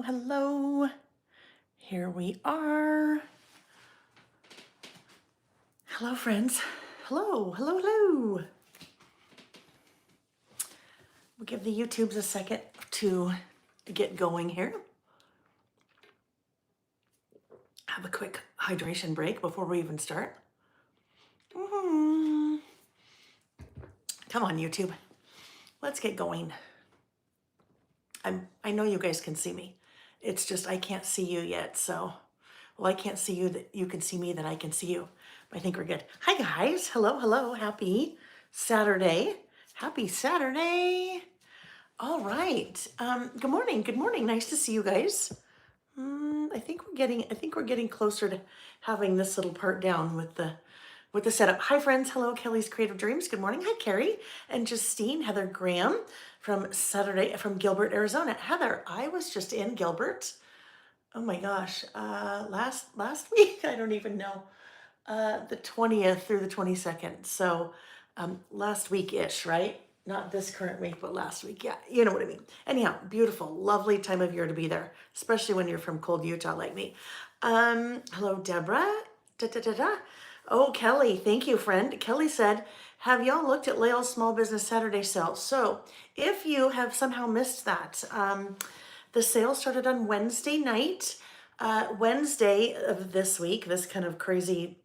hello. Here we are. Hello, friends. Hello. We'll give the YouTubes a second to get going here. Have a quick hydration break before we even start. Come on, YouTube. Let's get going. I know you guys can see me. It's just I can't see you yet, so... Well, I can't see you, that you can see me, then I can see you. I think we're good. Hi, guys. Hello. Happy Saturday. Happy Saturday. All right. Good morning. Nice to see you guys. I think we're getting closer to having this little part down with the setup. Hi, friends. Hello, Kelly's Creative Dreams. Good morning. Hi, Carrie and Justine. Heather Graham from Gilbert, Arizona. Heather, I was just in Gilbert. Oh my gosh. Last week, I don't even know. The 20th through the 22nd. So last week-ish, right? Not this current week, but last week. Yeah, you know what I mean. Anyhow, beautiful, lovely time of year to be there, especially when you're from cold Utah like me. Hello, Deborah. Oh, Kelly, thank you, friend. Kelly said, have y'all looked at Lael's Small Business Saturday sale? So if you have somehow missed that, the sale started on Wednesday night. Wednesday of this week, this kind of crazy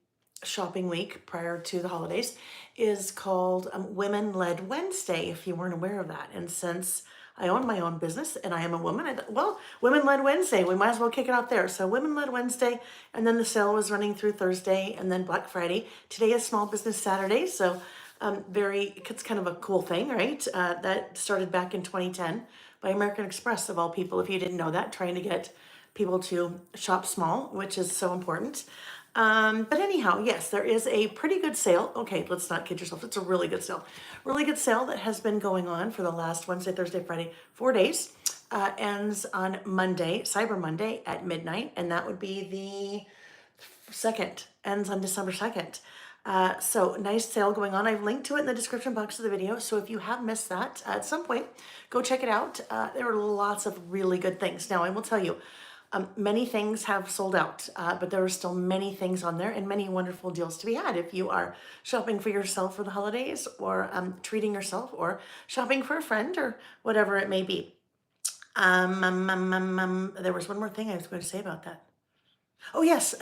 shopping week prior to the holidays, is called Women-Led Wednesday, if you weren't aware of that. And since I own my own business and I am a woman, I thought, well, Women-Led Wednesday, we might as well kick it off there. So Women-Led Wednesday, and then the sale was running through Thursday and then Black Friday. Today is Small Business Saturday, so it's kind of a cool thing, right? That started back in 2010 by American Express, of all people, if you didn't know that, trying to get people to shop small, which is so important. But anyhow, yes, there is a pretty good sale. Okay, let's not kid yourself. It's a really good sale. Really good sale that has been going on for the last Wednesday, Thursday, Friday, 4 days. Ends on Monday, Cyber Monday at midnight, and that would be the 2nd. Ends on December 2nd. So nice sale going on. I've linked to it in the description box of the video. So if you have missed that at some point, go check it out. There are lots of really good things. Now I will tell you, many things have sold out, but there are still many things on there and many wonderful deals to be had if you are shopping for yourself for the holidays, or treating yourself, or shopping for a friend, or whatever it may be. There was one more thing I was going to say about that. Oh, yes.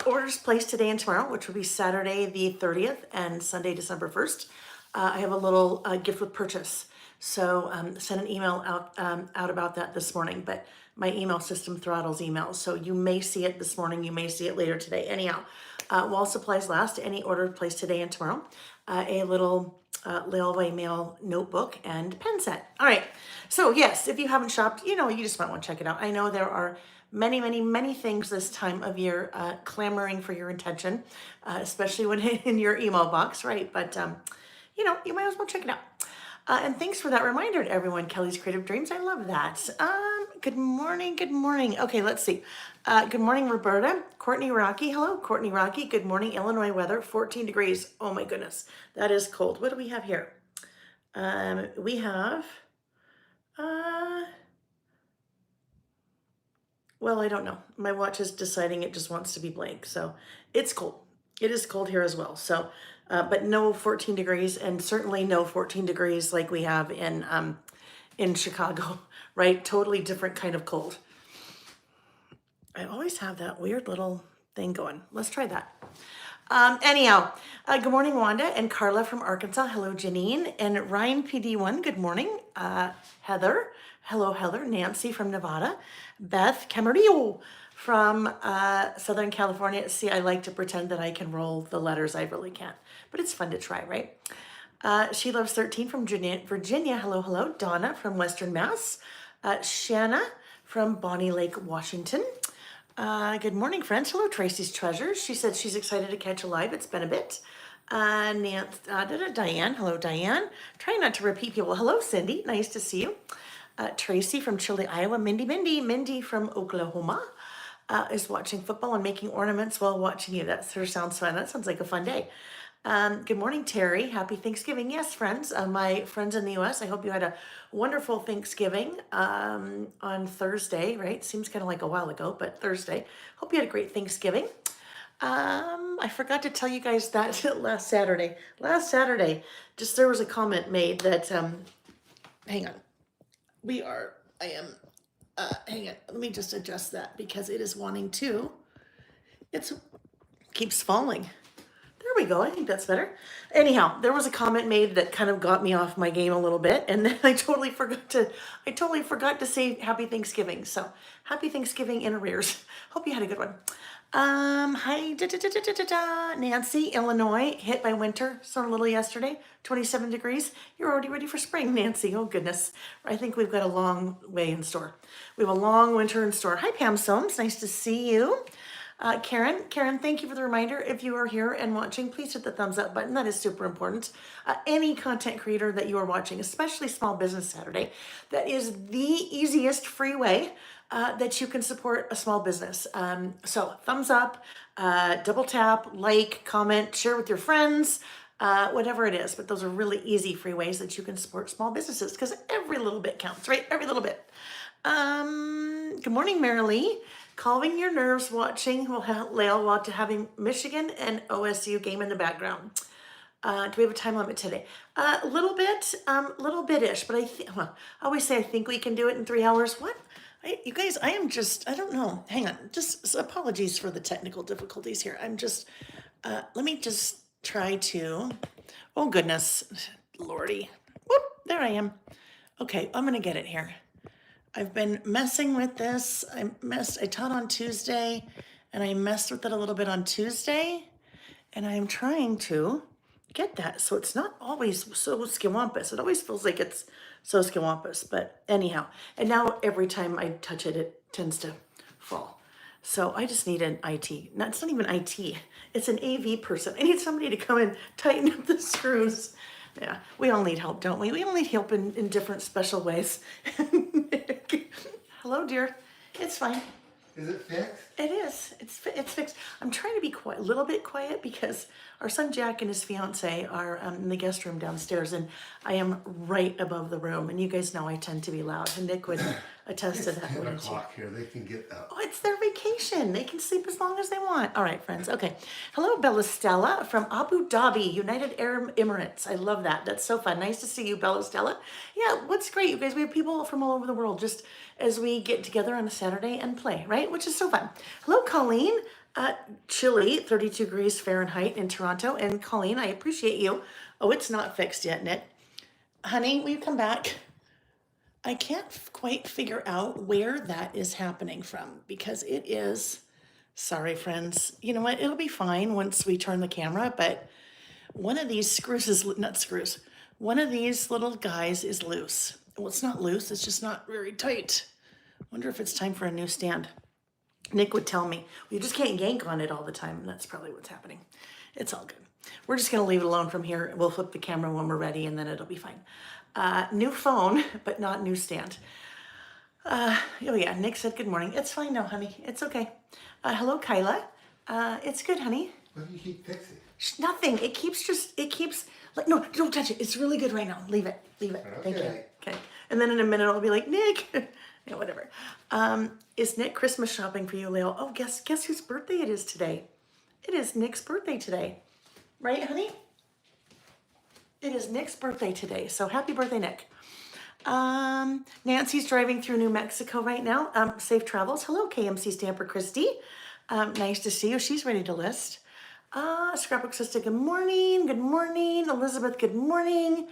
Orders placed today and tomorrow, which will be Saturday the 30th and Sunday, December 1st. I have a little gift with purchase. So sent an email out about that this morning, but my email system throttles emails. So you may see it this morning. You may see it later today. Anyhow, while supplies last, any order placed today and tomorrow, a little Laelway Mail notebook and pen set. All right. So yes, if you haven't shopped, you just might want to check it out. I know there are many things this time of year clamoring for your attention, especially when in your email box, right? But, you might as well check it out. And thanks for that reminder to everyone, Kelly's Creative Dreams. I love that. Good morning. Okay, let's see. Good morning, Roberta. Courtney Rocky. Hello, Courtney Rocky. Good morning, Illinois weather, 14 degrees. Oh my goodness, that is cold. What do we have here? We have, well, I don't know. My watch is deciding it just wants to be blank. So it's cold. It is cold here as well. So, but no 14 degrees, and certainly no 14 degrees like we have in Chicago, right? Totally different kind of cold. I always have that weird little thing going. Let's try that. Anyhow, good morning, Wanda and Carla from Arkansas. Hello, Janine and Ryan PD1. Good morning, Heather. Hello, Heather. Nancy from Nevada. Beth Camarillo from Southern California. See, I like to pretend that I can roll the letters. I really can't, but it's fun to try, right? She Loves 13 from Virginia. Hello. Donna from Western Mass. Shanna from Bonnie Lake, Washington. Good morning, friends. Hello, Tracy's Treasures. She said she's excited to catch a live. It's been a bit. Diane. Hello, Diane. Trying not to repeat people. Hello, Cindy. Nice to see you. Tracy from Chile, Iowa. Mindy from Oklahoma is watching football and making ornaments while watching you. That sure sounds fun. That sounds like a fun day. Good morning, Terry. Happy Thanksgiving. Yes, friends, my friends in the US, I hope you had a wonderful Thanksgiving on Thursday, right? Seems kind of like a while ago, but Thursday. Hope you had a great Thanksgiving. I forgot to tell you guys that last Saturday, just there was a comment made that, hang on, I am, hang on, let me just adjust that because it is wanting to, it's, keeps falling. There we go. I think that's better. Anyhow, there was a comment made that kind of got me off my game a little bit, and then I totally forgot to say Happy Thanksgiving. So Happy Thanksgiving in arrears. Hope you had a good one. Hi, Nancy, Illinois, hit by winter. Snowed a little yesterday, 27 degrees. You're already ready for spring, Nancy. Oh goodness. I think we've got a long way in store. We have a long winter in store. Hi, Pam Soames. Nice to see you. Karen, thank you for the reminder. If you are here and watching, please hit the thumbs up button. That is super important. Any content creator that you are watching, especially Small Business Saturday, that is the easiest free way that you can support a small business. So thumbs up, double tap, like, comment, share with your friends, whatever it is. But those are really easy free ways that you can support small businesses because every little bit counts, right? Every little bit. Good morning, Marilee. Calming your nerves watching Lael while to having Michigan and OSU game in the background. Do we have a time limit today? A little bit-ish, but I always say I think we can do it in 3 hours. What? You guys, I don't know. Hang on, just apologies for the technical difficulties here. Let me just try to, oh goodness, Lordy. Whoop, there I am. Okay, I'm gonna get it here. I've been messing with this. I taught on Tuesday and I messed with it a little bit on Tuesday and I am trying to get that so it's not always so skiwampus. It always feels like it's so skiwampus, but anyhow. And now every time I touch it, it tends to fall. So I just need an IT. No, it's not even IT. It's an AV person. I need somebody to come and tighten up the screws. Yeah, we all need help, don't we? We all need help in different special ways. Hello, dear. It's fine. Is it fixed? It is. It's fixed. I'm trying to be quiet, a little bit quiet, because our son Jack and his fiance are in the guest room downstairs, and I am right above the room. And you guys know I tend to be loud, and Nick would attest to that. It's 10 wouldn't you? o'clock here. They can get up. Oh, it's their vacation. They can sleep as long as they want. All right, friends. Okay. Hello, Bella Stella from Abu Dhabi, United Arab Emirates. I love that. That's so fun. Nice to see you, Bella Stella. Yeah, what's great, you guys, we have people from all over the world just as we get together on a Saturday and play, right? Which is so fun. Hello, Colleen. Chilly, 32 degrees Fahrenheit in Toronto. And Colleen, I appreciate you. Oh, it's not fixed yet, Nick. Honey, will you come back? I can't quite figure out where that is happening from because it is, sorry friends, you know what, it'll be fine once we turn the camera, but one of these screws is, not screws, one of these little guys is loose. Well, it's not loose, it's just not very tight. Wonder if it's time for a new stand. Nick would tell me, well, you just can't yank on it all the time, and that's probably what's happening. It's all good. We're just gonna leave it alone from here. We'll flip the camera when we're ready and then it'll be fine. New phone, but not new stand. Oh yeah, Nick said good morning. It's fine now, honey. It's okay. Hello, Kyla. It's good, honey. What do you keep fixing? Nothing. It keeps, like, no, don't touch it. It's really good right now. Leave it. Okay. Thank you. Okay. And then in a minute, I'll be like, Nick. Yeah, whatever. Is Nick Christmas shopping for you, Leo? Oh, guess whose birthday it is today? It is Nick's birthday today. Right, honey? It is Nick's birthday today, so happy birthday, Nick. Nancy's driving through New Mexico right now. Safe travels. Hello, KMC Stamper Christy. Nice to see you. She's ready to list. Scrapbook Sister, good morning. Good morning. Elizabeth, good morning.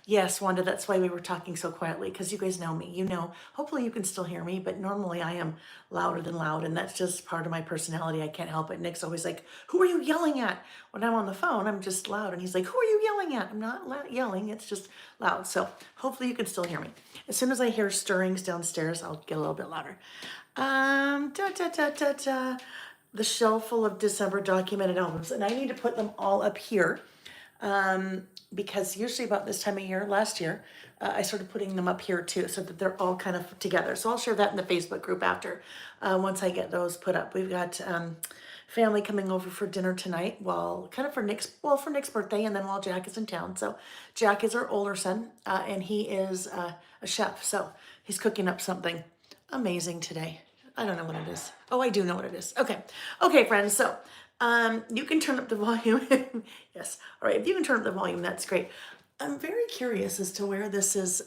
Yes, Wanda, that's why we were talking so quietly, because you guys know me. You know, hopefully you can still hear me, but normally I am louder than loud, and that's just part of my personality. I can't help it. Nick's always like, who are you yelling at? When I'm on the phone, I'm just loud, and he's like, who are you yelling at? I'm not yelling, it's just loud. So hopefully you can still hear me. As soon as I hear stirrings downstairs, I'll get a little bit louder. The shelf full of December documented albums, and I need to put them all up here. Because usually about this time of year, last year, I started putting them up here too, so that they're all kind of together. So I'll share that in the Facebook group after, once I get those put up. We've got family coming over for dinner tonight, well, kind of for Nick's birthday, and then while Jack is in town. So Jack is our older son, and he is a chef. So he's cooking up something amazing today. I don't know what it is. Oh, I do know what it is. Okay, friends. So you can turn up the volume. Yes. All right. If you can turn up the volume, that's great. I'm very curious as to where this is.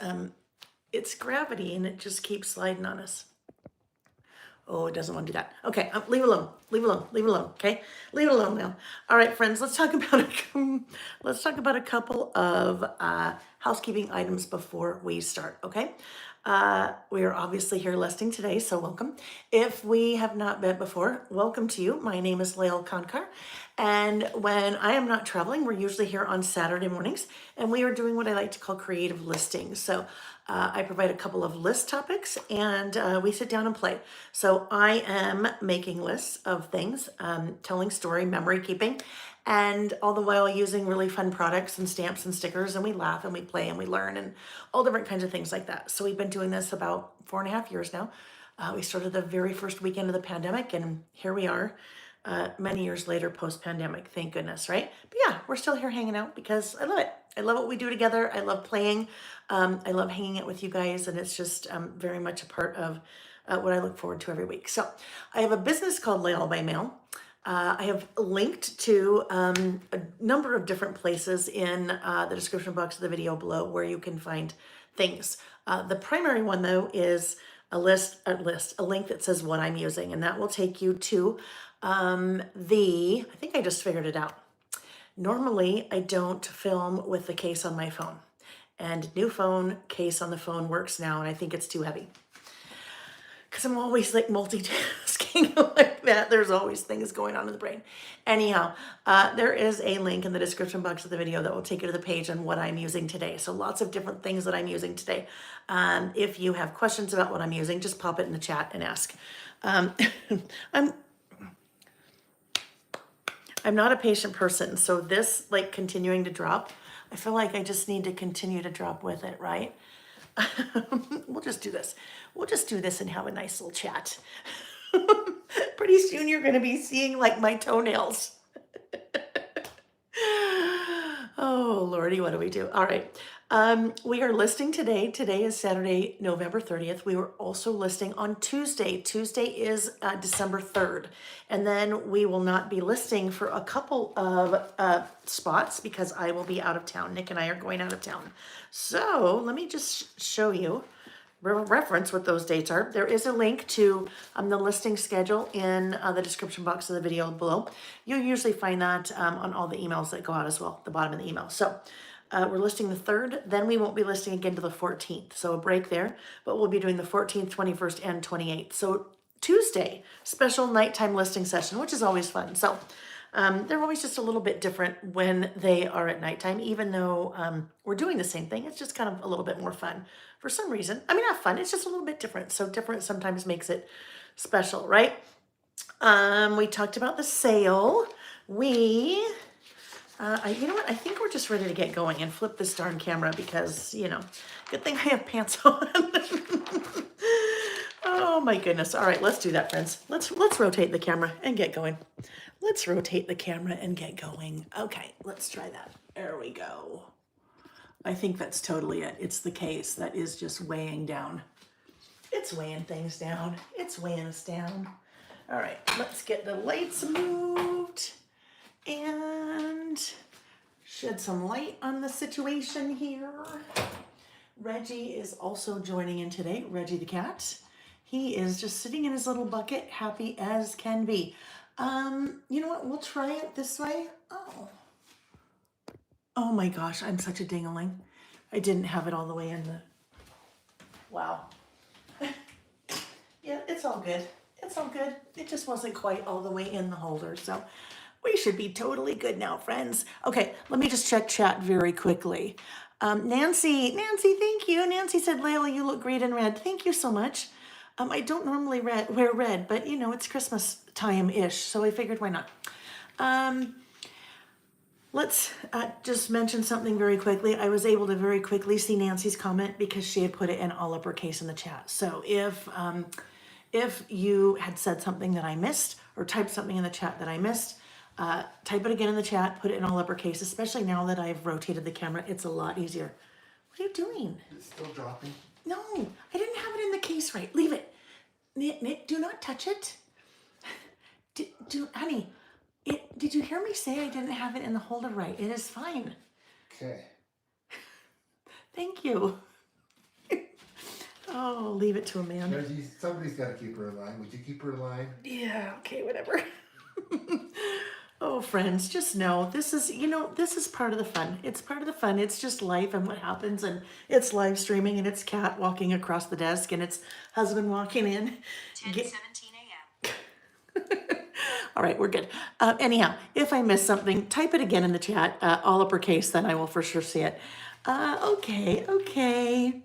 It's gravity, and it just keeps sliding on us. Oh, it doesn't want to do that. Okay, leave it alone. Leave it alone. Leave it alone. Okay, leave it alone now. All right, friends. Let's talk about a couple of housekeeping items before we start. Okay, we are obviously here listing today, so welcome. If we have not met before, welcome to you. My name is Lael Kankar, and when I am not traveling, we're usually here on Saturday mornings, and we are doing what I like to call creative listings. So I provide a couple of list topics, and we sit down and play. So I am making lists of things, telling story, memory keeping, and all the while using really fun products and stamps and stickers, and we laugh and we play and we learn and all different kinds of things like that. So we've been doing this about 4.5 years now. We started the very first weekend of the pandemic, and here we are. Many years later, post-pandemic, thank goodness, right? But yeah, we're still here hanging out because I love it. I love what we do together. I love playing. I love hanging out with you guys, and it's just very much a part of what I look forward to every week. So I have a business called Lael by Mail. I have linked to a number of different places in the description box of the video below where you can find things. The primary one, though, is a link that says what I'm using, and that will take you to I think I just figured it out. Normally, I don't film with the case on my phone, and new phone case on the phone works now, and I think it's too heavy. Because I'm always like multitasking like that. There's always things going on in the brain. Anyhow, there is a link in the description box of the video that will take you to the page on what I'm using today. So lots of different things that I'm using today. If you have questions about what I'm using, just pop it in the chat and ask. I'm not a patient person, so this like continuing to drop, I feel like I just need to continue to drop with it, right? We'll just do this. We'll just do this and have a nice little chat. Pretty soon you're going to be seeing like my toenails. Oh, Lordy, what do we do? All right. We are listing today. Today is Saturday, November 30th. We were also listing on Tuesday. Tuesday is December 3rd. And then we will not be listing for a couple of spots because I will be out of town. Nick and I are going out of town. So let me just show you, reference what those dates are. There is a link to the listing schedule in the description box of the video below. You'll usually find that on all the emails that go out as well, the bottom of the email. So we're listing the 3rd, then we won't be listing again to the 14th. So a break there, but we'll be doing the 14th, 21st, and 28th. So Tuesday, special nighttime listing session, which is always fun. So they're always just a little bit different when they are at nighttime, even though we're doing the same thing. It's just kind of a little bit more fun for some reason. I mean, not fun, it's just a little bit different. So different sometimes makes it special, right? We talked about the sale. You know what? I think we're just ready to get going and flip this darn camera because, good thing I have pants on. Oh my goodness. All right, let's do that, friends. Let's rotate the camera and get going. Let's rotate the camera and get going. Okay, let's try that. There we go. I think that's totally it. It's the case that is just weighing down. It's weighing things down. It's weighing us down. All right, let's get the lights moved and shed some light on the situation here. Reggie is also joining in today. Reggie the cat. He is just sitting in his little bucket, happy as can be. You know what? We'll try it this way. Oh my gosh, I'm such a ding-a-ling. I didn't have it all the way in the... Wow. Yeah, it's all good. It's all good. It just wasn't quite all the way in the holder, so we should be totally good now, friends. Okay, let me just check chat very quickly. Nancy, thank you. Nancy said, Layla, you look great in red. Thank you so much. I don't normally wear red, but it's Christmas time-ish, so I figured why not. Let's just mention something very quickly. I was able to very quickly see Nancy's comment because she had put it in all uppercase in the chat. So if If you had said something that I missed or typed something in the chat that I missed, type it again in the chat, put it in all uppercase, especially now that I've rotated the camera. It's a lot easier. What are you doing? It's still dropping. No, I didn't have it in the case right. Leave it. Nick, do not touch it. Honey, did you hear me say I didn't have it in the holder right? It is fine. Okay. Thank you. Oh, leave it to a man. Reggie, somebody's got to keep her in line. Would you keep her in line? Yeah, okay, whatever. Oh, friends, just know this is, this is part of the fun. It's part of the fun. It's just life and what happens, and it's live streaming, and it's Kat walking across the desk, and it's husband walking in. 10:17 a.m. All right, we're good. Anyhow, if I miss something, type it again in the chat, all uppercase, then I will for sure see it. Okay.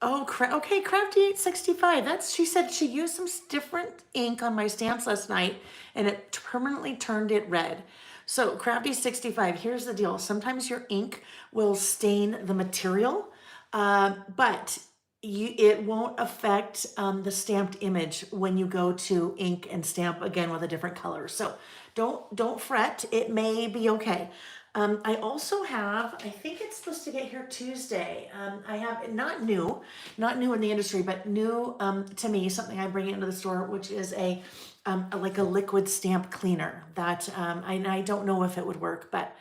Oh, okay, Crafty 865. She said she used some different ink on my stamps last night and it permanently turned it red. So Crafty 65, here's the deal. Sometimes your ink will stain the material, but it won't affect the stamped image when you go to ink and stamp again with a different color. So don't fret. It may be okay. I also have, I think it's supposed to get here Tuesday. I have not new in the industry, but new to me, something I bring into the store, which is like a liquid stamp cleaner that I don't know if it would work, but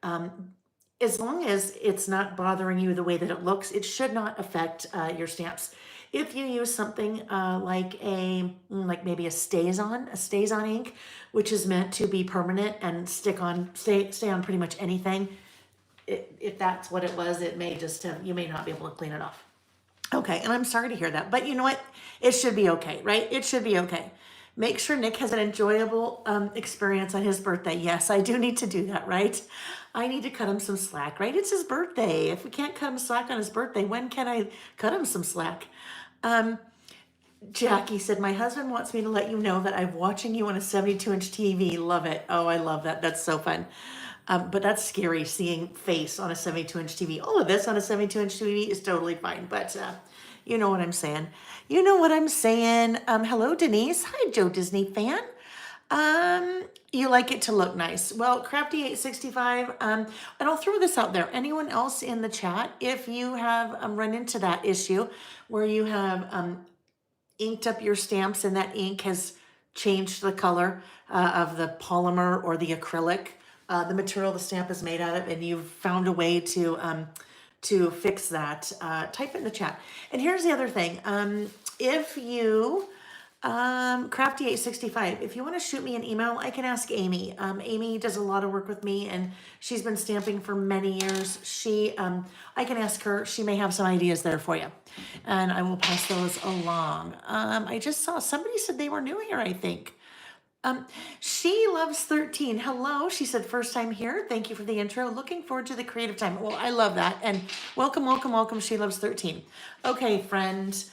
as long as it's not bothering you the way that it looks, it should not affect your stamps. If you use something like maybe a stays-on ink, which is meant to be permanent and stay on pretty much anything, if that's what it was, it may just you may not be able to clean it off. Okay, and I'm sorry to hear that, but you know what? It should be okay, right? It should be okay. Make sure Nick has an enjoyable experience on his birthday. Yes, I do need to do that, right? I need to cut him some slack, right? It's his birthday. If we can't cut him slack on his birthday, when can I cut him some slack? Jackie said, my husband wants me to let you know that I'm watching you on a 72-inch TV. Love it. Oh, I love that. That's so fun. But that's scary, seeing face on a 72-inch TV. All of this on a 72-inch TV is totally fine. But you know what I'm saying. You know what I'm saying. Hello, Denise. Hi, Joe Disney fan. You like it to look nice. Well, Crafty 865, and I'll throw this out there. Anyone else in the chat, if you have run into that issue where you have inked up your stamps and that ink has changed the color of the polymer or the acrylic, the material the stamp is made out of, and you've found a way to fix that, type it in the chat. And here's the other thing. If you, Crafty 865, if you want to shoot me an email, I can ask Amy. Amy does a lot of work with me and she's been stamping for many years. I can ask her, she may have some ideas there for you and I will pass those along. I just saw somebody said they were new here, I think. She loves 13. Hello, she said, first time here. Thank you for the intro. Looking forward to the creative time. Well, I love that. And welcome. She loves 13. Okay, friends,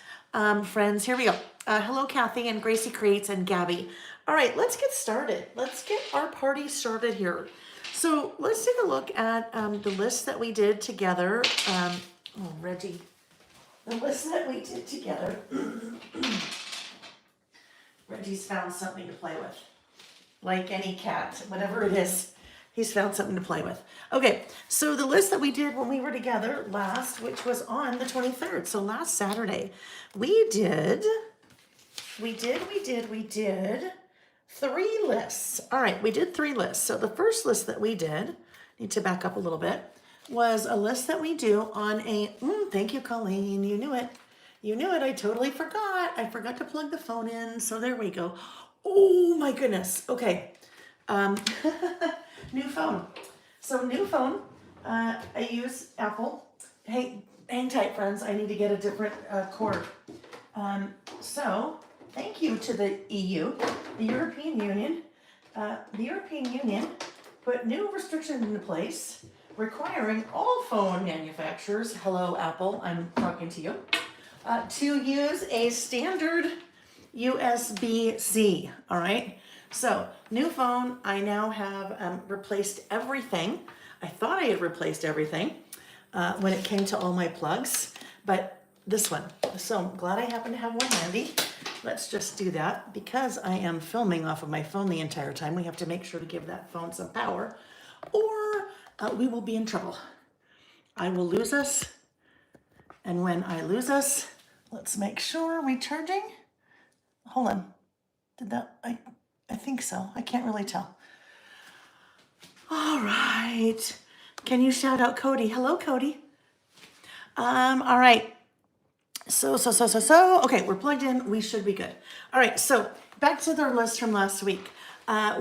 here we go. Hello, Kathy and Gracie Creates and Gabby. All right, let's get started. Let's get our party started here. So let's take a look at the list that we did together. Reggie, the list that we did together. Reggie's found something to play with. Like any cat, whatever it is, he's found something to play with. Okay, so the list that we did when we were together last, which was on the 23rd, so last Saturday, we did 3 lists. All right, we did 3 lists. So the first list that we did, need to back up a little bit, was a list that we do on a, thank you, Colleen, you knew it. You knew it, I totally forgot. I forgot to plug the phone in, so there we go. Oh my goodness, okay. New phone. So new phone, I use Apple. Hey, hang tight, friends, I need to get a different cord. So thank you to the EU, the European Union. The European Union put new restrictions into place requiring all phone manufacturers, hello Apple, I'm talking to you, to use a standard USB-C, all right? So, new phone, I now have replaced everything. I thought I had replaced everything when it came to all my plugs, but this one. So, I'm glad I happen to have one handy. let's just do that. Because I am filming off of my phone the entire time, we have to make sure to give that phone some power, or we will be in trouble. I will lose us, and when I lose us, let's make sure recharging. Hold on. Did that, I think so. I can't really tell. All right. Can you shout out Cody? Hello, Cody. All right. So. Okay, we're plugged in. We should be good. All right, so back to the list from last week.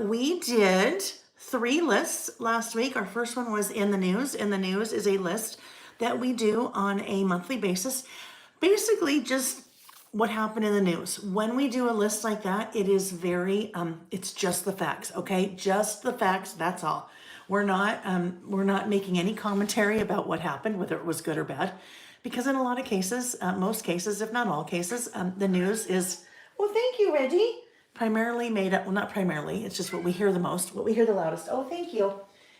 We did 3 lists last week. Our first one was in the news. In the news is a list that we do on a monthly basis. Basically, just what happened in the news. When we do a list like that, it is very, it's just the facts, okay? Just the facts, that's all. We're not making any commentary about what happened, whether it was good or bad, because in a lot of cases, most cases, if not all cases, the news is, well, thank you, Reggie, primarily made up, well, not primarily, it's just what we hear the most, what we hear the loudest. Oh, thank you.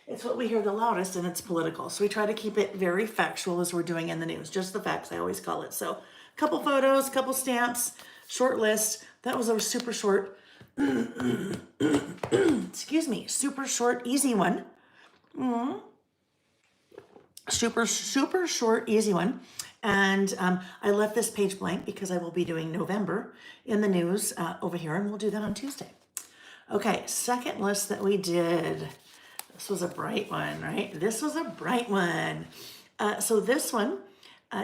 It's what we hear the loudest, and it's political. So we try to keep it very factual as we're doing in the news. Just the facts, I always call it. So couple photos, couple stamps, short list. That was a super short, excuse me, super short, easy one. Super short, easy one. And I left this page blank because I will be doing November in the news over here, and we'll do that on Tuesday. Okay, second list that we did. This was a bright one, right? This was a bright one. So this one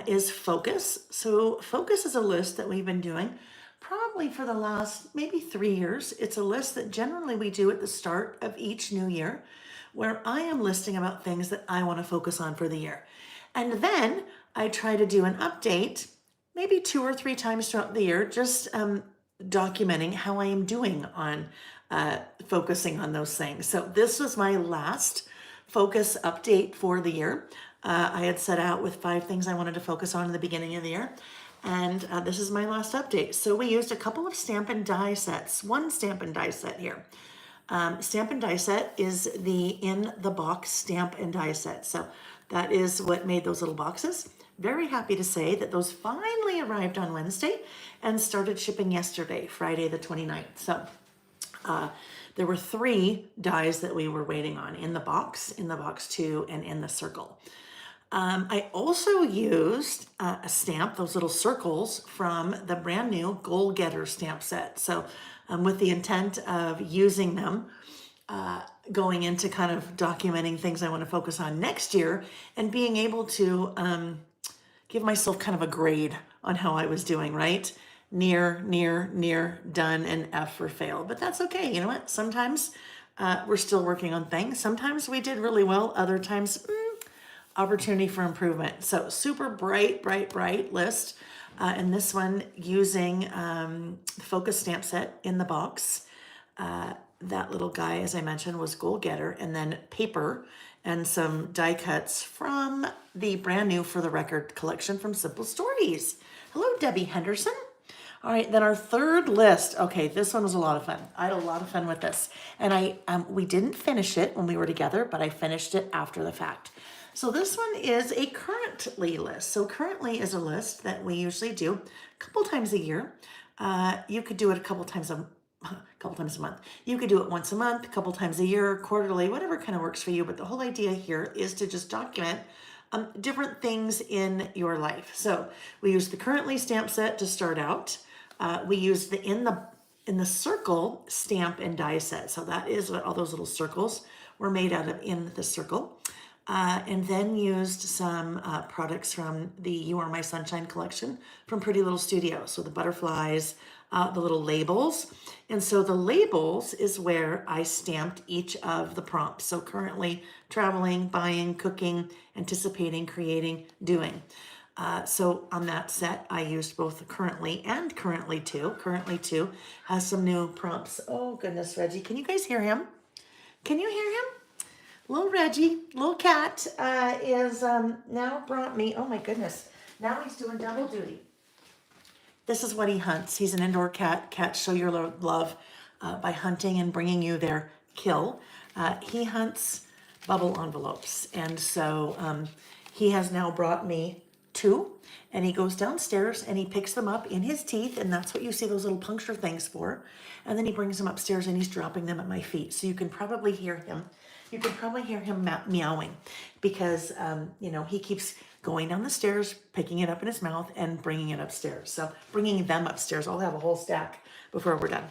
is Focus. So Focus is a list that we've been doing probably for the last maybe 3 years. It's a list that generally we do at the start of each new year, where I am listing about things that I want to focus on for the year. And then I try to do an update maybe 2 or 3 times throughout the year, just documenting how I am doing on focusing on those things. So this was my last focus update for the year. I had set out with 5 things I wanted to focus on in the beginning of the year. And this is my last update. So we used a couple of stamp and die sets, one stamp and die set here. Stamp and die set is the in the box stamp and die set. So that is what made those little boxes. Very happy to say that those finally arrived on Wednesday and started shipping yesterday, Friday the 29th. So there were 3 dies that we were waiting on in the box 2, and in the circle. I also used a stamp, those little circles from the brand new Goal Getter stamp set. So with the intent of using them, going into kind of documenting things I want to focus on next year, and being able to give myself kind of a grade on how I was doing, right? Near, done, and F for fail. But that's okay. You know what? Sometimes we're still working on things. Sometimes we did really well. Other times, opportunity for improvement. So super bright list. And this one using the Focus stamp set in the box. That little guy, as I mentioned, was Goal Getter, and then paper and some die cuts from the brand new For the Record collection from Simple Stories. Hello, Debbie Henderson. All right, then our third list. Okay, this one was a lot of fun. I had a lot of fun with this. And we didn't finish it when we were together, but I finished it after the fact. So this one is a currently list. So currently is a list that we usually do a couple times a year. You could do it a couple times a month. You could do it once a month, a couple times a year, quarterly, whatever kind of works for you. But the whole idea here is to just document different things in your life. So we use the currently stamp set to start out. We use the in the circle stamp and die set. So that is what all those little circles were made out of in the circle. And then used some products from the You Are My Sunshine collection from Pretty Little Studio. So the butterflies, the little labels. And so the labels is where I stamped each of the prompts. So currently, traveling, buying, cooking, anticipating, creating, doing. So on that set, I used both currently and currently too. Currently too has some new prompts. Oh goodness, Reggie, can you guys hear him? Can you hear him? Little Reggie, little cat, is now brought me, oh my goodness, now he's doing double duty. This is what he hunts. He's an indoor cat. Cats show your love by hunting and bringing you their kill. He hunts bubble envelopes. And so he has now brought me 2, and he goes downstairs and he picks them up in his teeth, and that's what you see those little puncture things for. And then he brings them upstairs and he's dropping them at my feet. So you can probably hear him. You can probably hear him meowing because, he keeps going down the stairs, picking it up in his mouth and bringing it upstairs. So bringing them upstairs. I'll have a whole stack before we're done.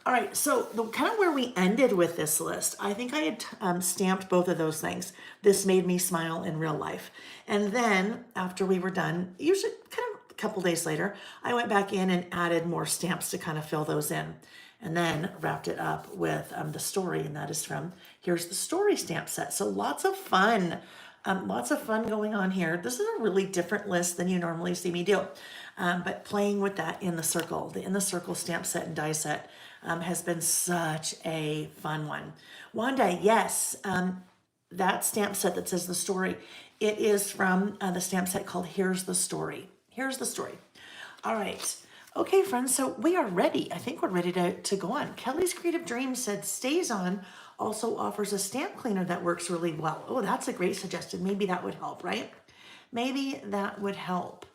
All right, so the kind of where we ended with this list, I think I had stamped both of those things. This made me smile in real life. And then after we were done, usually kind of a couple days later, I went back in and added more stamps to kind of fill those in. And then wrapped it up with the story, and that is from Here's the Story stamp set. So lots of fun going on here. This is a really different list than you normally see me do. But playing with that in the circle stamp set and die set has been such a fun one. Wanda, yes, that stamp set that says the story, it is from the stamp set called Here's the Story. Here's the Story. All right. Okay, friends, so we are ready. I think we're ready to go on. Kelly's Creative Dream said Stays On also offers a stamp cleaner that works really well. Oh, that's a great suggestion. Maybe that would help, right? Maybe that would help.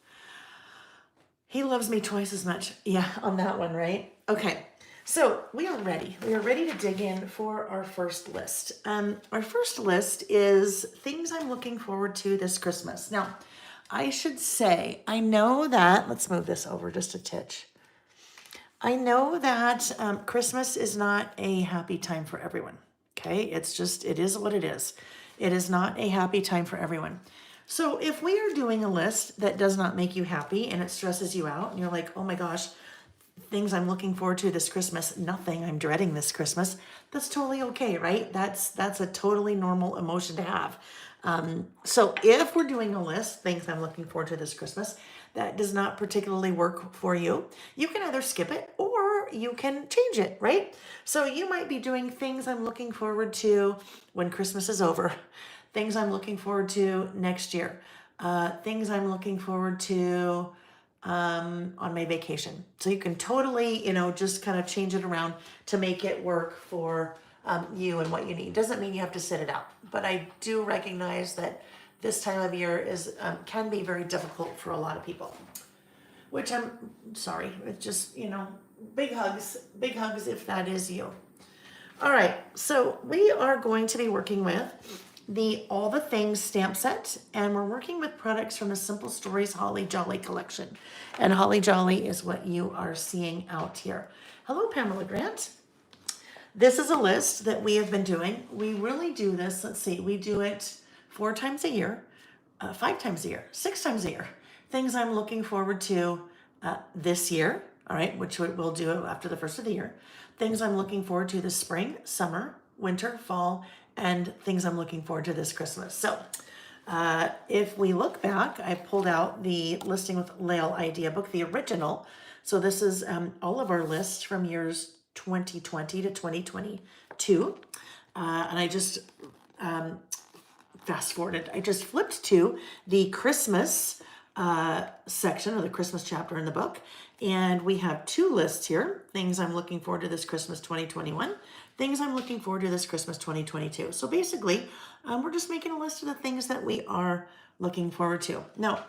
He loves me twice as much. Yeah, on that one, right? Okay, so we are ready. We are ready to dig in for our first list. Our first list is things I'm looking forward to this Christmas. Now, I should say, I know that, let's move this over just a titch. I know that Christmas is not a happy time for everyone, okay? It is what it is. It is not a happy time for everyone. So if we are doing a list that does not make you happy and it stresses you out and you're like, oh my gosh, things I'm looking forward to this Christmas, nothing I'm dreading this Christmas, that's totally okay, right? That's a totally normal emotion to have. So if we're doing a list, things I'm looking forward to this Christmas, that does not particularly work for you, you can either skip it or you can change it, right? So you might be doing things I'm looking forward to when Christmas is over, things I'm looking forward to next year, things I'm looking forward to on my vacation. So you can totally, just kind of change it around to make it work for you and what you need. Doesn't mean you have to sit it out, but I do recognize that this time of year can be very difficult for a lot of people, which I'm sorry. It's just, big hugs if that is you. All right, so we are going to be working with the All the Things stamp set, and we're working with products from the Simple Stories Holly Jolly collection. And Holly Jolly is what you are seeing out here. Hello, Pamela Grant. This is a list that we have been doing. We really do this, let's see, we do it 4 times a year, 5 times a year, 6 times a year. Things I'm looking forward to this year, all right, which we'll do after the first of the year. Things I'm looking forward to this spring, summer, winter, fall, and things I'm looking forward to this Christmas. So if we look back, I pulled out the Listing with Lael idea book, the original. So this is all of our lists from years 2020 to 2022. And I just fast forwarded. I just flipped to the Christmas section or the Christmas chapter in the book. And we have 2 lists here. Things I'm looking forward to this Christmas 2021. Things I'm looking forward to this Christmas 2022. So basically, we're just making a list of the things that we are looking forward to. Now,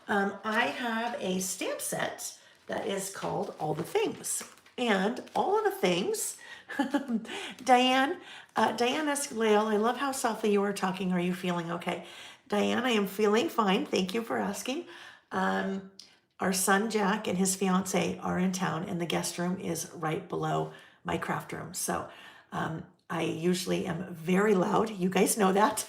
I have a stamp set that is called All the Things. And all of the things, Diane asked Lael, I love how softly you are talking. Are you feeling okay? Diane, I am feeling fine. Thank you for asking. Our son Jack and his fiance are in town, and the guest room is right below my craft room. So I usually am very loud. You guys know that.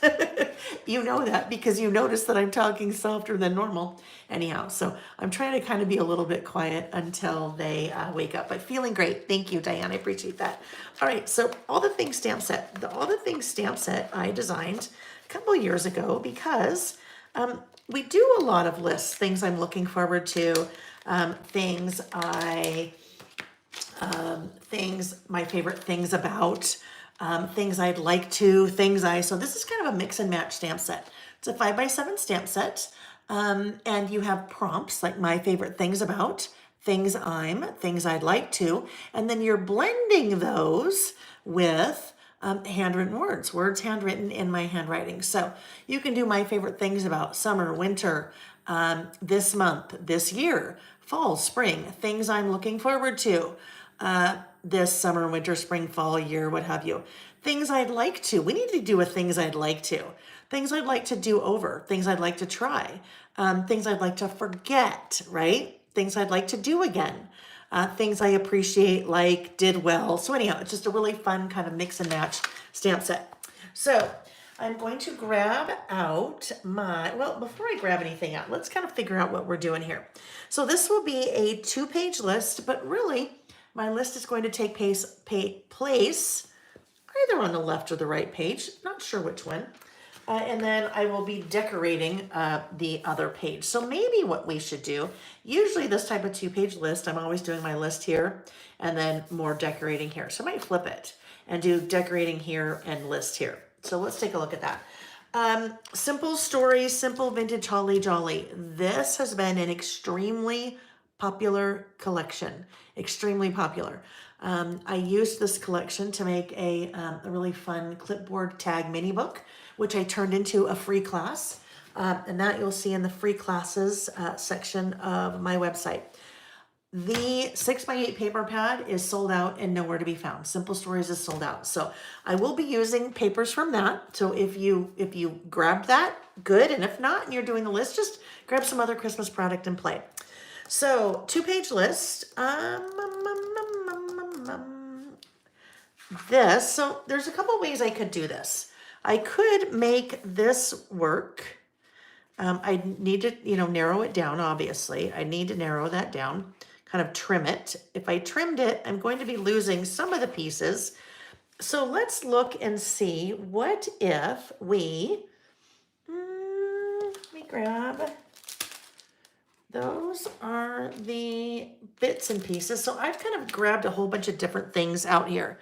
You know that because you notice that I'm talking softer than normal. Anyhow, so I'm trying to kind of be a little bit quiet until they wake up. But feeling great. Thank you, Diane. I appreciate that. All right, so All the Things stamp set. The All the Things stamp set I designed a couple of years ago because we do a lot of lists, things I'm looking forward to, things my favorite things about, things I'd like to, so this is kind of a mix and match stamp set. It's a 5x7 stamp set, and you have prompts like my favorite things about, things I'd like to, and then you're blending those with handwritten words handwritten in my handwriting. So you can do my favorite things about summer, winter, this month, this year, fall, spring, things I'm looking forward to. This summer, winter, spring, fall, year, what have you. Things I'd like to. We need to do with things I'd like to. Things I'd like to do over. Things I'd like to try. Things I'd like to forget, right? Things I'd like to do again. Things I appreciate, like, did well. So anyhow, it's just a really fun kind of mix and match stamp set. So I'm going to grab out well, before I grab anything out, let's kind of figure out what we're doing here. So this will be a 2-page list, but really my list is going to take place either on the left or the right page, not sure which one. And then I will be decorating the other page. So maybe what we should do, usually this type of 2-page list, I'm always doing my list here and then more decorating here. So I might flip it and do decorating here and list here. So let's take a look at that. Simple Stories, Simple Vintage Holly Jolly. This has been an extremely popular collection, extremely popular. I used this collection to make a really fun clipboard tag mini book, which I turned into a free class. And that you'll see in the free classes section of my website. The 6x8 paper pad is sold out and nowhere to be found. Simple Stories is sold out. So I will be using papers from that. So if you grabbed that, good. And if not, and you're doing the list, just grab some other Christmas product and play. So 2-page list. This, so there's a couple ways I could do this. I could make this work. I need to, narrow it down, obviously. I need to narrow that down, kind of trim it. If I trimmed it, I'm going to be losing some of the pieces. So let's look and see what if we grab, those are the bits and pieces. So I've kind of grabbed a whole bunch of different things out here.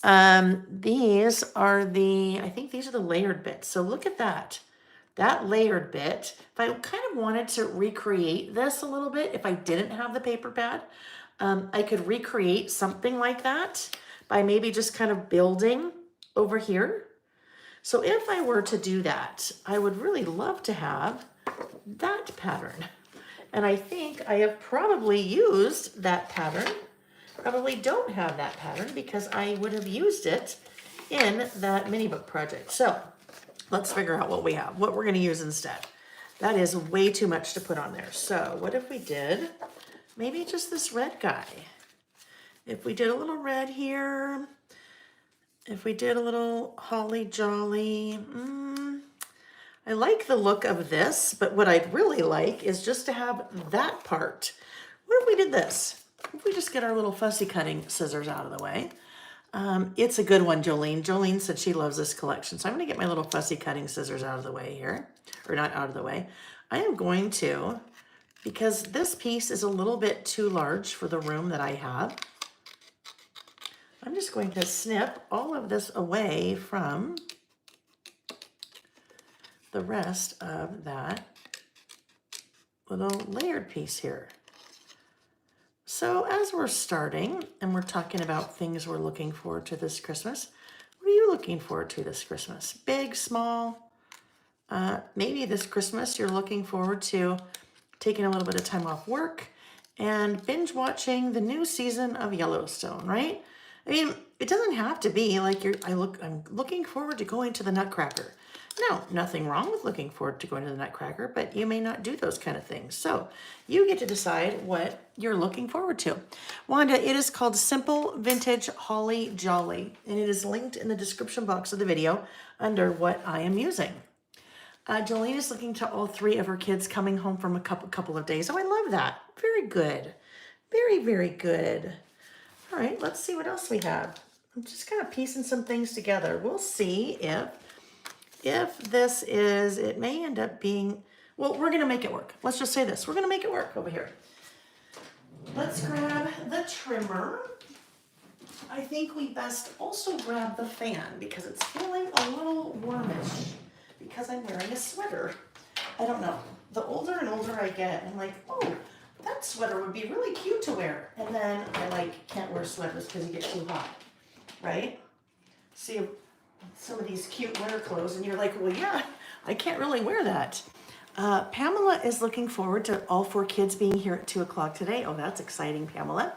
These are I think these are the layered bits. So look at that. That layered bit, if I kind of wanted to recreate this a little bit, if I didn't have the paper pad, I could recreate something like that by maybe just kind of building over here. So if I were to do that, I would really love to have that pattern. And I think I have probably used that pattern. Probably don't have that pattern because I would have used it in that mini book project. So let's figure out what we have, what we're going to use instead. That is way too much to put on there. So what if we did maybe just this red guy? If we did a little red here, if we did a little holly jolly, I like the look of this, but what I'd really like is just to have that part. What if we did this? If we just get our little fussy cutting scissors out of the way. It's a good one, Jolene. Jolene said she loves this collection. So I'm going to get my little fussy cutting scissors out of the way here. Or not out of the way. I am going to, because this piece is a little bit too large for the room that I have, I'm just going to snip all of this away from the rest of that little layered piece here. So as we're starting and we're talking about things we're looking forward to this Christmas, what are you looking forward to this Christmas? Big, small? Maybe this Christmas you're looking forward to taking a little bit of time off work and binge watching the new season of Yellowstone, right? I mean, it doesn't have to be like I'm looking forward to going to the Nutcracker. No, nothing wrong with looking forward to going to the Nutcracker, but you may not do those kind of things. So you get to decide what you're looking forward to. Wanda, it is called Simple Vintage Holly Jolly, and it is linked in the description box of the video under what I am using. Jolene is looking to all 3 of her kids coming home from a couple of days. Oh, I love that. Very good. Very, very good. All right, let's see what else we have. I'm just kind of piecing some things together. We'll see if this is, it may end up being, well, we're going to make it work. Let's just say this. We're going to make it work over here. Let's grab the trimmer. I think we best also grab the fan because it's feeling a little warmish because I'm wearing a sweater. I don't know. The older and older I get, I'm like, oh, that sweater would be really cute to wear. And then I can't wear sweaters because you get too hot, right? See some of these cute winter clothes and you're like, well, yeah, I can't really wear that. Pamela is looking forward to all 4 kids being here at 2 o'clock today. Oh, that's exciting, Pamela.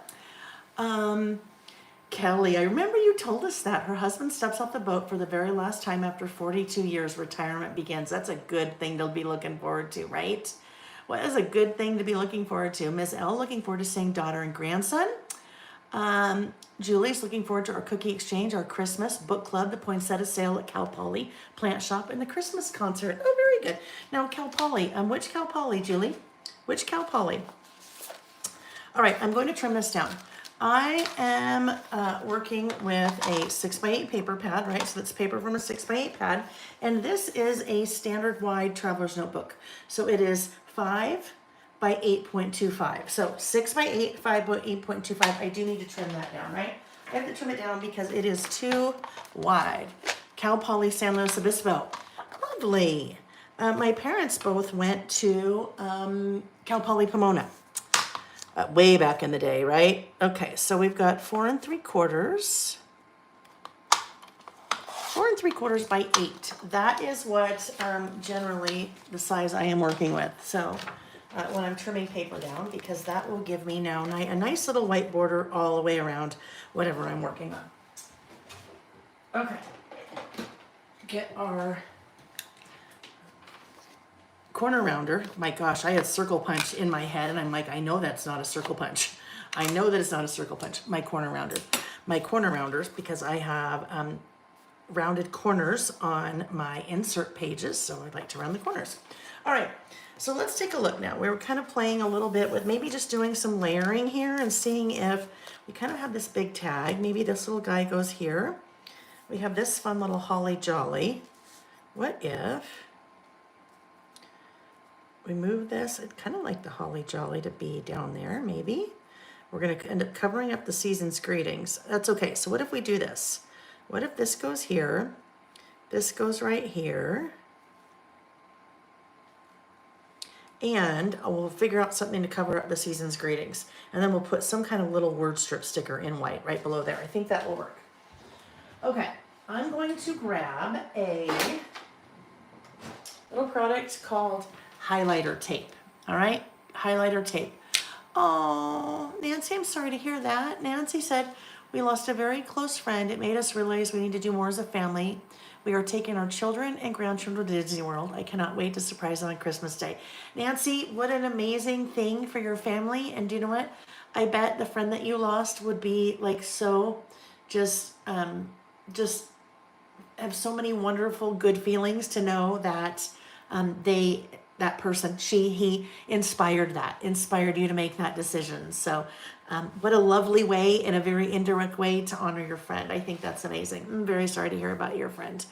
Kelly, I remember you told us that her husband steps off the boat for the very last time after 42 years. Retirement begins. That's a good thing to be looking forward to, right? What is a good thing to be looking forward to? Miss L looking forward to seeing daughter and grandson. Julie's looking forward to our cookie exchange, our Christmas book club, the poinsettia sale at Cal Poly, plant shop, and the Christmas concert. Oh, very good. Now, Cal Poly. Which Cal Poly, Julie? Which Cal Poly? All right, I'm going to trim this down. I am working with a 6x8 paper pad, right? So that's paper from a 6x8 pad. And this is a standard wide traveler's notebook. So it is 5 by 8.25. So 6 by 8, 5 by 8.25. I do need to trim that down, right? I have to trim it down because it is too wide. Cal Poly San Luis Obispo. Lovely. My parents both went to Cal Poly Pomona. Way back in the day, right? Okay, so we've got 4 3/4. 4 3/4 by 8. That is what generally the size I am working with. So when I'm trimming paper down, because that will give me now a nice little white border all the way around whatever I'm working on. Okay, get our corner rounder. My gosh, I had circle punch in my head and I'm like, I know that's not a circle punch. I know that it's not a circle punch. My corner rounder. My corner rounders, because I have rounded corners on my insert pages, so I'd like to round the corners. All right, so let's take a look now. We were kind of playing a little bit with maybe just doing some layering here and seeing if we kind of have this big tag. Maybe this little guy goes here. We have this fun little holly jolly. What if we move this? I'd kind of like the holly jolly to be down there, maybe. We're going to end up covering up the season's greetings. That's okay. So what if we do this? What if this goes here? This goes right here. And we'll figure out something to cover up the season's greetings. And then we'll put some kind of little word strip sticker in white right below there. I think that will work. Okay, I'm going to grab a little product called highlighter tape. All right, highlighter tape. Oh, Nancy, I'm sorry to hear that. Nancy said, we lost a very close friend. It made us realize we need to do more as a family. We are taking our children and grandchildren to Disney World. I cannot wait to surprise them on Christmas Day. Nancy, what an amazing thing for your family. And do you know what? I bet the friend that you lost would be like so just have so many wonderful good feelings to know that that person, he inspired you to make that decision. So what a lovely way, in a very indirect way, to honor your friend. I think that's amazing. I'm very sorry to hear about your friend.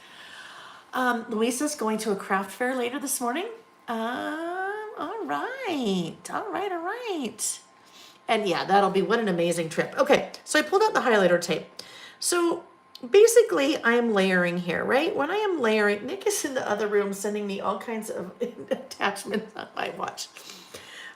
Luisa's going to a craft fair later this morning. All right. And yeah, that'll be, what an amazing trip. Okay, so I pulled out the highlighter tape. So basically I'm layering here, right? When I am layering, Nick is in the other room sending me all kinds of attachments on my watch.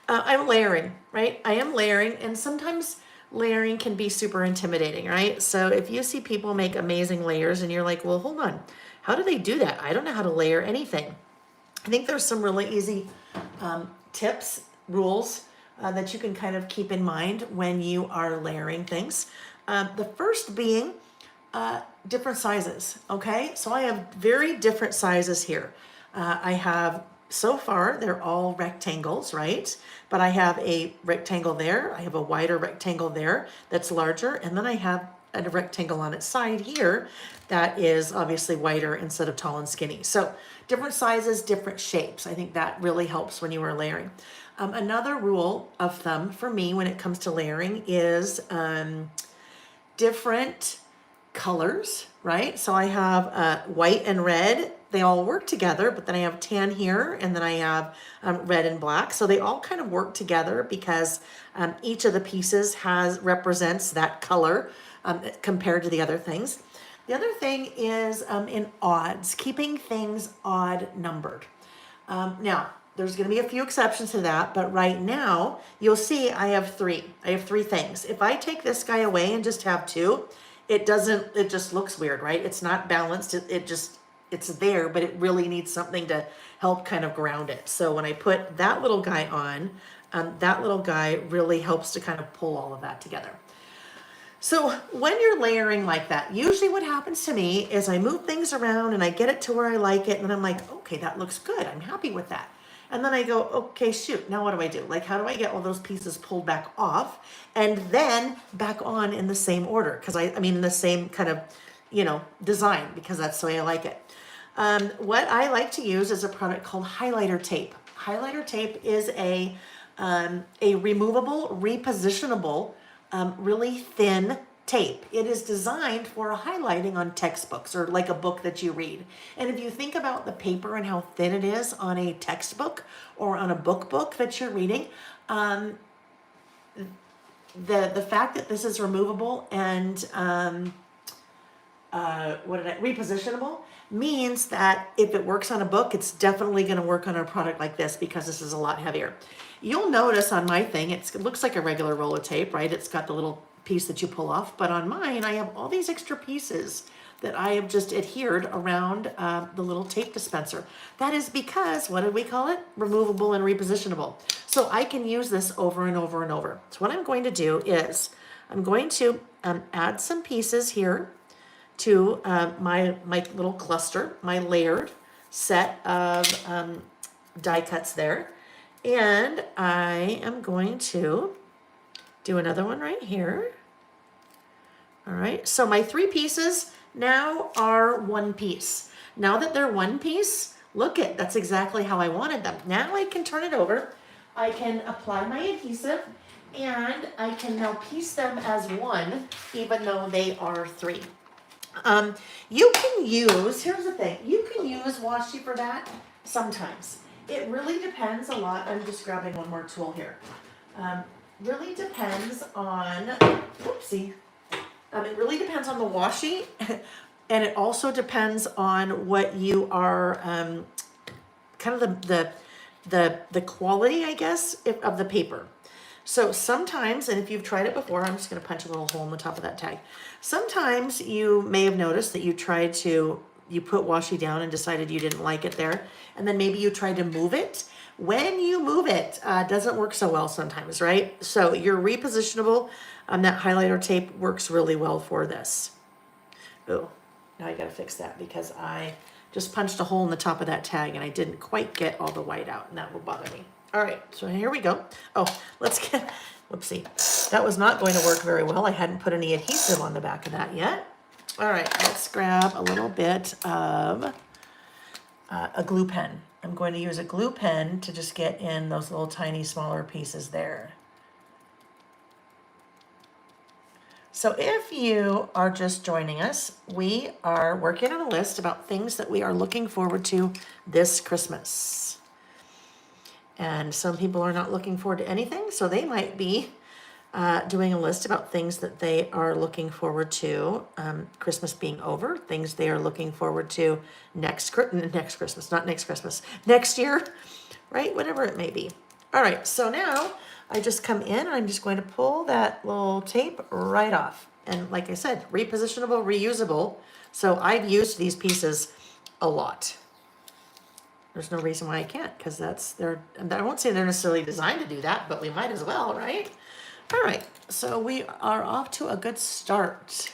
I'm layering, right? I am layering, and sometimes layering can be super intimidating, right? So if you see people make amazing layers and you're like, well, hold on, how do they do that? I don't know how to layer anything. I think there's some really easy tips, rules that you can kind of keep in mind when you are layering things. The first being different sizes, okay? So I have very different sizes here. I have, so far, they're all rectangles, right? But I have a rectangle there, I have a wider rectangle there that's larger, and then I have a rectangle on its side here that is obviously wider instead of tall and skinny. So different sizes, different shapes. I think that really helps when you are layering. Another rule of thumb for me when it comes to layering is different colors, right? So I have white and red. They all work together, but then I have tan here, and then I have red and black. So they all kind of work together because each of the pieces represents that color compared to the other things. The other thing is in odds, keeping things odd numbered. Now, there's going to be a few exceptions to that, but right now you'll see I have three. I have three things. If I take this guy away and just have two, it just looks weird, right? It's not balanced. it's there, but it really needs something to help kind of ground it. So when I put that little guy on, that little guy really helps to kind of pull all of that together. So when you're layering like that, usually what happens to me is I move things around and I get it to where I like it, and then I'm like, okay, that looks good. I'm happy with that. And then I go, okay, shoot, now what do I do? Like, how do I get all those pieces pulled back off and then back on in the same order? Because I mean, in the same kind of, design, because that's the way I like it. What I like to use is a product called highlighter tape. Highlighter tape is a removable, repositionable, really thin tape. It is designed for highlighting on textbooks or like a book that you read. And if you think about the paper and how thin it is on a textbook or on a book that you're reading, the fact that this is removable and repositionable means that if it works on a book, it's definitely going to work on a product like this because this is a lot heavier. You'll notice on my thing, it looks like a regular roll of tape, right? It's got the little piece that you pull off, but on mine, I have all these extra pieces that I have just adhered around the little tape dispenser. That is because, what did we call it? Removable and repositionable. So I can use this over and over and over. So what I'm going to do is, I'm going to add some pieces here to my little cluster, my layered set of die cuts there. And I am going to do another one right here. All right, so my 3 pieces now are 1 piece. Now that they're 1 piece, look it, that's exactly how I wanted them. Now I can turn it over, I can apply my adhesive, and I can now piece them as 1, even though they are 3. You can use, here's the thing, you can use washi for that sometimes. It really depends a lot. I'm just grabbing one more tool here. Really depends on, whoopsie. It really depends on the washi, and it also depends on what you are, kind of the quality, I guess, of the paper. So sometimes, and if you've tried it before, I'm just going to punch a little hole in the top of that tag. Sometimes you may have noticed that you put washi down and decided you didn't like it there, and then maybe you tried to move it. When you move it, doesn't work so well sometimes, right? So your repositionable, that highlighter tape works really well for this. Oh, now I gotta fix that because I just punched a hole in the top of that tag and I didn't quite get all the white out, and that will bother me. All right, so here we go. Oh, let's get, whoopsie. That was not going to work very well. I hadn't put any adhesive on the back of that yet. All right, let's grab a little bit of a glue pen. I'm going to use a glue pen to just get in those little tiny smaller pieces there. So if you are just joining us, we are working on a list about things that we are looking forward to this Christmas. And some people are not looking forward to anything, so they might be doing a list about things that they are looking forward to, Christmas being over, things they are looking forward to next Christmas, not next Christmas, next year, right? Whatever it may be. All right, so now I just come in and I'm just going to pull that little tape right off. And like I said, repositionable, reusable. So I've used these pieces a lot. There's no reason why I can't, because I won't say they're necessarily designed to do that, but we might as well, right? All right, so we are off to a good start.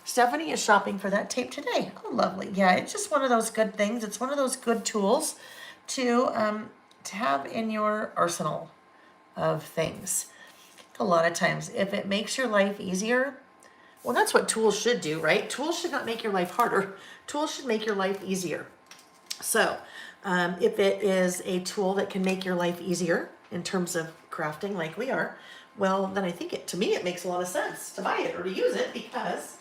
Stephanie is shopping for that tape today. Oh, lovely. Yeah, it's just one of those good things. It's one of those good tools to have in your arsenal of things. A lot of times, if it makes your life easier, well, that's what tools should do, right? Tools should not make your life harder. Tools should make your life easier. So if it is a tool that can make your life easier in terms of crafting like we are, well, then I think to me, it makes a lot of sense to buy it or to use it because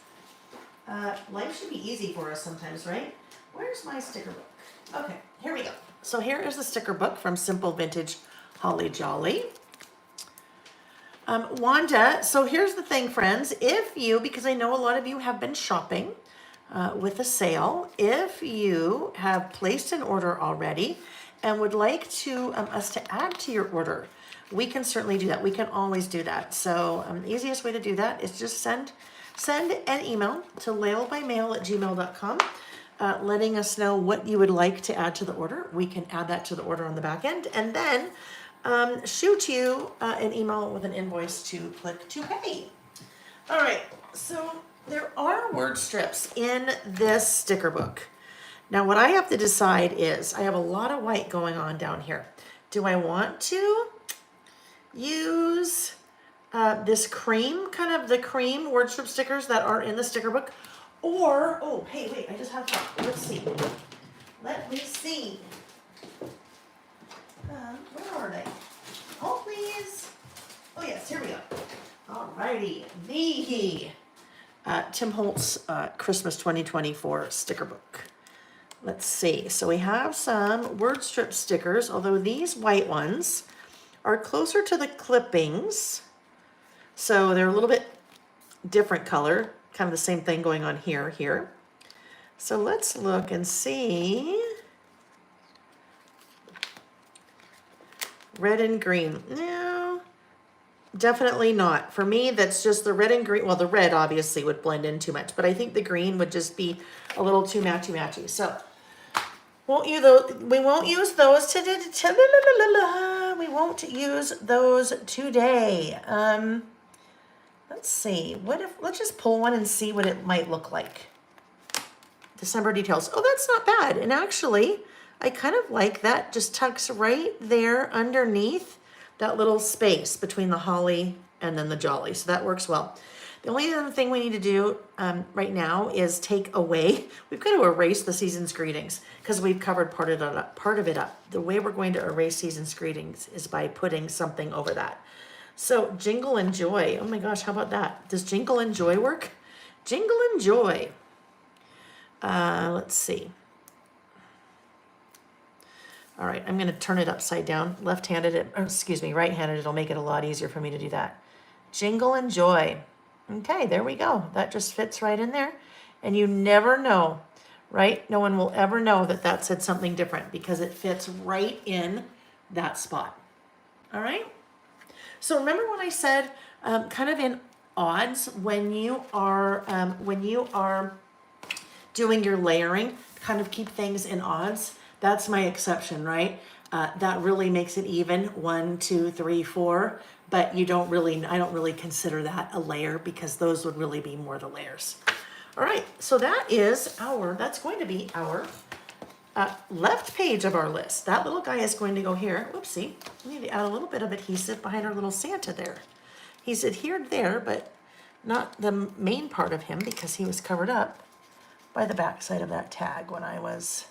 life should be easy for us sometimes, right? Where's my sticker book? Okay, here we go. So here is the sticker book from Simple Vintage Holly Jolly. Wanda, so here's the thing, friends. If you, because I know a lot of you have been shopping with a sale, if you have placed an order already and would like to us to add to your order, we can certainly do that. We can always do that. So the easiest way to do that is just send send an email to lailbymail@gmail.com, letting us know what you would like to add to the order. We can add that to the order on the back end, and then shoot you an email with an invoice to click to pay. All right, so there are word strips in this sticker book. Now what I have to decide is, I have a lot of white going on down here. Do I want to use this cream, kind of the cream word strip stickers that are in the sticker book? Or, oh, hey, wait, I just have thought. Let's see. Let me see. Where are they? Oh, please. Oh, yes, here we go. Alrighty, the Tim Holtz Christmas 2024 sticker book. Let's see, so we have some word strip stickers, although these white ones are closer to the clippings. So they're a little bit different color, kind of the same thing going on here. So let's look and see. Red and green, no, definitely not. For me, that's just the red and green. Well, the red obviously would blend in too much, but I think the green would just be a little too matchy-matchy. So we won't use those today. We won't use those today. Let's see. Let's just pull one and see what it might look like. December details. Oh, that's not bad. And actually, I kind of like that. Just tucks right there underneath that little space between the holly and then the jolly. So that works well. The only other thing we need to do right now is take away, we've got to erase the season's greetings because we've covered part of it up. The way we're going to erase season's greetings is by putting something over that. So jingle and joy. Oh my gosh, how about that? Does jingle and joy work? Jingle and joy. Let's see. All right, I'm going to turn it upside down. Left-handed, right-handed, it'll make it a lot easier for me to do that. Jingle and joy. Okay, there we go. That just fits right in there. And you never know, right? No one will ever know that that said something different because it fits right in that spot. All right? So remember when I said kind of in odds when you are doing your layering, kind of keep things in odds. That's my exception, right? That really makes it even, 1, 2, 3, 4. But I don't really consider that a layer because those would really be more the layers. All right, so that's going to be our left page of our list. That little guy is going to go here. Whoopsie, we need to add a little bit of adhesive behind our little Santa there. He's adhered there, but not the main part of him because he was covered up by the back side of that tag when I was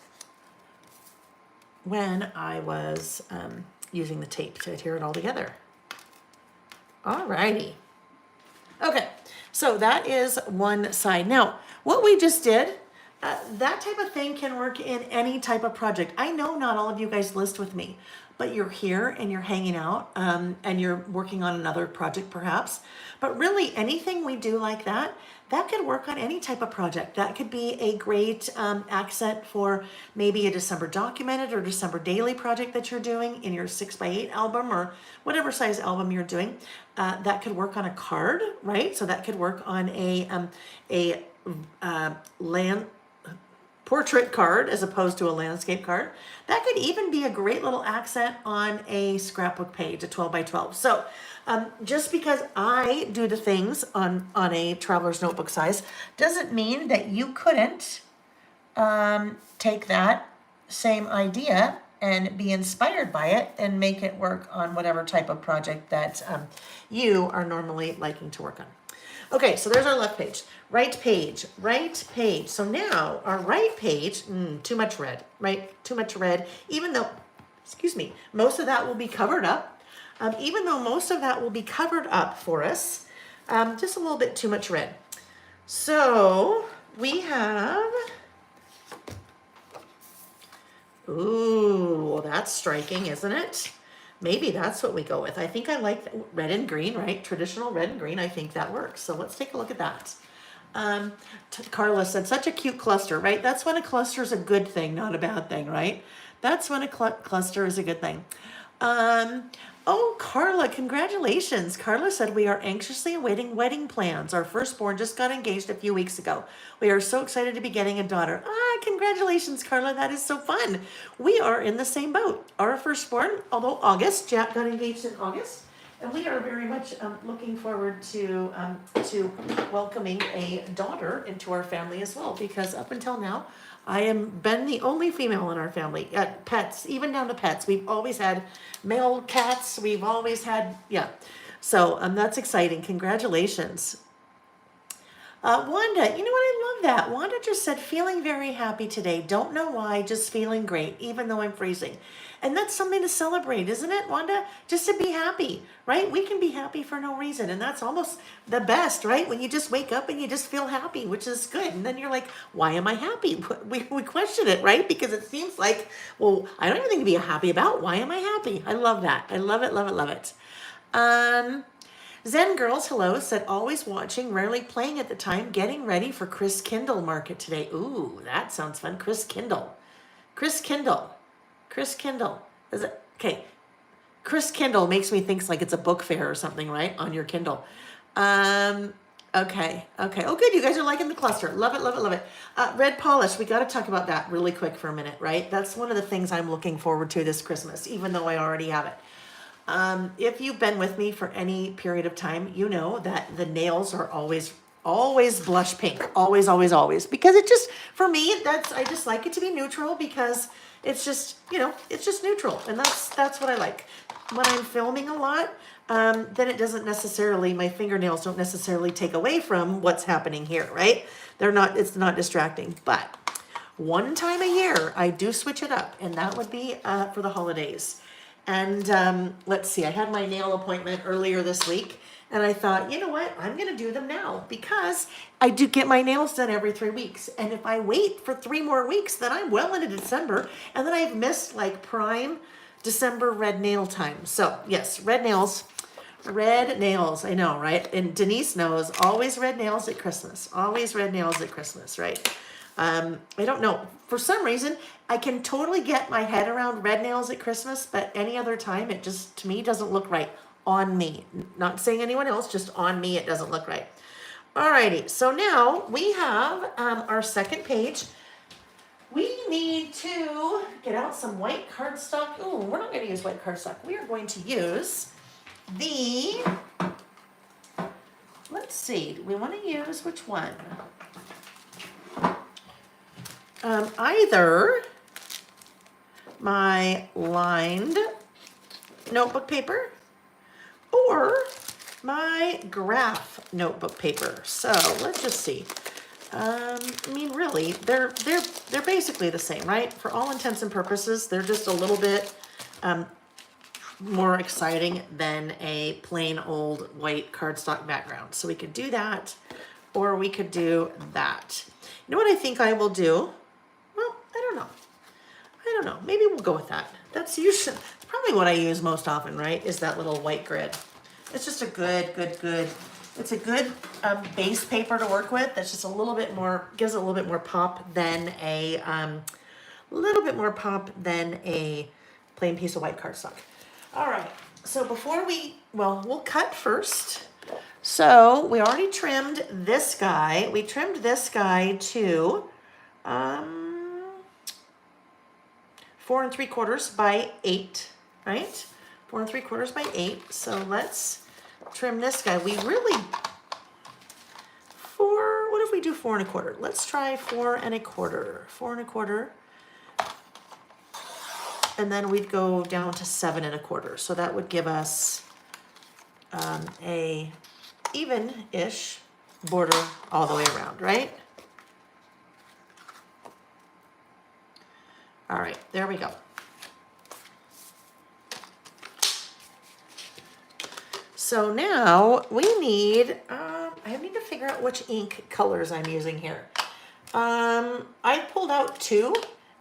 using the tape to adhere it all together. Alrighty. Okay, so that is one side. Now, what we just did, that type of thing can work in any type of project. I know not all of you guys list with me, but you're here and you're hanging out and you're working on another project perhaps. But really anything we do like that could work on any type of project. That could be a great accent for maybe a December documented or December daily project that you're doing in your 6x8 album or whatever size album you're doing. That could work on a card, right? So that could work on a land portrait card as opposed to a landscape card. That could even be a great little accent on a scrapbook page, a 12x12. So just because I do the things on a traveler's notebook size doesn't mean that you couldn't take that same idea and be inspired by it and make it work on whatever type of project that you are normally liking to work on. Okay, so there's our left page. Right page, right page. So now our right page, too much red, right? Too much red, even though, most of that will be covered up. Even though most of that will be covered up for us, just a little bit too much red. So we have, ooh, well, that's striking, isn't it? Maybe that's what we go with. I think I like red and green, right? Traditional red and green. I think that works. So let's take a look at that. Carla said, such a cute cluster, right? That's when a cluster is a good thing, not a bad thing, right? That's when a cluster is a good thing. Oh, Carla, congratulations. Carla said we are anxiously awaiting wedding plans. Our firstborn just got engaged a few weeks ago. We are so excited to be getting a daughter. Ah, congratulations, Carla. That is so fun. We are in the same boat. Our firstborn, although August, Jack got engaged in August. And we are very much looking forward to welcoming a daughter into our family as well, because up until now, I am been the only female in our family. Pets, even down to pets. We've always had male cats. We've always had, yeah. So that's exciting. Congratulations. Wanda, you know what? I love that. Wanda just said, feeling very happy today. Don't know why, just feeling great, even though I'm freezing. And that's something to celebrate, isn't it, Wanda? Just to be happy, right? We can be happy for no reason. And that's almost the best, right? When you just wake up and you just feel happy, which is good. And then you're like, why am I happy? We question it, right? Because it seems like, well, I don't have anything to be happy about. Why am I happy? I love that. I love it, love it, love it. Zen Girls, hello, said always watching, rarely playing at the time, getting ready for Chris Kindle market today. Ooh, that sounds fun. Chris Kindle. Chris Kindle. Chris Kindle. Is it okay? Chris Kindle makes me think like it's a book fair or something, right? On your Kindle. Okay. Oh, good. You guys are liking the cluster. Love it, love it, love it. Red polish. We got to talk about that really quick for a minute, right? That's one of the things I'm looking forward to this Christmas, even though I already have it. If you've been with me for any period of time, you know that the nails are always blush pink. Always, always, always. Because it just, for me, I just like it to be neutral because it's just, it's just neutral. And that's what I like. When I'm filming a lot, then it doesn't necessarily, my fingernails don't necessarily take away from what's happening here, right? It's not distracting. But one time a year, I do switch it up. And that would be for the holidays. And let's see, I had my nail appointment earlier this week, and I thought, you know what, I'm going to do them now because I do get my nails done every 3 weeks. And if I wait for 3 more weeks, then I'm well into December, and then I've missed like prime December red nail time. So yes, red nails, I know, right? And Denise knows, always red nails at Christmas, right? I don't know. For some reason, I can totally get my head around red nails at Christmas, but any other time, it just, to me, doesn't look right on me. Not saying anyone else, just on me, it doesn't look right. Alrighty, so now we have our second page. We need to get out some white cardstock. Oh, we're not going to use white cardstock. We are going to use let's see, we want to use which one? Either my lined notebook paper or my graph notebook paper. So let's just see. I mean, really, they're basically the same, right? For all intents and purposes, they're just a little bit more exciting than a plain old white cardstock background. So we could do that, or we could do that. You know what I think I will do? Well, I don't know. Maybe we'll go with that. That's usually probably what I use most often, right? Is that little white grid. It's just a good. It's a good base paper to work with. That's just a little bit more, gives it a little bit more pop than a plain piece of white cardstock. All right. So before we'll cut first. So we already trimmed this guy. We trimmed this guy to 4 3/4 by 8, right? 4 3/4 by 8. So let's trim this guy. What if we do 4 1/4? Let's try 4 1/4. 4 1/4. And then we'd go down to 7 1/4. So that would give us a even-ish border all the way around, right? All right, there we go. So now we need, I need to figure out which ink colors I'm using here. I pulled out 2.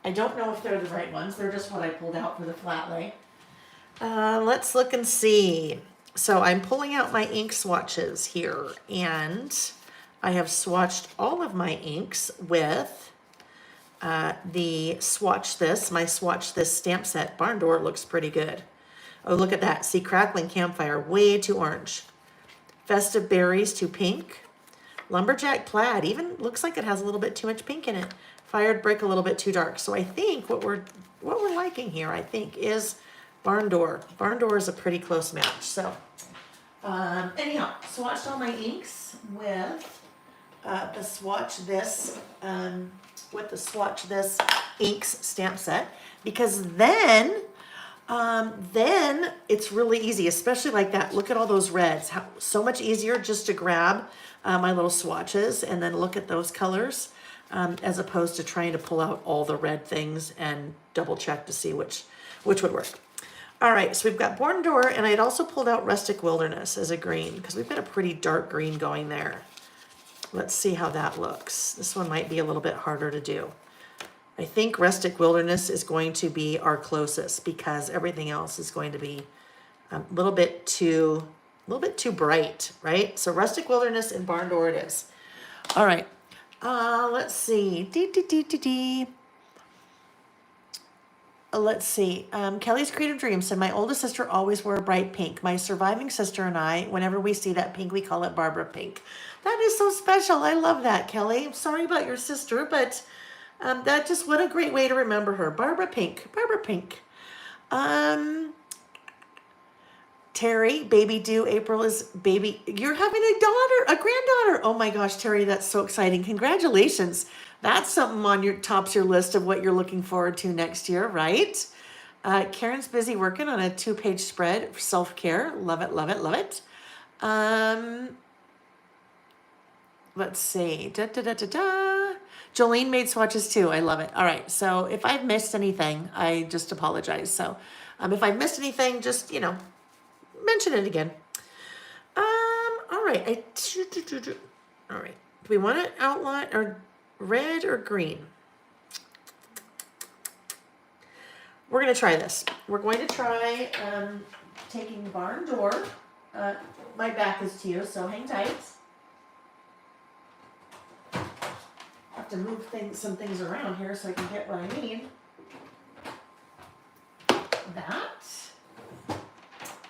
I don't know if they're the right ones. They're just what I pulled out for the flat lay. Let's look and see. So I'm pulling out my ink swatches here, and I have swatched all of my inks with my Swatch This stamp set. Barn Door looks pretty good. Oh, look at that. See, crackling campfire, way too orange. Festive berries, too pink. Lumberjack plaid, even looks like it has a little bit too much pink in it. Fired brick, a little bit too dark. So I think what we're liking here, I think, is barn door. Barn door is a pretty close match. So anyhow, swatched all my inks with the Swatch This inks stamp set, because then it's really easy, especially like that. Look at all those reds. So much easier just to grab my little swatches and then look at those colors, as opposed to trying to pull out all the red things and double check to see which would work. All right, so we've got Born Door, and I had also pulled out Rustic Wilderness as a green because we've got a pretty dark green going there. Let's see how that looks. This one might be a little bit harder to do. I think Rustic Wilderness is going to be our closest because everything else is going to be a little bit too bright, right? So Rustic Wilderness and Barn Door it is. All right. Let's see. Let's see. Kelly's Creative Dreams said, my oldest sister always wore bright pink. My surviving sister and I, whenever we see that pink, we call it Barbara pink. That is so special. I love that, Kelly. I'm sorry about your sister, but that just, what a great way to remember her. Barbara pink. Barbara pink. Terry, baby due April is baby. You're having a granddaughter. Oh my gosh, Terry, that's so exciting. Congratulations. That's something on your list of what you're looking forward to next year, right? Karen's busy working on a 2-page spread for self-care. Love it, love it, love it. Let's see. Jolene made swatches too. I love it. All right. So if I've missed anything, I just apologize. So if I've missed anything, just, mention it again. All right. All right. Do we want to outline or red or green? We're going to try this. We're going to try taking Barn Door. My back is to you, so hang tight. I have to move some things around here so I can get what I need. That.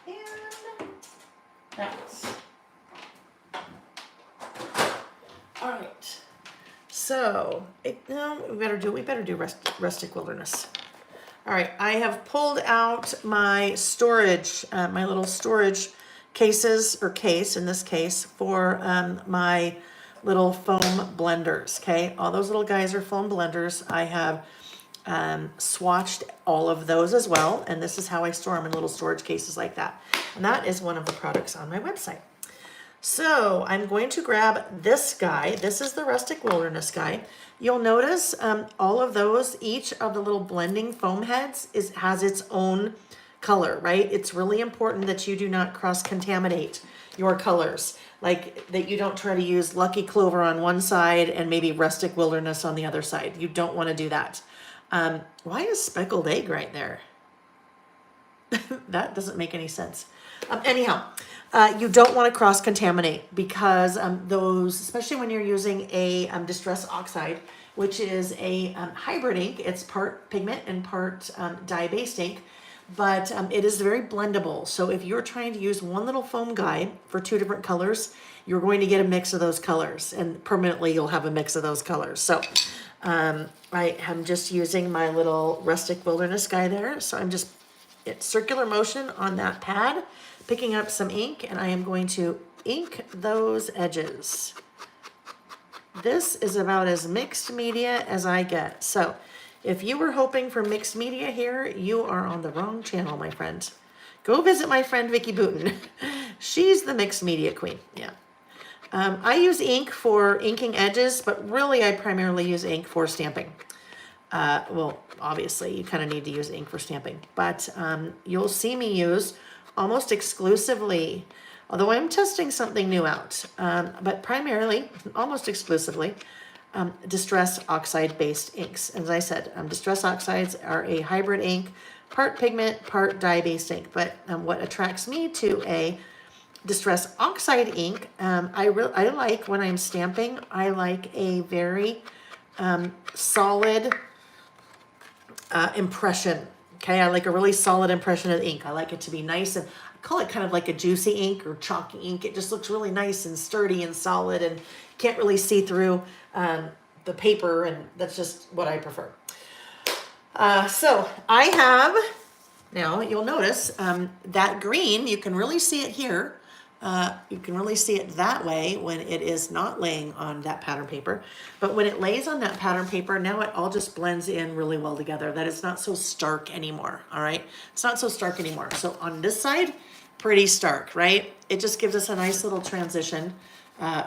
And that. All right. So, we better do Rustic Wilderness. All right, I have pulled out my storage, my little storage cases, or case in this case, for my little foam blenders, okay? All those little guys are foam blenders. I have swatched all of those as well, and this is how I store them in little storage cases like that. And that is one of the products on my website. So I'm going to grab this guy. This is the Rustic Wilderness guy. You'll notice all of those, each of the little blending foam heads has its own color, right? It's really important that you do not cross-contaminate your colors. Like that you don't try to use Lucky Clover on one side and maybe Rustic Wilderness on the other side. You don't want to do that. Why is speckled egg right there? That doesn't make any sense. Anyhow, you don't want to cross-contaminate because those, especially when you're using a Distress Oxide, which is a hybrid ink. It's part pigment and part dye-based ink, but it is very blendable. So if you're trying to use one little foam guide for 2 different colors, you're going to get a mix of those colors, and permanently you'll have a mix of those colors. So I am just using my little Rustic Wilderness guy there. So I'm just circular motion on that pad, picking up some ink, and I am going to ink those edges. This is about as mixed media as I get. So if you were hoping for mixed media here, you are on the wrong channel, my friend. Go visit my friend Vicki Booten. She's the mixed media queen. Yeah. I use ink for inking edges, but really I primarily use ink for stamping. Well, obviously you kind of need to use ink for stamping, but you'll see me use almost exclusively, although I'm testing something new out, but primarily, almost exclusively, Distress Oxide-based inks. As I said, Distress Oxides are a hybrid ink, part pigment, part dye-based ink, but what attracts me to a Distress Oxide ink, I like when I'm stamping, I like a very solid impression, Okay, I like a really solid impression of the ink. I like it to be nice, and I call it kind of like a juicy ink or chalky ink. It just looks really nice and sturdy and solid, and can't really see through the paper, and that's just what I prefer. So I have, now you'll notice that green, you can really see it here. You can really see it that way when it is not laying on that pattern paper. But when it lays on that pattern paper, now it all just blends in really well together, that it's not so stark anymore, all right? It's not so stark anymore. So on this side, pretty stark, right? It just gives us a nice little transition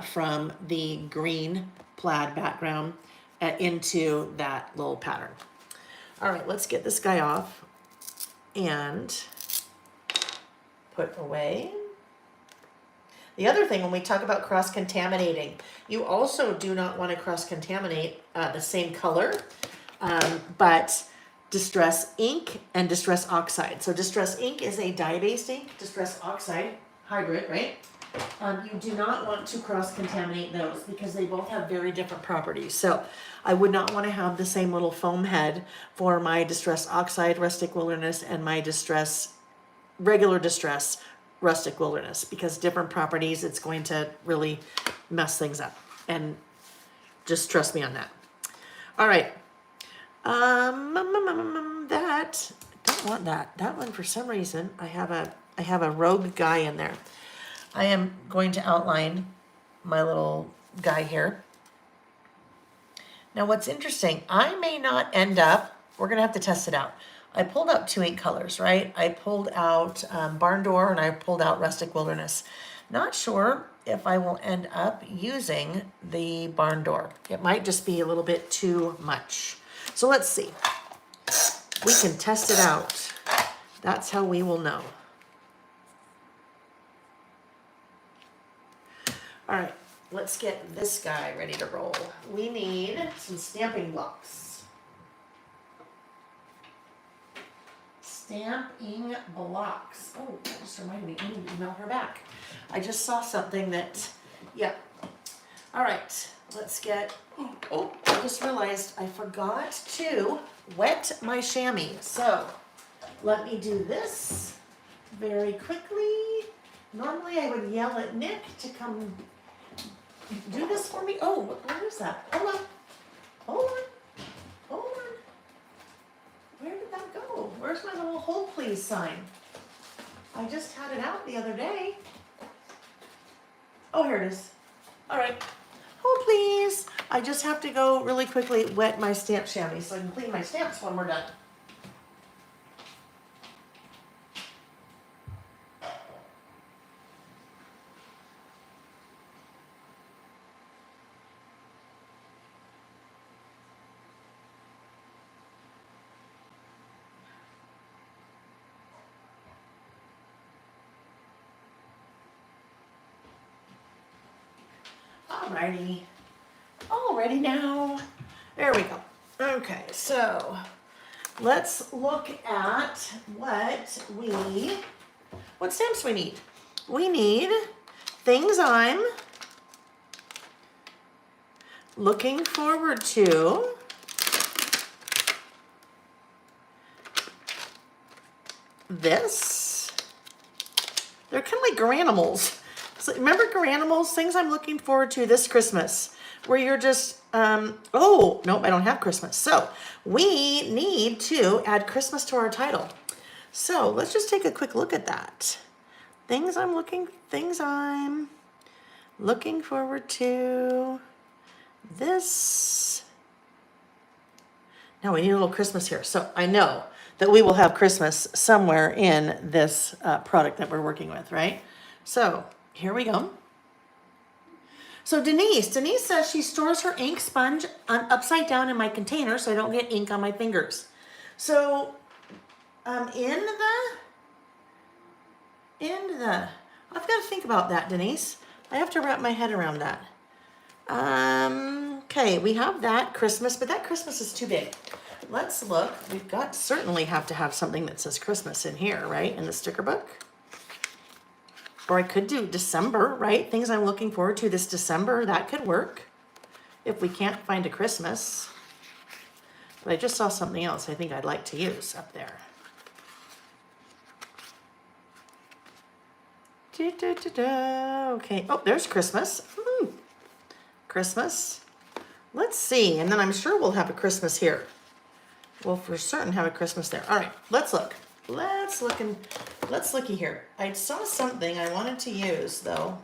from the green plaid background into that little pattern. All right, let's get this guy off and put away. The other thing, when we talk about cross-contaminating, you also do not want to cross-contaminate the same color, but Distress ink and Distress oxide. So Distress ink is a dye-based ink, Distress oxide, hybrid, right? You do not want to cross-contaminate those because they both have very different properties. So I would not want to have the same little foam head for my Distress oxide rustic wilderness and my regular distress rustic wilderness, because different properties, it's going to really mess things up, and just trust me on that. All right, that, don't want that one for some reason. I have a rogue guy in there. I am going to outline my little guy here. Now what's interesting, I may not end up, we're gonna have to test it out. I pulled out 2 ink colors, right? I pulled out Barn Door and I pulled out Rustic Wilderness. Not sure if I will end up using the Barn Door. It might just be a little bit too much. So let's see. We can test it out. That's how we will know. All right, let's get this guy ready to roll. We need some stamping blocks. Stamping blocks. Oh, that just reminded me, I need to email her back. I just saw something that, yeah. All right, let's get, oh, I just realized I forgot to wet my chamois. So let me do this very quickly. Normally I would yell at Nick to come do this for me. Oh, where is that? Hold on, hold on, hold on. Where did that go? Where's my little hold please sign? I just had it out the other day. Oh, here it is. All right. Hold please. I just have to go really quickly wet my stamp chamois so I can clean my stamps when we're done. Alrighty. Alrighty now. There we go. Okay, so let's look at what stamps we need. We need things I'm looking forward to. This. They're kind of like granimals. So remember granimals, things I'm looking forward to this Christmas, where you're just, oh, nope, I don't have Christmas. So we need to add Christmas to our title. So let's just take a quick look at that. Things I'm looking forward to this. Now we need a little Christmas here. So I know that we will have Christmas somewhere in this product that we're working with, right? So here we go. So Denise says she stores her ink sponge upside down in my container so I don't get ink on my fingers. So I've got to think about that, Denise. I have to wrap my head around that. Okay, we have that Christmas, but that Christmas is too big. Let's look. We've got certainly have to have something that says Christmas in here, right? In the sticker book. Or I could do December, right? Things I'm looking forward to this December. That could work if we can't find a Christmas. But I just saw something else I think I'd like to use up there. Okay. Oh, there's Christmas. Christmas. Let's see. And then I'm sure we'll have a Christmas here. We'll for certain have a Christmas there. All right, let's look. Let's looky here. I saw something I wanted to use though.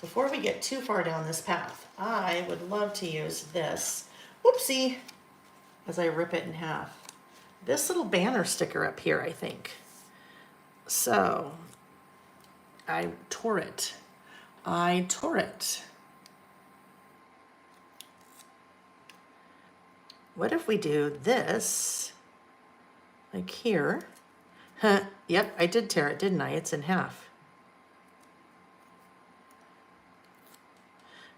Before we get too far down this path, I would love to use this. Whoopsie. As I rip it in half. This little banner sticker up here, I think. So, I tore it. What if we do this, like here? Huh, yep, I did tear it, didn't I? It's in half.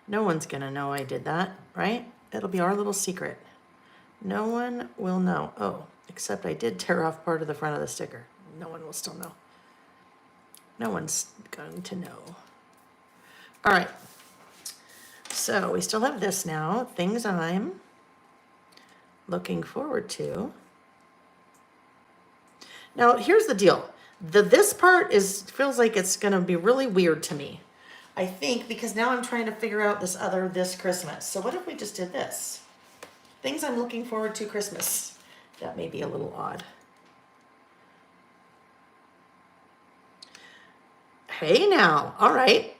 No one's gonna know I did that, right? It'll be our little secret. No one will know. Oh, except I did tear off part of the front of the sticker. No one will still know. No one's going to know. All right. So we still have this now. Things I'm looking forward to. Now, here's the deal. This part feels like it's going to be really weird to me. I think because now I'm trying to figure out this Christmas. So what if we just did this? Things I'm looking forward to Christmas. That may be a little odd. Hey now, all right.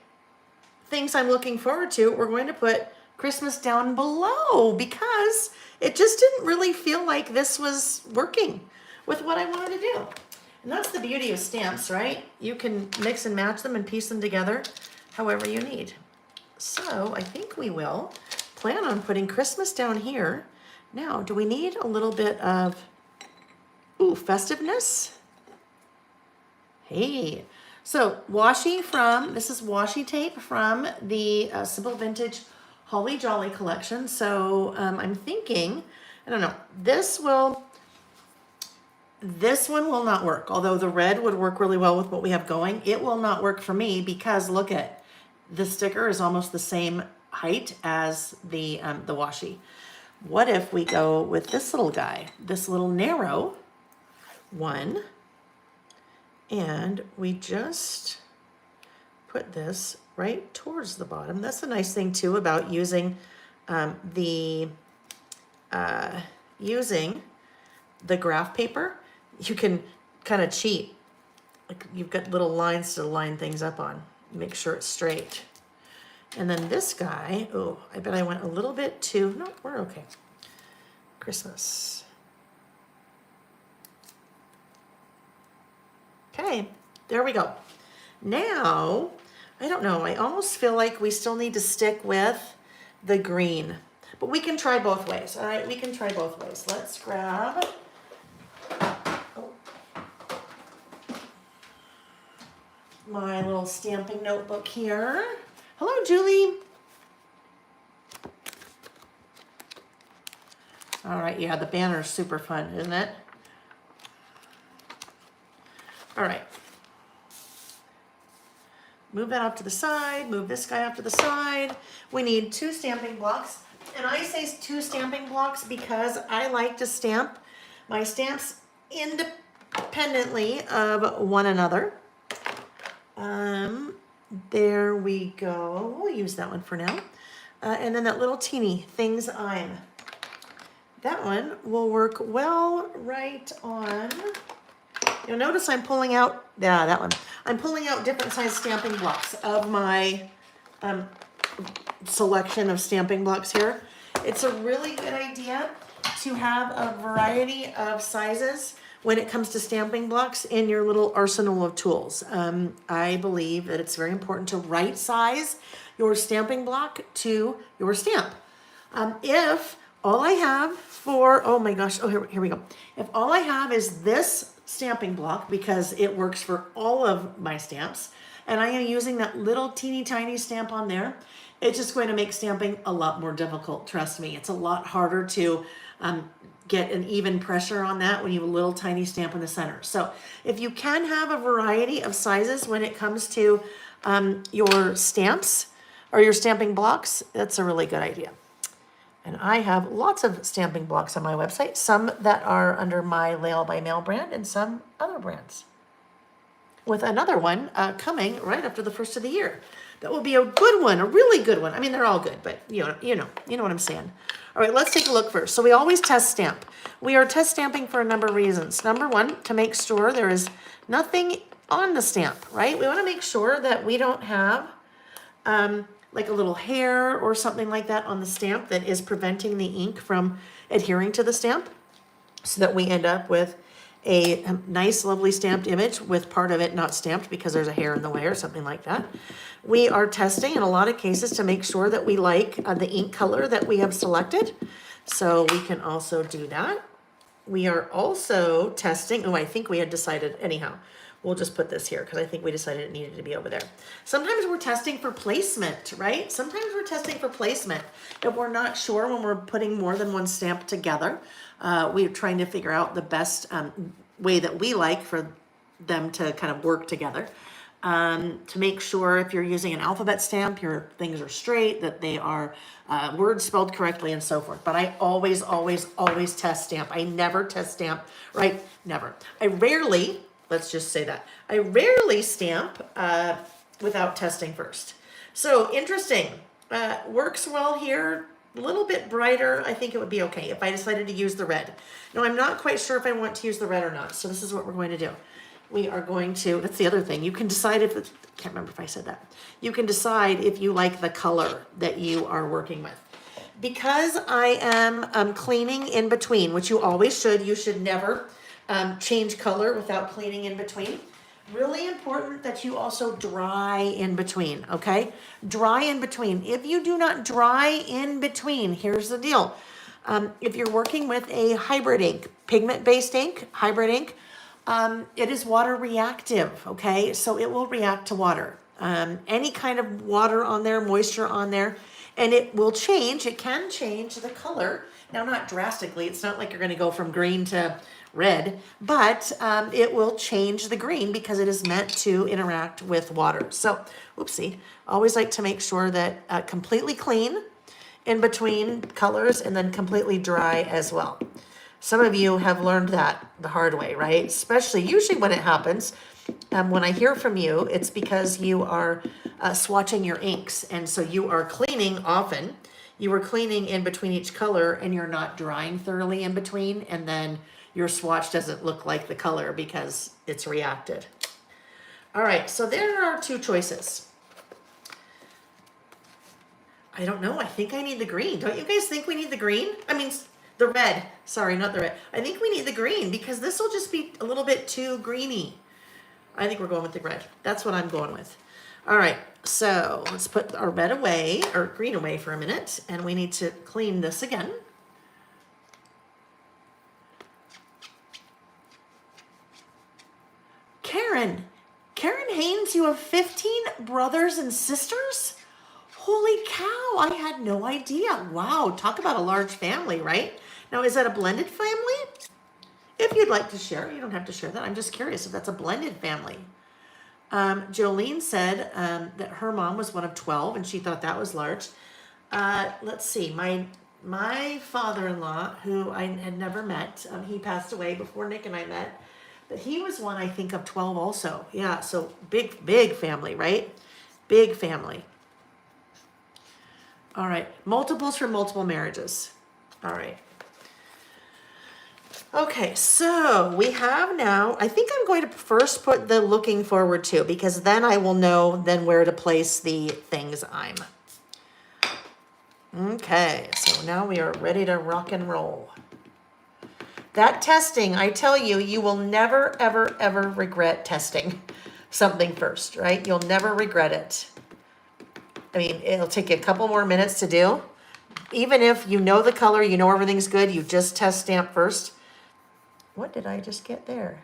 Things I'm looking forward to, we're going to put Christmas down below because it just didn't really feel like this was working with what I wanted to do. And that's the beauty of stamps, right? You can mix and match them and piece them together however you need. So I think we will plan on putting Christmas down here. Now, do we need a little bit of, festiveness? Hey, so this is washi tape from the Simple Vintage Holly Jolly collection. So I'm thinking, I don't know, this one will not work. Although the red would work really well with what we have going, it will not work for me because look at, the sticker is almost the same height as the washi. What if we go with this little guy, this little narrow one, and we just put this right towards the bottom. That's the nice thing too about using the graph paper. You can kind of cheat. Like you've got little lines to line things up on. Make sure it's straight. And then this guy, I bet I went a little bit too, no, we're okay. Christmas. Okay, there we go. Now, I don't know, I almost feel like we still need to stick with the green, but we can try both ways. All right, we can try both ways. Let's grab, my little stamping notebook here. Hello, Julie. All right, yeah, the banner's super fun, isn't it? All right. Move that off to the side, move this guy off to the side. We need 2 stamping blocks. And I say 2 stamping blocks because I like to stamp my stamps independently of one another. There we go. We'll use that one for now. And then that little teeny things I'm. That one will work well right on. You'll notice I'm pulling out, that one. I'm pulling out different size stamping blocks of my selection of stamping blocks here. It's a really good idea to have a variety of sizes when it comes to stamping blocks in your little arsenal of tools. I believe that it's very important to right size your stamping block to your stamp. If all I have here we go. If all I have is this stamping block, because it works for all of my stamps, and I am using that little teeny tiny stamp on there, it's just going to make stamping a lot more difficult, trust me. It's a lot harder to get an even pressure on that when you have a little tiny stamp in the center. So if you can have a variety of sizes when it comes to your stamps or your stamping blocks, that's a really good idea. And I have lots of stamping blocks on my website, some that are under my Lail by Mail brand and some other brands. with another one coming right after the first of the year. That will be a good one, a really good one. I mean, they're all good, but you know what I'm saying. All right, let's take a look first. So we always test stamp. We are test stamping for a number of reasons. Number one, to make sure there is nothing on the stamp, right? We want to make sure that we don't have like a little hair or something like that on the stamp that is preventing the ink from adhering to the stamp, so that we end up with a nice, lovely stamped image with part of it not stamped because there's a hair in the way or something like that. We are testing in a lot of cases to make sure that we like the ink color that we have selected. So we can also do that. We are also testing, oh, I think we had decided, anyhow, we'll just put this here because I think we decided it needed to be over there. Sometimes we're testing for placement, right? Sometimes we're testing for placement. If we're not sure when we're putting more than one stamp together, we're trying to figure out the best way that we like for them to kind of work together. To make sure if you're using an alphabet stamp, your things are straight, that they are words spelled correctly and so forth. But I always, always, always test stamp. I never test stamp, right? Never. I rarely, let's just say that, I rarely stamp without testing first. So interesting, works well here. A little bit brighter, I think it would be okay if I decided to use the red. No, I'm not quite sure if I want to use the red or not. So this is what we're going to do. We are going to, that's the other thing. You can decide if it's, can't remember if I said that. You can decide if you like the color that you are working with. Because I am cleaning in between, which you always should. You should never change color without cleaning in between. Really important that you also dry in between, okay? Dry in between. If you do not dry in between, here's the deal. If you're working with a hybrid ink, pigment-based ink, hybrid ink, it is water reactive, okay? So it will react to water. Any kind of water on there, moisture on there, and it will change. It can change the color. Now, not drastically. It's not like you're going to go from green to red, but it will change the green because it is meant to interact with water. So, oopsie, always like to make sure that completely clean in between colors and then completely dry as well. Some of you have learned that the hard way, right? Especially usually when it happens, when I hear from you, it's because you are swatching your inks. And so you are cleaning often. You are cleaning in between each color and you're not drying thoroughly in between. And then your swatch doesn't look like the color because it's reacted. All right, so there are two choices. I don't know. I think I need the green. Don't you guys think we need the green? I mean, the red. Sorry, not the red. I think we need the green because this will just be a little bit too greeny. I think we're going with the red. That's what I'm going with. All right, so let's put our red away, or green away for a minute, and we need to clean this again. Karen Haynes, you have 15 brothers and sisters? Holy cow, I had no idea. Wow, talk about a large family, right? Now, is that a blended family? If you'd like to share, you don't have to share that. I'm just curious if that's a blended family. Jolene said that her mom was one of 12 and she thought that was large. Let's see, my father-in-law, who I had never met, he passed away before Nick and I met, but he was one, I think, of 12 also. Yeah, so big family, right? Big family. All right, multiples from multiple marriages. All right. Okay, so we have now, I think I'm going to first put the looking forward to, because then I will know then where to place the things I'm. Okay, so now we are ready to rock and roll. That testing, I tell you, you will never, ever, ever regret testing something first, right? You'll never regret it. I mean, it'll take you a couple more minutes to do. Even if you know the color, you know everything's good, you just test stamp first. What did I just get there?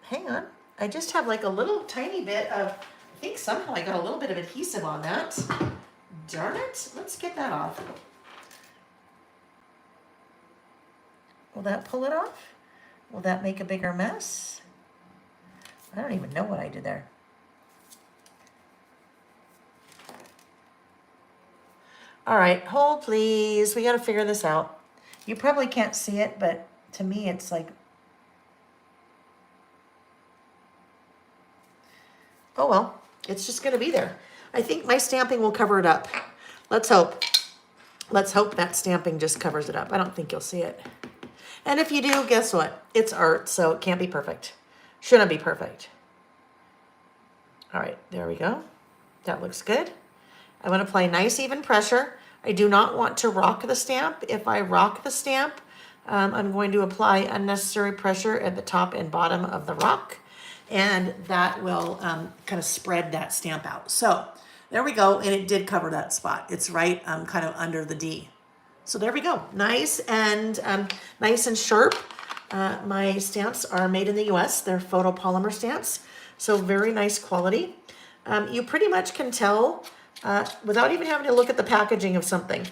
Hang on. I just have like a little tiny bit of, I think somehow I got a little bit of adhesive on that. Darn it. Let's get that off. Will that pull it off? Will that make a bigger mess? I don't even know what I did there. All right, hold please. We got to figure this out. You probably can't see it, but to me it's like, oh well, it's just going to be there. I think my stamping will cover it up. Let's hope. Let's hope that stamping just covers it up. I don't think you'll see it. And if you do, guess what? It's art, so it can't be perfect. Shouldn't be perfect. All right, there we go. That looks good. I want to apply nice even pressure. I do not want to rock the stamp. If I rock the stamp, I'm going to apply unnecessary pressure at the top and bottom of the rock, and that will kind of spread that stamp out. So there we go, and it did cover that spot. It's right kind of under the D. So there we go, nice and sharp. My stamps are made in the US. They're photopolymer stamps, so very nice quality. You pretty much can tell without even having to look at the packaging of something,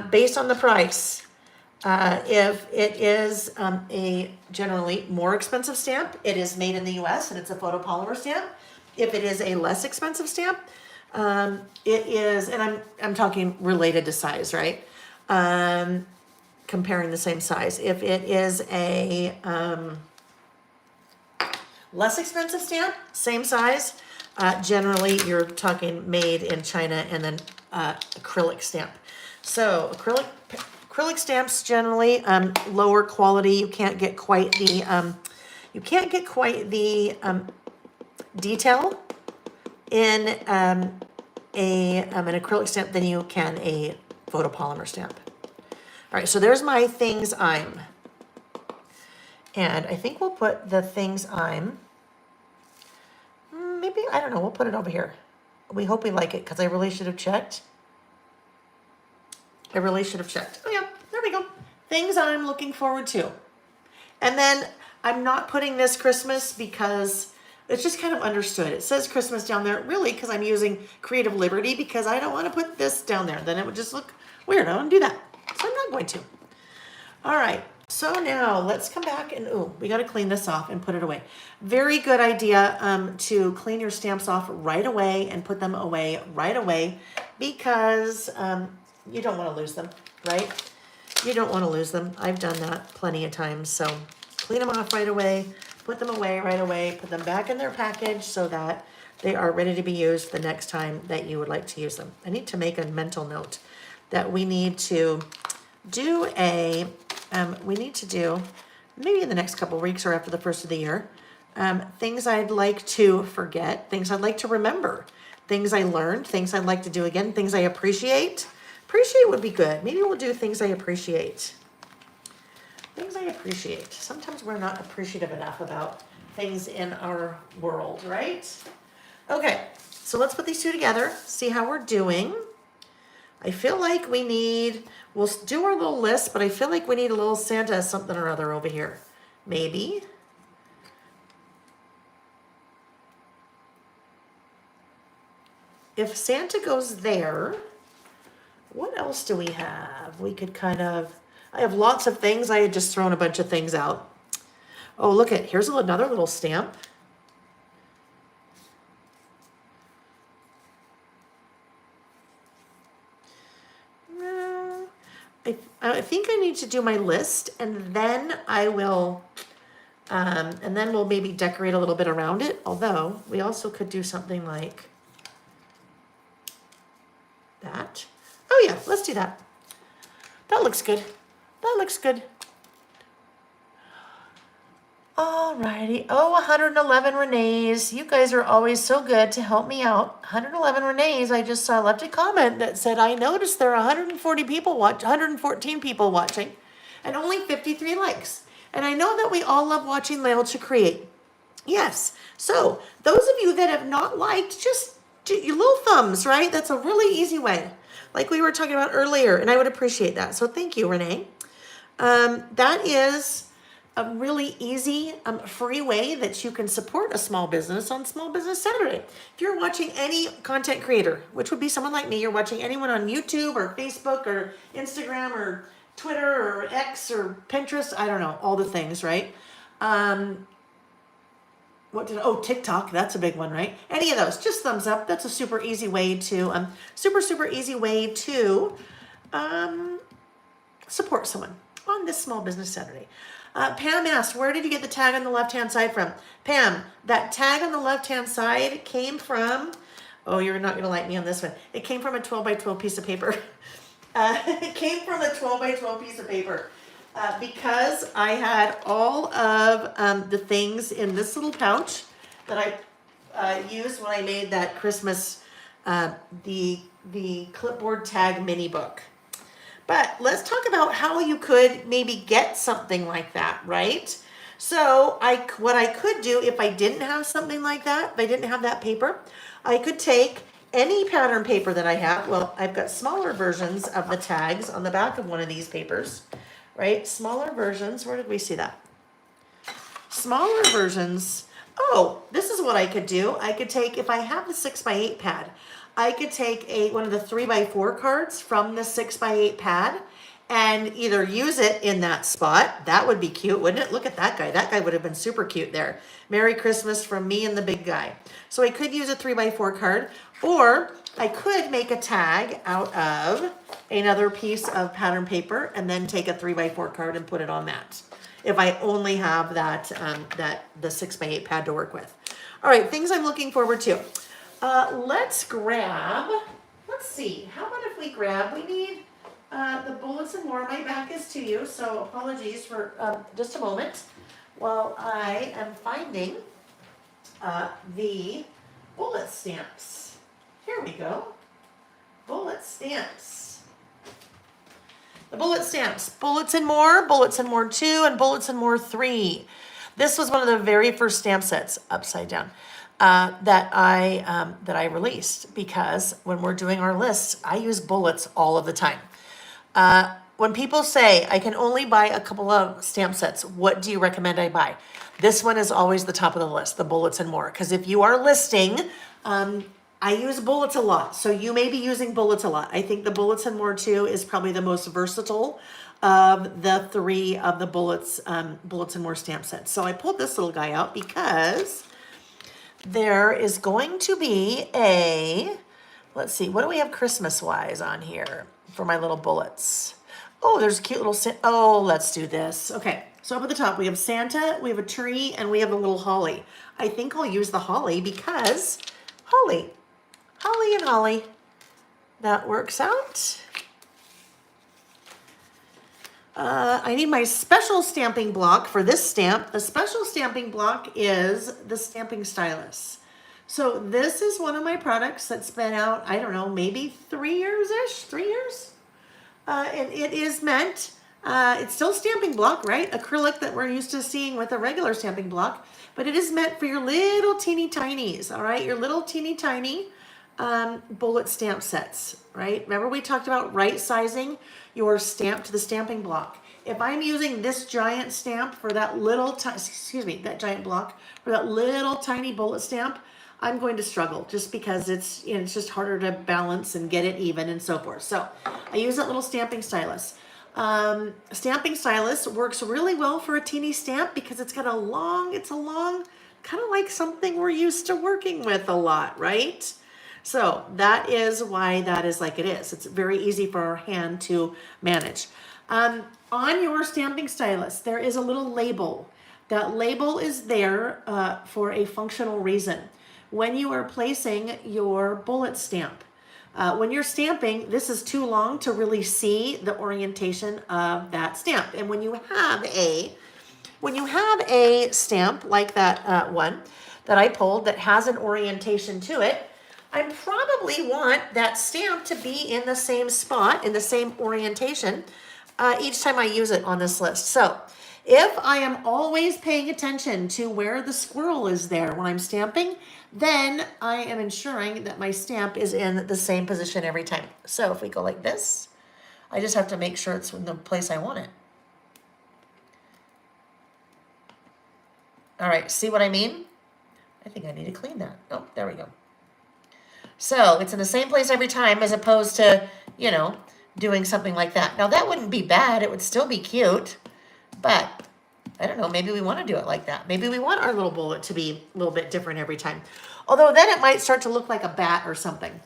based on the price. If it is a generally more expensive stamp, it is made in the US and it's a photopolymer stamp. If it is a less expensive stamp, it is, and I'm talking related to size, right? Comparing the same size. If it is a less expensive stamp, same size, generally you're talking made in China and then acrylic stamp. So acrylic stamps generally lower quality. You can't get quite the detail in an acrylic stamp than you can a photopolymer stamp. All right, so there's my things I'm. And I think we'll put the things I'm, maybe, I don't know, we'll put it over here. We hope we like it because I really should have checked. Oh yeah, there we go. Things I'm looking forward to. And then I'm not putting this Christmas because it's just kind of understood. It says Christmas down there, really, because I'm using Creative Liberty, because I don't want to put this down there. Then it would just look weird. I don't do that. So I'm not going to. All right. So now let's come back and, we got to clean this off and put it away. Very good idea to clean your stamps off right away and put them away right away, because you don't want to lose them, right? You don't want to lose them. I've done that plenty of times. So clean them off right away, put them away right away, put them back in their package so that they are ready to be used the next time that you would like to use them. I need to make a mental note that we need to do maybe in the next couple of weeks or after the first of the year, things I'd like to forget, things I'd like to remember, things I learned, things I'd like to do again, things I appreciate. Appreciate would be good. Maybe we'll do things I appreciate. Things I appreciate. Sometimes we're not appreciative enough about things in our world, right? Okay, so let's put these two together, see how we're doing. I feel like we'll do our little list, but I feel like we need a little Santa something or other over here. Maybe. If Santa goes there, what else do we have? We could I have lots of things. I had just thrown a bunch of things out. Oh, look here's another little stamp. I think I need to do my list, and then we'll maybe decorate a little bit around it. Although we also could do something like that. Oh yeah, let's do that. That looks good. Alrighty. Oh, 111 Renee's. You guys are always so good to help me out. 111 Renee's. I just saw left a comment that said, I noticed there are 114 people watching, and only 53 likes. And I know that we all love watching Lael to create. Yes. So those of you that have not liked, just do your little thumbs, right? That's a really easy way, like we were talking about earlier, and I would appreciate that. So thank you, Renee. That is a really easy, free way that you can support a small business on Small Business Saturday. If you're watching any content creator, which would be someone like me, you're watching anyone on YouTube or Facebook or Instagram or Twitter or X or Pinterest, I don't know, all the things, right? TikTok, that's a big one, right? Any of those, just thumbs up. That's a super easy way to, super easy way to support someone on this Small Business Saturday. Pam asked, where did you get the tag on the left-hand side from? Pam, that tag on the left-hand side came from, oh, you're not going to like me on this one. It came from a 12 by 12 piece of paper. It came from a 12 by 12 piece of paper. Because I had all of the things in this little pouch that I used when I made that Christmas, the clipboard tag mini book. But let's talk about how you could maybe get something like that, right? So what I could do if I didn't have something like that, if I didn't have that paper, I could take any pattern paper that I have. Well, I've got smaller versions of the tags on the back of one of these papers, right? Smaller versions. Where did we see that? Smaller versions. Oh, this is what I could do. I could take, if I have the 6x8 pad, I could take one of the 3x4 cards from the 6x8 pad and either use it in that spot. That would be cute, wouldn't it? Look at that guy. That guy would have been super cute there. Merry Christmas from me and the big guy. So I could use a 3x4 card, or I could make a tag out of another piece of pattern paper and then take a 3x4 card and put it on that. If I only have that, the 6x8 pad to work with. All right, things I'm looking forward to. Let's see, how about if we grab, we need the bullets and more. My back is to you, so apologies for just a moment while I am finding the bullet stamps. Here we go. Bullet stamps. The bullet stamps. Bullets and More 2, and Bullets and More 3. This was one of the very first stamp sets, upside down, that I released, because when we're doing our lists, I use bullets all of the time. When people say, I can only buy a couple of stamp sets, what do you recommend I buy? This one is always the top of the list, the Bullets and More. Because if you are listing, I use bullets a lot. So you may be using bullets a lot. I think the Bullets and More 2 is probably the most versatile of the 3 of the Bullets and More stamp sets. So I pulled this little guy out because there is going to be let's see, what do we have Christmas-wise on here for my little bullets? Oh, there's a cute little, let's do this. Okay, so up at the top, we have Santa, we have a tree, and we have a little holly. I think I'll use the holly because holly and holly. That works out. I need my special stamping block for this stamp. The special stamping block is the stamping stylus. So this is one of my products that's been out, I don't know, maybe 3 years-ish, 3 years? And it is meant, it's still stamping block, right? Acrylic that we're used to seeing with a regular stamping block, but it is meant for your little teeny tinies, all right? Your little teeny tiny bullet stamp sets, right? Remember we talked about right sizing your stamp to the stamping block. If I'm using this giant stamp for that little, that giant block for that little tiny bullet stamp, I'm going to struggle just because it's just harder to balance and get it even and so forth. So I use that little stamping stylus. Stamping stylus works really well for a teeny stamp because it's a long, kind of like something we're used to working with a lot, right? So that is why that is like it is. It's very easy for our hand to manage. On your stamping stylus, there is a little label. That label is there for a functional reason. When you are placing your bullet stamp, when you're stamping, this is too long to really see the orientation of that stamp. And when you have a stamp like that one that I pulled that has an orientation to it, I probably want that stamp to be in the same spot, in the same orientation, each time I use it on this list. So if I am always paying attention to where the squirrel is there when I'm stamping, then I am ensuring that my stamp is in the same position every time. So if we go like this, I just have to make sure it's in the place I want it. All right, see what I mean? I think I need to clean that. Oh, there we go. So it's in the same place every time as opposed to, doing something like that. Now that wouldn't be bad. It would still be cute, but I don't know, maybe we want to do it like that. Maybe we want our little bullet to be a little bit different every time. Although then it might start to look like a bat or something.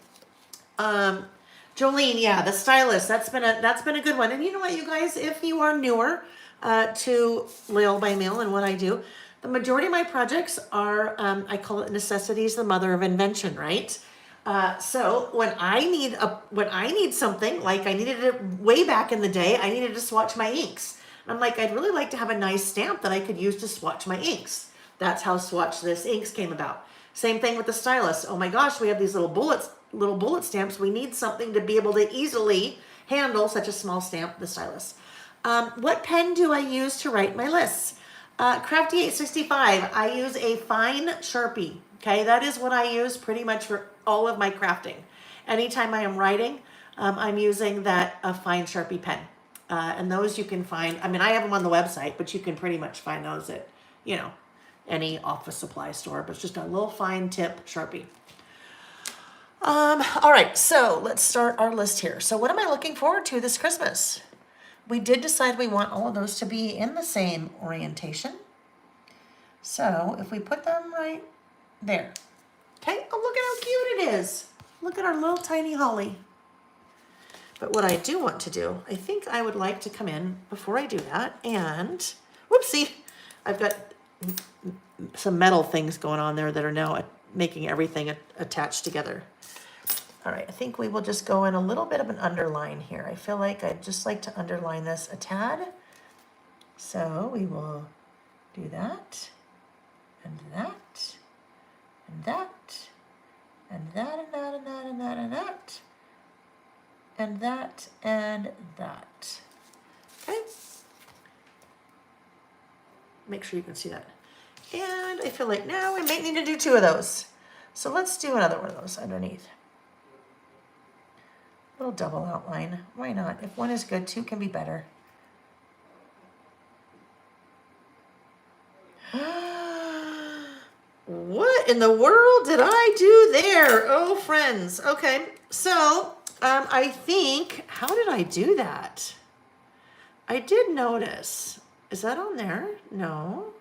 Jolene, yeah, the stylus, that's been a good one. And you know what, you guys, if you are newer to Loyal by Mail and what I do, the majority of my projects are, I call it necessities, the mother of invention, right? So when I need something, like I needed it way back in the day, I needed to swatch my inks. I'm like, I'd really like to have a nice stamp that I could use to swatch my inks. That's how Swatch This Inks came about. Same thing with the stylus. Oh my gosh, we have these little bullet stamps. We need something to be able to easily handle such a small stamp, the stylus. What pen do I use to write my lists? Crafty 865, I use a fine Sharpie. Okay, that is what I use pretty much for all of my crafting. Anytime I am writing, I'm using a fine Sharpie pen. And those you can find, I mean, I have them on the website, but you can pretty much find those at, any office supply store, but it's just a little fine tip Sharpie. All right, so let's start our list here. So what am I looking forward to this Christmas? We did decide we want all of those to be in the same orientation. So if we put them right there. Okay, oh, look at how cute it is. Look at our little tiny holly. But what I do want to do, I think I would like to come in before I do that and, whoopsie, I've got some metal things going on there that are now making everything attached together. All right, I think we will just go in a little bit of an underline here. I feel like I'd just like to underline this a tad. So we will do that, and that, and that, and that, and that, and that, and that, and that, and that, and that. Okay. Make sure you can see that. And I feel like now we might need to do 2 of those. So let's do another one of those underneath. Little double outline. Why not? If one is good, 2 can be better. What in the world did I do there? Oh, friends. Okay, so I think, how did I do that? I did notice. Is that on there? No.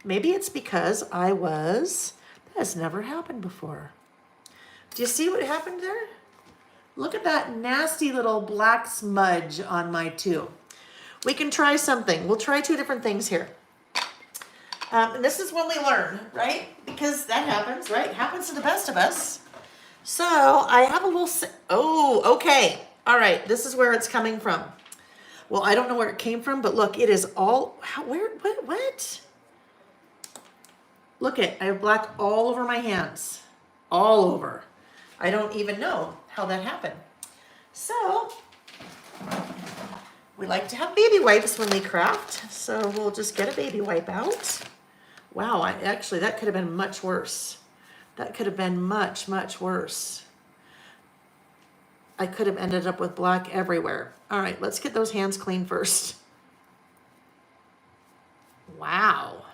Maybe it's because that has never happened before. Do you see what happened there? Look at that nasty little black smudge on my 2. We can try something. We'll try 2 different things here. And this is when we learn, right? Because that happens, right? It happens to the best of us. So I have a little, oh, okay. All right, this is where it's coming from. Well, I don't know where it came from, but look, it is all, what? Look I have black all over my hands, all over. I don't even know how that happened. So we like to have baby wipes when we craft. So we'll just get a baby wipe out. Wow, actually, that could have been much worse. That could have been much, much worse. I could have ended up with black everywhere. All right, let's get those hands clean first. Wow.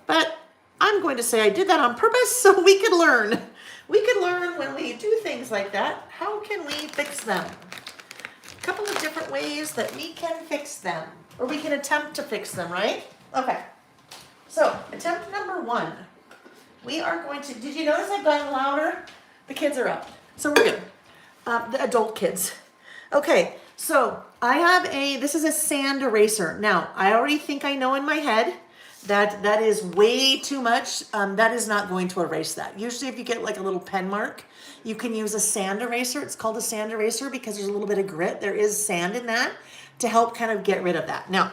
But I'm going to say I did that on purpose so we could learn. We could learn when we do things like that, how can we fix them? A couple of different ways that we can fix them, or we can attempt to fix them, right? Okay. So, attempt number 1. We are going to, did you notice I've gotten louder? The kids are up, so we're good. The adult kids. Okay, so I have this is a sand eraser. Now, I already think I know in my head that is way too much. That is not going to erase that. Usually if you get like a little pen mark, you can use a sand eraser. It's called a sand eraser because there's a little bit of grit. There is sand in that to help kind of get rid of that. Now,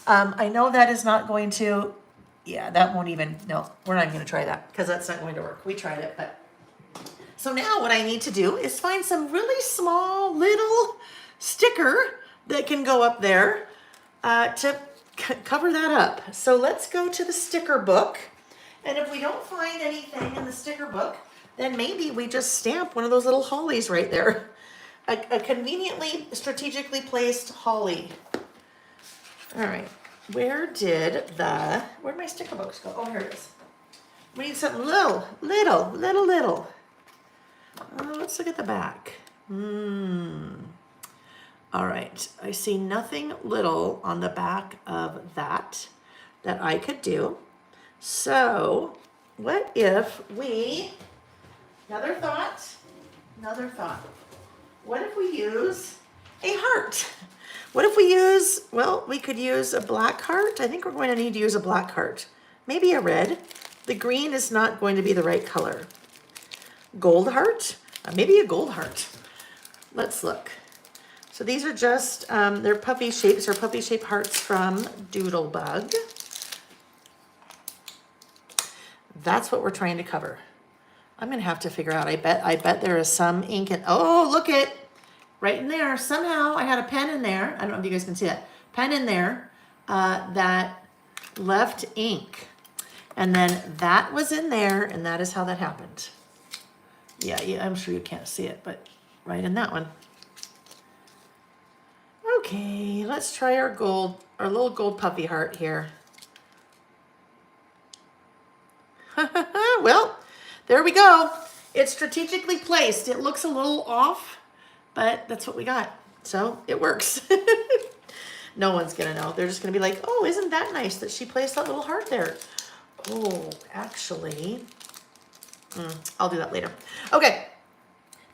I know that is not going to, yeah, that won't even, no, we're not going to try that because that's not going to work. We tried it, but. So now what I need to do is find some really small little sticker that can go up there to cover that up. So let's go to the sticker book. And if we don't find anything in the sticker book, then maybe we just stamp one of those little hollies right there. A conveniently, strategically placed holly. All right, where'd my sticker books go? Oh, here it is. We need something little. Let's look at the back. All right, I see nothing little on the back of that I could do. So what if we, another thought, what if we use a heart? What if we use, well, we could use a black heart. I think we're going to need to use a black heart. Maybe a red. The green is not going to be the right color. Gold heart? Maybe a gold heart. Let's look. So these are just, they're puffy shapes or puffy shaped hearts from Doodlebug. That's what we're trying to cover. I'm gonna have to figure out, I bet there is some ink in, oh, look it, right in there. Somehow I had a pen in there. I don't know if you guys can see that. Pen in there that left ink. And then that was in there, and that is how that happened. Yeah, I'm sure you can't see it, but right in that one. Okay, let's try our little gold puffy heart here. Well, there we go. It's strategically placed. It looks a little off, but that's what we got. So it works. No one's gonna know. They're just gonna be like, oh, isn't that nice that she placed that little heart there? Oh, actually, I'll do that later. Okay,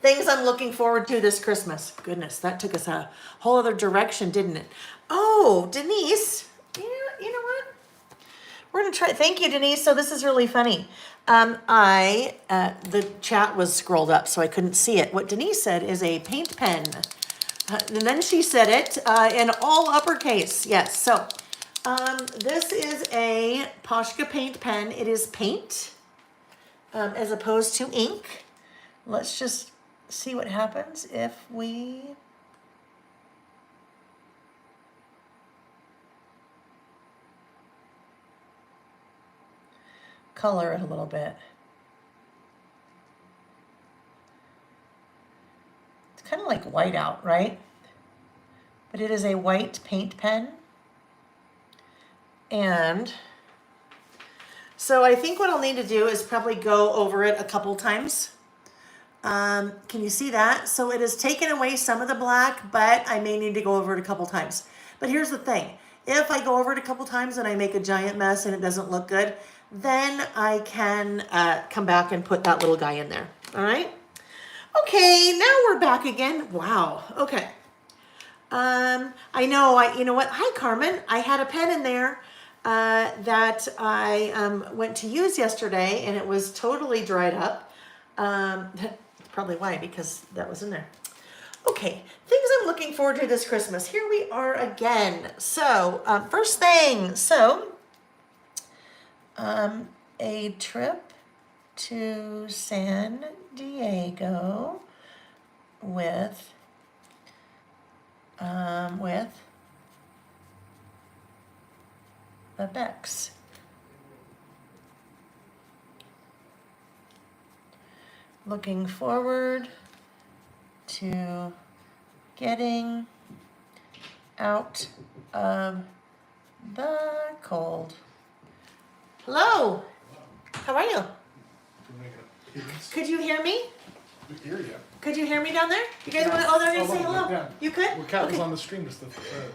things I'm looking forward to this Christmas. Goodness, that took us a whole other direction, didn't it? Oh, Denise, you know what? We're gonna try, thank you, Denise. So this is really funny. The chat was scrolled up, so I couldn't see it. What Denise said is a paint pen. And then she said it in all uppercase. Yes, so this is a Poshka paint pen. It is paint as opposed to ink. Let's just see what happens if we color it a little bit. It's kind of like whiteout, right? But it is a white paint pen. And so I think what I'll need to do is probably go over it a couple times. Can you see that? So it has taken away some of the black, but I may need to go over it a couple times. But here's the thing. If I go over it a couple times and I make a giant mess and it doesn't look good, then I can come back and put that little guy in there. All right? Okay, now we're back again. Wow. Okay. I know, you know what? Hi, Carmen. I had a pen in there that I went to use yesterday, and it was totally dried up. Probably why, because that was in there. Okay, things I'm looking forward to this Christmas. Here we are again. So, first thing, a trip to San Diego with the Becks. Looking forward to getting out of the cold. Hello. How are you? Could you hear me? We hear you. Could you hear me down there? You guys want to? Oh, they're gonna say hello. Yeah. You could? Well, Kat was Okay. on the stream just a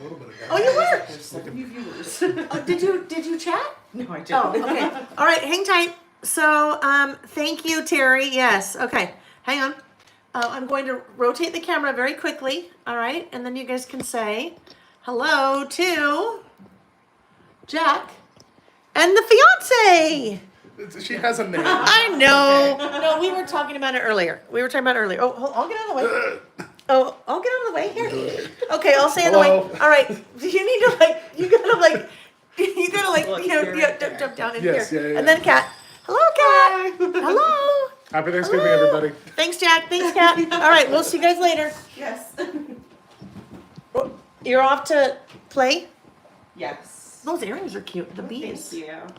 little bit ago. Oh, you were? Just looking. viewers. Oh, did you chat? No, I didn't. Oh, okay. All right, hang tight. So, thank you, Terry. Yes. Okay. Hang on. I'm going to rotate the camera very quickly. All right, and then you guys can say hello to Jack and the fiance. She has a name. I know. No, we were talking about it earlier. Oh, I'll get out of the way. Oh, I'll get out of the way here. Okay, I'll stay in the way. Hello. All right. You need to you gotta jump down in Yes, here. yeah. And then Kat. Hello, Kat. Hello. Happy Thanksgiving, Hello. everybody. Thanks, Jack. Thanks, Kat. All right, we'll see you guys later. Yes. You're off to play? Yes. Those earrings are cute. The bees. Thank you.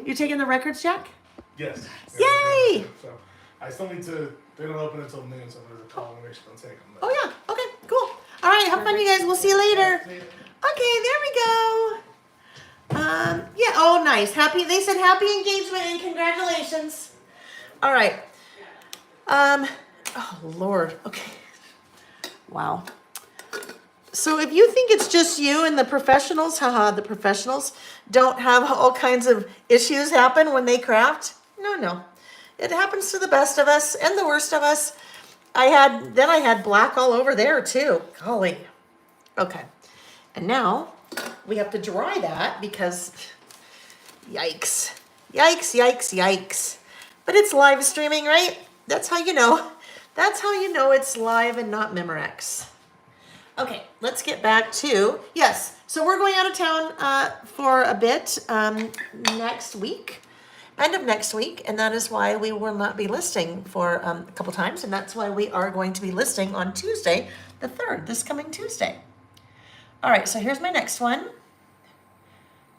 You taking the records, Jack? Yes. Yay! So I still need to. They don't open until noon, so there's a call to make sure I'm taking them. Oh yeah. Okay. Cool. All right. Have fun, you guys. We'll see you later. Okay. There we go. Yeah. Oh, nice. They said happy engagement and congratulations. All right. Oh Lord. Okay. Wow. So if you think it's just you and the professionals, haha, the professionals don't have all kinds of issues happen when they craft. No. It happens to the best of us and the worst of us. I had black all over there too. Golly. Okay. And now we have to dry that because yikes. Yikes. But it's live streaming, right? That's how you know. That's how you know it's live and not Memorex. Okay, let's get back to, yes, so we're going out of town for a bit next week, end of next week, and that is why we will not be listing for a couple times, and that's why we are going to be listing on Tuesday, the 3rd, this coming Tuesday. All right, so here's my next one.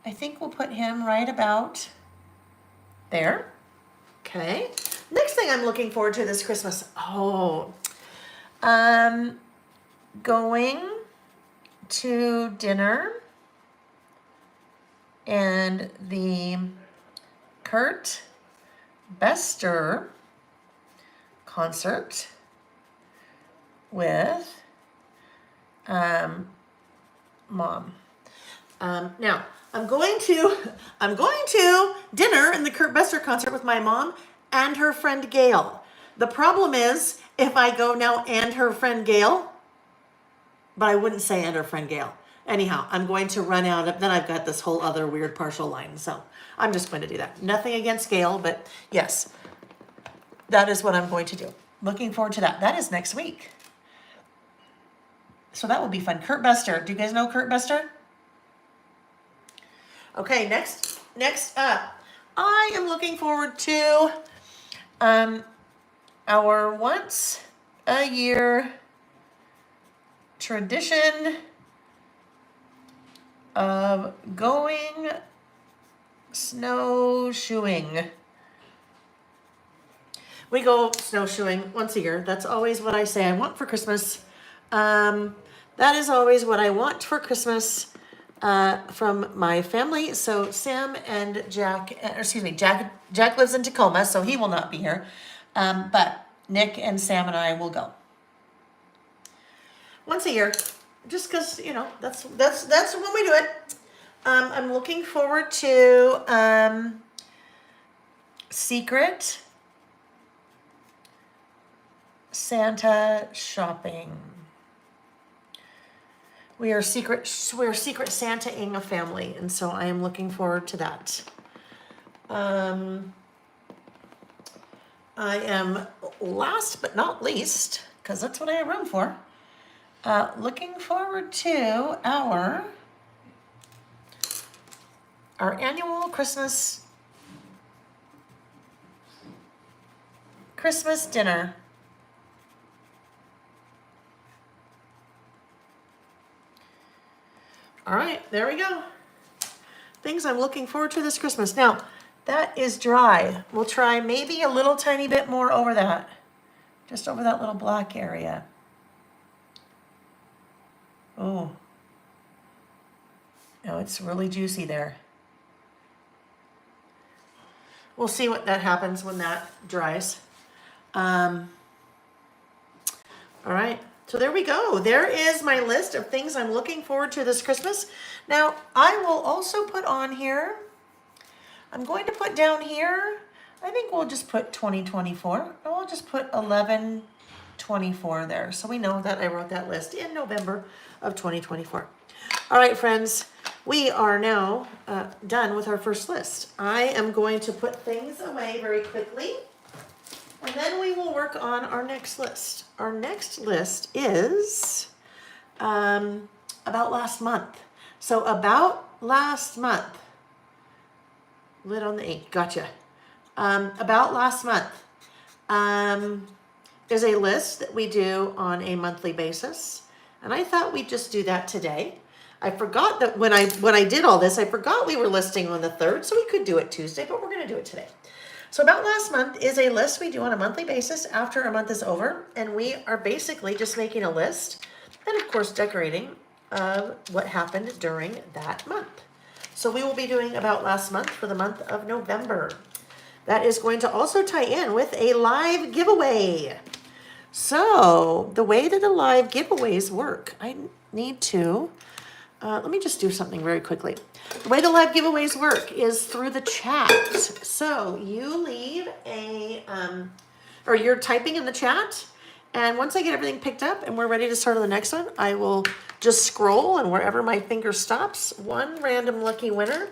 I think we'll put him right about there. Okay, next thing I'm looking forward to this Christmas. Going to dinner and the Kurt Bester concert with Mom. Now I'm going to dinner in the Kurt Bester concert with my mom and her friend Gail. The problem is if I go now and her friend Gail, but I wouldn't say and her friend Gail. Anyhow, I'm going to run out of, then I've got this whole other weird partial line. So I'm just going to do that. Nothing against Gail, but yes, that is what I'm going to do. Looking forward to that. That is next week. So that will be fun. Kurt Bester. Do you guys know Kurt Bester? Okay, next up, I am looking forward to our once a year tradition of going snowshoeing. We go snowshoeing once a year. That's always what I say I want for Christmas. That is always what I want for Christmas from my family. So Sam and Jack, Jack lives in Tacoma, so he will not be here. But Nick and Sam and I will go. Once a year, just because, that's when we do it. I'm looking forward to secret Santa shopping. We are secret Santa-ing a family, and so I am looking forward to that. I am last but not least, because that's what I have room for. Looking forward to our annual Christmas dinner. All right, there we go. Things I'm looking forward to this Christmas. Now, that is dry. We'll try maybe a little tiny bit more over that. Just over that little black area. Oh, it's really juicy there. We'll see what that happens when that dries. All right, so there we go. There is my list of things I'm looking forward to this Christmas. Now, I will also put on here, I'm going to put down here, I think we'll just put 2024, and we'll just put 11/24 there. So we know that I wrote that list in November of 2024. All right, friends, we are now done with our first list. I am going to put things away very quickly, and then we will work on our next list. Our next list is about last month. So about last month, lid on the ink, gotcha. About last month is a list that we do on a monthly basis. And I thought we'd just do that today. I forgot that when I did all this, I forgot we were listing on the 3rd, so we could do it Tuesday, but we're going to do it today. So about last month is a list we do on a monthly basis after a month is over, and we are basically just making a list and, of course, decorating what happened during that month. So we will be doing about last month for the month of November. That is going to also tie in with a live giveaway. So the way that the live giveaways work, I need to, let me just do something very quickly. The way the live giveaways work is through the chat. So you leave or you're typing in the chat, and once I get everything picked up and we're ready to start on the next one, I will just scroll, and wherever my finger stops, one random lucky winner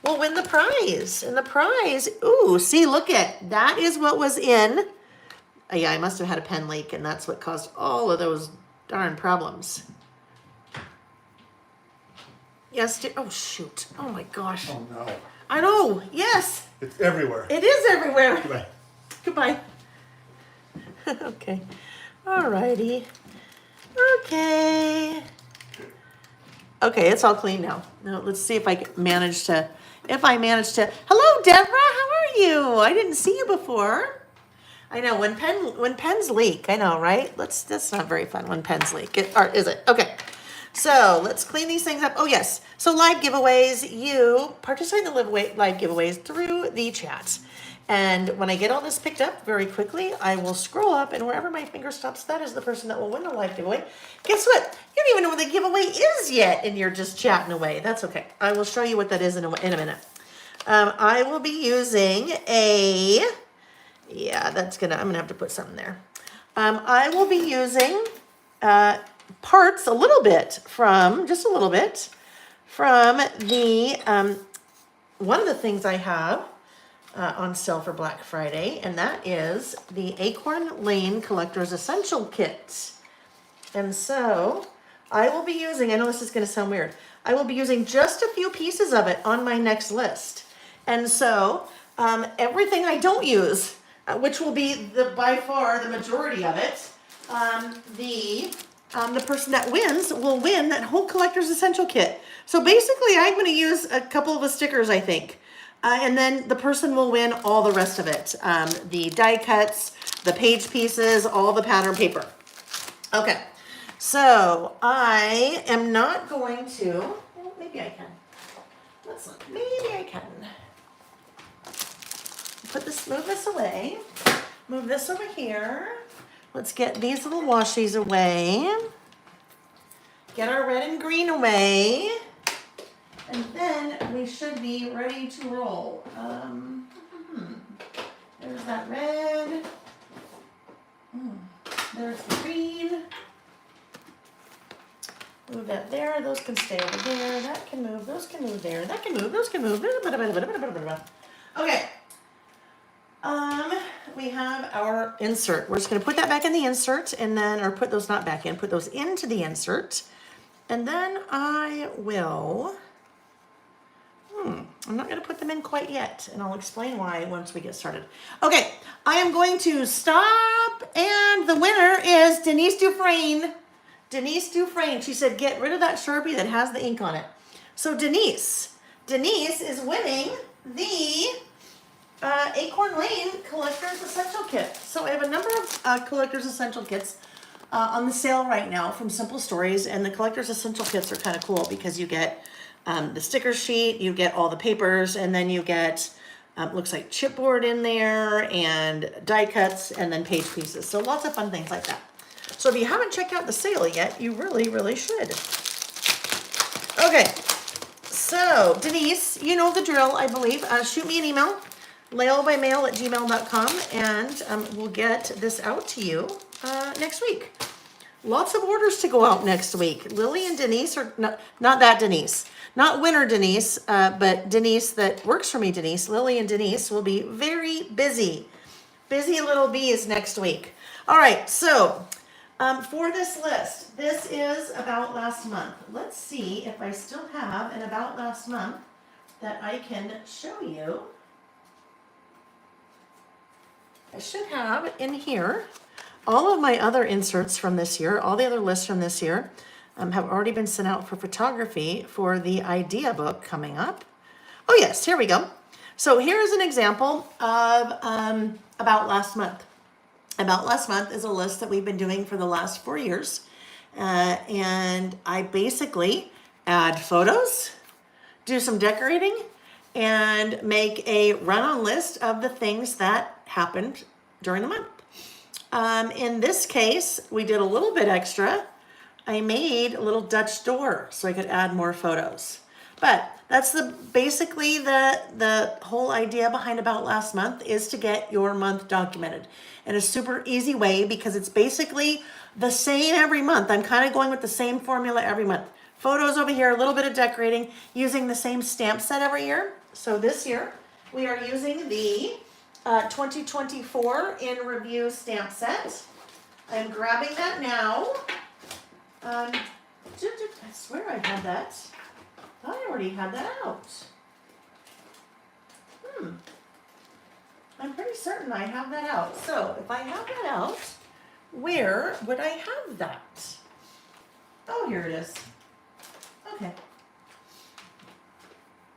will win the prize. And the prize, ooh, see, look at, that is what was in, yeah, I must have had a pen leak, and that's what caused all of those darn problems. Yes, oh shoot, oh my gosh. Oh no. I know, yes, It's everywhere. it is everywhere. Goodbye. Goodbye. Okay, alrighty, okay. Okay, it's all clean now. Now let's see if I manage to, hello Deborah, how are you? I didn't see you before. I know, when pens leak, I know, right? That's not very fun when pens leak, or is it? Okay, so let's clean these things up. Oh yes, so live giveaways, you participate in the live giveaways through the chat. And when I get all this picked up very quickly, I will scroll up, and wherever my finger stops, that is the person that will win the live giveaway. Guess what? You don't even know what the giveaway is yet, and you're just chatting away. That's okay. I will show you what that is in a minute. I will be using yeah, I'm gonna have to put something there. I will be using parts, a little bit from the, one of the things I have on sale for Black Friday, and that is the Acorn Lane Collector's Essential Kit. And so I will be using, I know this is going to sound weird, I will be using just a few pieces of it on my next list. And so everything I don't use, which will be by far the majority of it, the person that wins will win that whole Collector's Essential Kit. So basically I'm going to use a couple of the stickers, I think. And then the person will win all the rest of it. The die cuts, the page pieces, all the pattern paper. Okay, so I am not going to, well, maybe I can. Let's look, maybe I can. Move this away. Move this over here. Let's get these little washies away. Get our red and green away. And then we should be ready to roll. There's that red. There's the green. Move that there. Those can stay over there. That can move. Those can move there. That can move. Those can move. Okay. We have our insert. We're just going to put that back in the insert, and then, or put those not back in. Put those into the insert, and then I will. I'm not going to put them in quite yet, and I'll explain why once we get started. Okay, I am going to stop, and the winner is Denise Dufresne. Denise Dufresne. She said, get rid of that Sharpie that has the ink on it. So Denise is winning the Acorn Lane Collector's Essential Kit. So I have a number of Collector's Essential Kits on the sale right now from Simple Stories, and the Collector's Essential Kits are kind of cool because you get the sticker sheet, you get all the papers, and then you get, looks like chipboard in there, and die cuts, and then page pieces. So lots of fun things like that. So if you haven't checked out the sale yet, you really, really should. Okay, so Denise, you know the drill, I believe. Shoot me an email, laelbymail@gmail.com, and we'll get this out to you next week. Lots of orders to go out next week. Lily and Denise are not that Denise, not winner Denise, but Denise that works for me, Denise. Lily and Denise will be very busy. Busy little bees next week. All right, so for this list, this is about last month. Let's see if I still have an about last month that I can show you. I should have in here all of my other inserts from this year, all the other lists from this year have already been sent out for photography for the idea book coming up. Oh yes, here we go. So here's an example of about last month. About last month is a list that we've been doing for the last 4 years. And I basically add photos, do some decorating, and make a run-on list of the things that happened during the month. In this case, we did a little bit extra. I made a little Dutch door so I could add more photos. But that's basically the whole idea behind About Last Month is to get your month documented in a super easy way because it's basically the same every month. I'm kind of going with the same formula every month. Photos over here, a little bit of decorating, using the same stamp set every year. So this year we are using the 2024 in review stamp set. I'm grabbing that now. I swear I had that. I already had that out. I'm pretty certain I have that out. So if I have that out, where would I have that? Oh, here it is. Okay.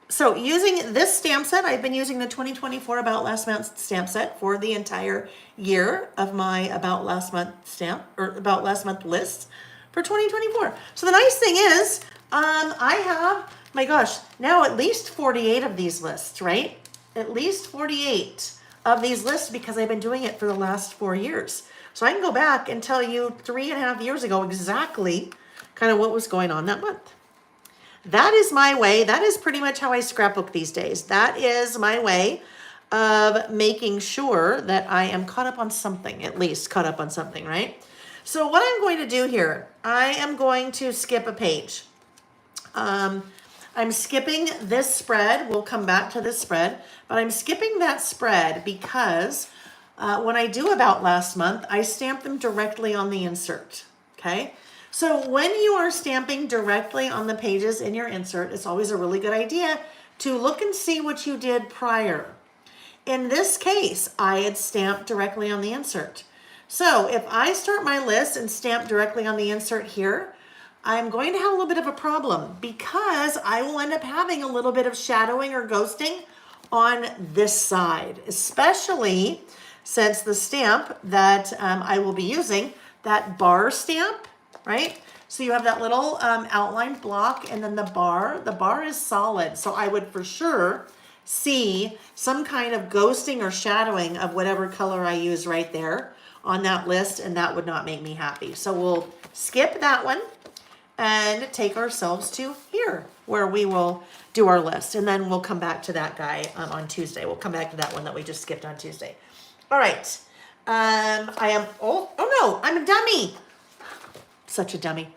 So using this stamp set, I've been using the 2024 About Last Month stamp set for the entire year of my About Last Month stamp or About Last Month list for 2024. So the nice thing is, I have, my gosh, now at least 48 of these lists, right? At least 48 of these lists because I've been doing it for the last 4 years. So I can go back and tell you 3.5 years ago exactly kind of what was going on that month. That is my way. That is pretty much how I scrapbook these days. That is my way of making sure that I am caught up on something, at least caught up on something, right? So what I'm going to do here, I am going to skip a page. I'm skipping this spread. We'll come back to this spread, but I'm skipping that spread because when I do About Last Month, I stamp them directly on the insert, okay? So when you are stamping directly on the pages in your insert, it's always a really good idea to look and see what you did prior. In this case, I had stamped directly on the insert. So if I start my list and stamp directly on the insert here, I'm going to have a little bit of a problem because I will end up having a little bit of shadowing or ghosting on this side, especially since the stamp that I will be using, that bar stamp, right? So you have that little outlined block and then the bar is solid. So I would for sure see some kind of ghosting or shadowing of whatever color I use right there on that list, and that would not make me happy. So we'll skip that one and take ourselves to here where we will do our list, and then we'll come back to that guy on Tuesday. We'll come back to that one that we just skipped on Tuesday. All right. Oh no, I'm a dummy. Such a dummy.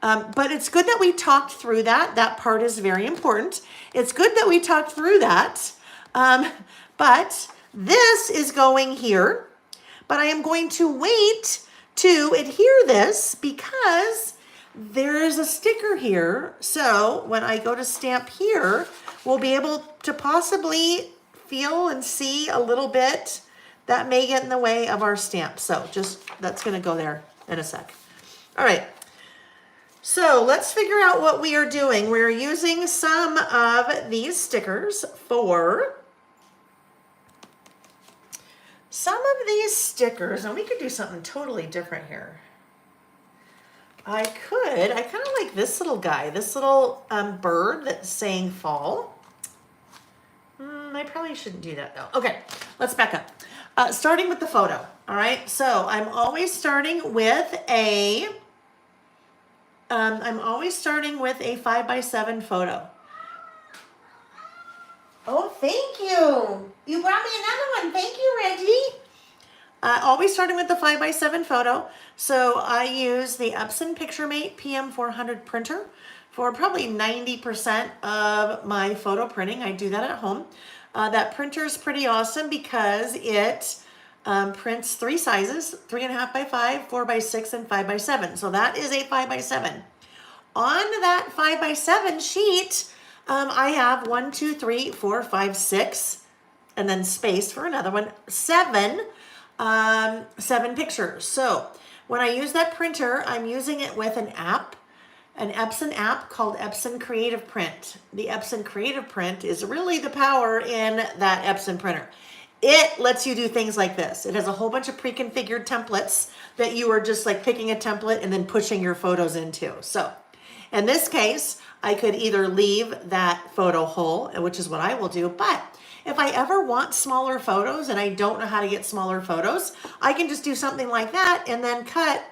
But it's good that we talked through that. That part is very important. It's good that we talked through that. But this is going here. But I am going to wait to adhere this because there's a sticker here. So when I go to stamp here, we'll be able to possibly feel and see a little bit that may get in the way of our stamp. So just, that's going to go there in a sec. All right. So let's figure out what we are doing. We're using some of these stickers for and we could do something totally different here. I kind of like this little guy, this little bird that's saying fall. I probably shouldn't do that though. Okay, let's back up. Starting with the photo, all right? So I'm always starting with a 5x7 photo. Oh, thank you. You brought me another one. Thank you, Reggie. Always starting with the 5x7 photo. So I use the Epson PictureMate PM400 printer for probably 90% of my photo printing. I do that at home. That printer is pretty awesome because it prints 3 sizes, 3.5 by 5, 4 by 6, and 5 by 7. So that is a 5x7. On that 5x7 sheet, I have 1, 2, 3, 4, 5, 6, and then space for another one, 7 pictures. So when I use that printer, I'm using it with an app, an Epson app called Epson Creative Print. The Epson Creative Print is really the power in that Epson printer. It lets you do things like this. It has a whole bunch of pre-configured templates that you are just like picking a template and then pushing your photos into. So in this case, I could either leave that photo whole, which is what I will do, but if I ever want smaller photos and I don't know how to get smaller photos, I can just do something like that and then cut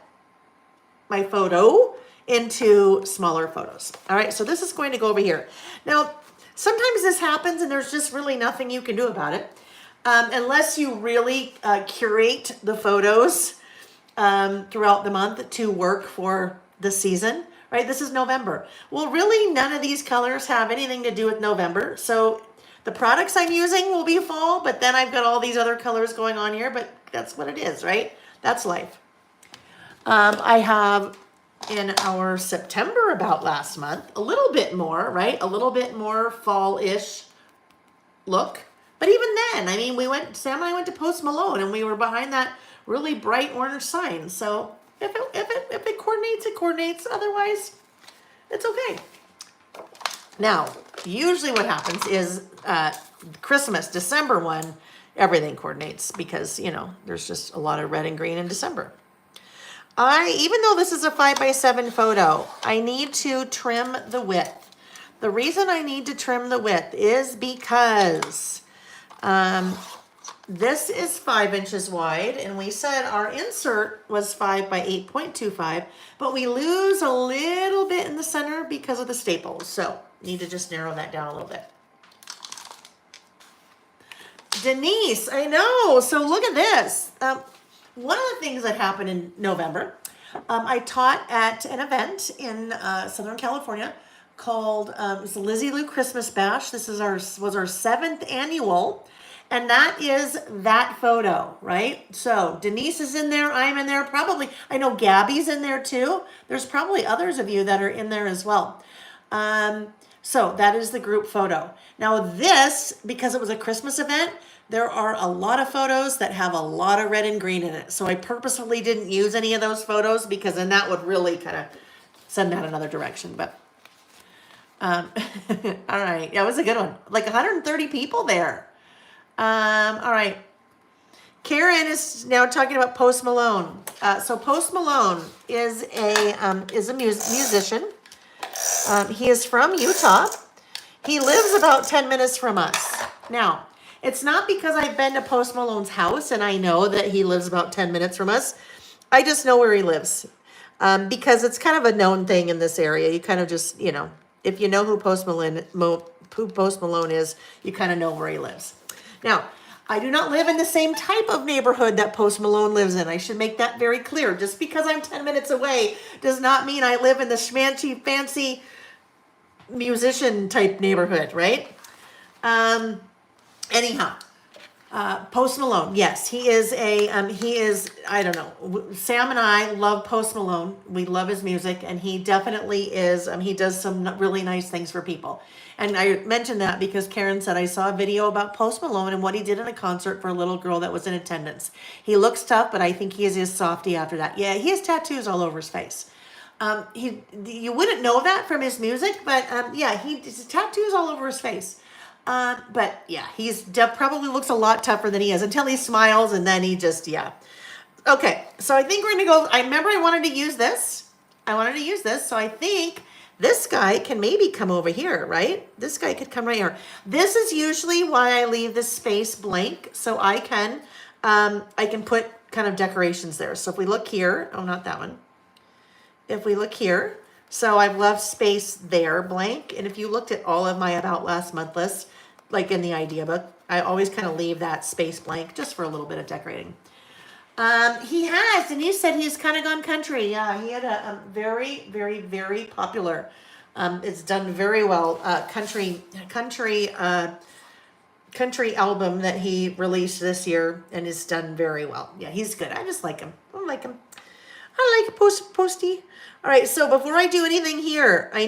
my photo into smaller photos. All right, so this is going to go over here. Now, sometimes this happens and there's just really nothing you can do about it. Unless you really curate the photos throughout the month to work for the season, right? This is November. Well, really none of these colors have anything to do with November. So the products I'm using will be fall, but then I've got all these other colors going on here, but that's what it is, right? That's life. I have in our September about last month, a little bit more, right? A little bit more fall-ish look. But even then, I mean, Sam and I went to Post Malone and we were behind that really bright orange sign. So if it coordinates, it coordinates. Otherwise, it's okay. Now, usually what happens is Christmas, December one, everything coordinates because, you know, there's just a lot of red and green in December. Even though this is a 5x7 photo, I need to trim the width. The reason I need to trim the width is because this is 5 inches wide, and we said our insert was 5 by 8.25, but we lose a little bit in the center because of the staples. So need to just narrow that down a little bit. Denise, I know. So look at this. One of the things that happened in November, I taught at an event in Southern California called it was the Lizzie Lou Christmas Bash. This is was our 7th annual, and that is that photo, right? So Denise is in there, I'm in there, probably. I know Gabby's in there too. There's probably others of you that are in there as well. So that is the group photo. Now this, because it was a Christmas event, there are a lot of photos that have a lot of red and green in it. So I purposefully didn't use any of those photos because then that would really kind of send that another direction. But all right, yeah, it was a good one. Like 130 people there. All right. Karen is now talking about Post Malone. So Post Malone is a musician. He is from Utah. He lives about 10 minutes from us. Now, it's not because I've been to Post Malone's house and I know that he lives about 10 minutes from us. I just know where he lives because it's kind of a known thing in this area. You kind of just, you know, if you know who Post Malone is, you kind of know where he lives. Now, I do not live in the same type of neighborhood that Post Malone lives in. I should make that very clear. Just because I'm 10 minutes away does not mean I live in the schmancy, fancy musician type neighborhood, right? Anyhow, Post Malone, yes, he is, I don't know, Sam and I love Post Malone. We love his music, and he definitely is, he does some really nice things for people. And I mentioned that because Karen said, I saw a video about Post Malone and what he did in a concert for a little girl that was in attendance. He looks tough, but I think he is his softie after that. Yeah, he has tattoos all over his face. You wouldn't know that from his music, but yeah, his tattoos all over his face. But yeah, he's probably looks a lot tougher than he is until he smiles, and then he just, yeah. Okay, so I think we're gonna go, I remember I wanted to use this. So I think this guy can maybe come over here, right? This guy could come right here. This is usually why I leave this space blank, so I can put kind of decorations there. So if we look here, oh, not that one. If we look here, so I've left space there blank. And if you looked at all of my About Last Month lists, like in the idea book, I always kind of leave that space blank just for a little bit of decorating. He has, and you said he's kind of gone country. Yeah, he had a very, very, very popular, it's done very well, country album that he released this year, and is done very well. Yeah, he's good. I just like him. I like Posty. All right, so before I do anything here, I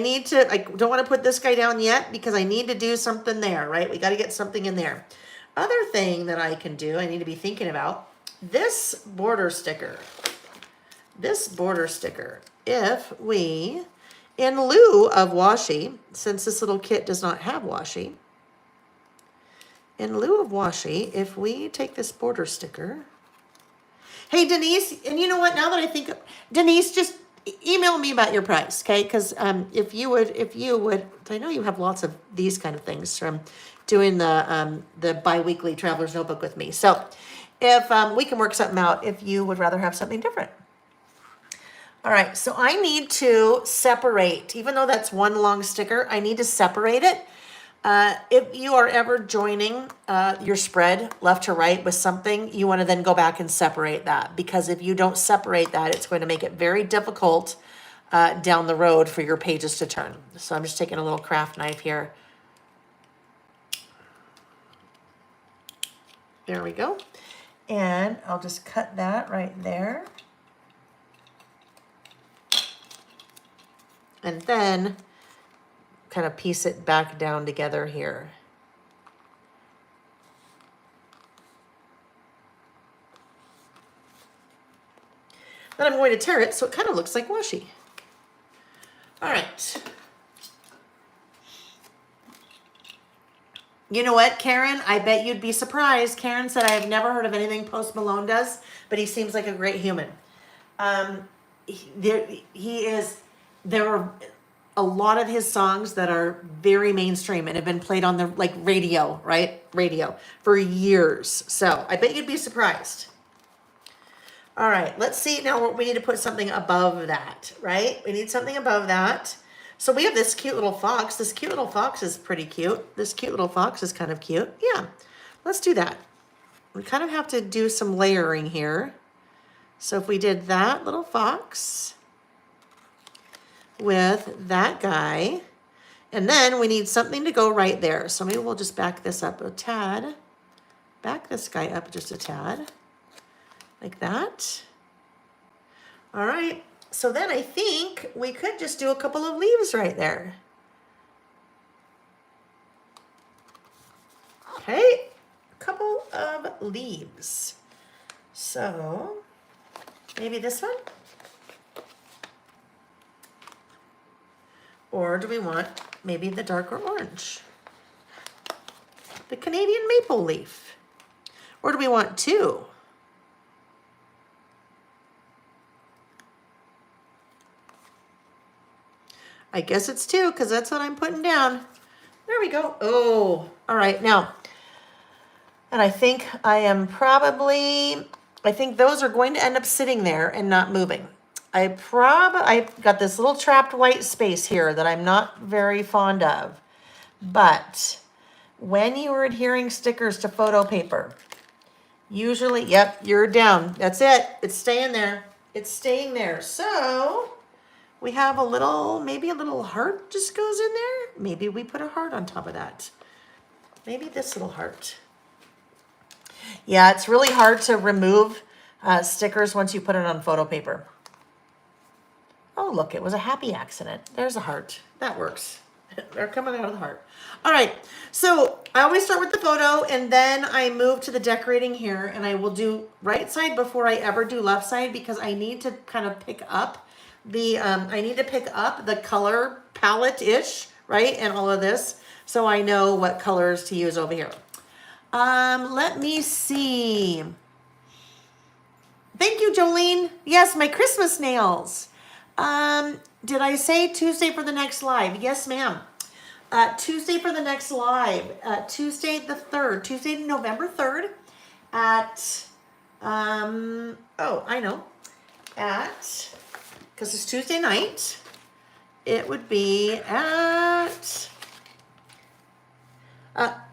don't want to put this guy down yet because I need to do something there, right? We got to get something in there. Other thing that I can do, I need to be thinking about, this border sticker, if we, in lieu of washi, since this little kit does not have washi, in lieu of washi, if we take this border sticker, hey Denise, and you know what, now that I think, Denise, just email me about your price, okay? Because if you would, I know you have lots of these kind of things from doing the bi-weekly traveler's notebook with me. So if we can work something out, if you would rather have something different. All right, so I need to separate, even though that's one long sticker, I need to separate it. If you are ever joining your spread left to right with something, you want to then go back and separate that, because if you don't separate that, it's going to make it very difficult down the road for your pages to turn. So I'm just taking a little craft knife here. There we go. And I'll just cut that right there. And then kind of piece it back down together here. Then I'm going to tear it so it kind of looks like washi. All right. You know what, Karen? I bet you'd be surprised. Karen said, I have never heard of anything Post Malone does, but he seems like a great human. There are a lot of his songs that are very mainstream and have been played on the radio, right? Radio for years. So I bet you'd be surprised. All right, let's see now. We need to put something above that, right? We need something above that. So we have this cute little fox. This cute little fox is pretty cute. This cute little fox is kind of cute. Yeah, let's do that. We kind of have to do some layering here. So if we did that little fox with that guy, and then we need something to go right there. So maybe we'll just back this up a tad. Back this guy up just a tad. Like that. All right. So then I think we could just do a couple of leaves right there. Okay. A couple of leaves. So maybe this one? Or do we want maybe the darker orange? The Canadian maple leaf. Or do we want two? I guess it's two because that's what I'm putting down. There we go. Oh, all right. Now, and I think I think those are going to end up sitting there and not moving. I got this little trapped white space here that I'm not very fond of. But when you are adhering stickers to photo paper, usually, yep, you're down. That's it. It's staying there. It's staying there. So we have maybe a little heart just goes in there. Maybe we put a heart on top of that. Maybe this little heart. Yeah, it's really hard to remove stickers once you put it on photo paper. Oh, look, it was a happy accident. There's a heart. That works. They're coming out of the heart. All right, so I always start with the photo and then I move to the decorating here, and I will do right side before I ever do left side because I need to kind of pick up the color palette-ish, right? And all of this, so I know what colors to use over here. Let me see. Thank you, Jolene. Yes, my Christmas nails. Did I say Tuesday for the next live? Yes, ma'am. Tuesday for the next live. Tuesday the 3rd. Tuesday, November 3rd at, I know. Because it's Tuesday night, it would be at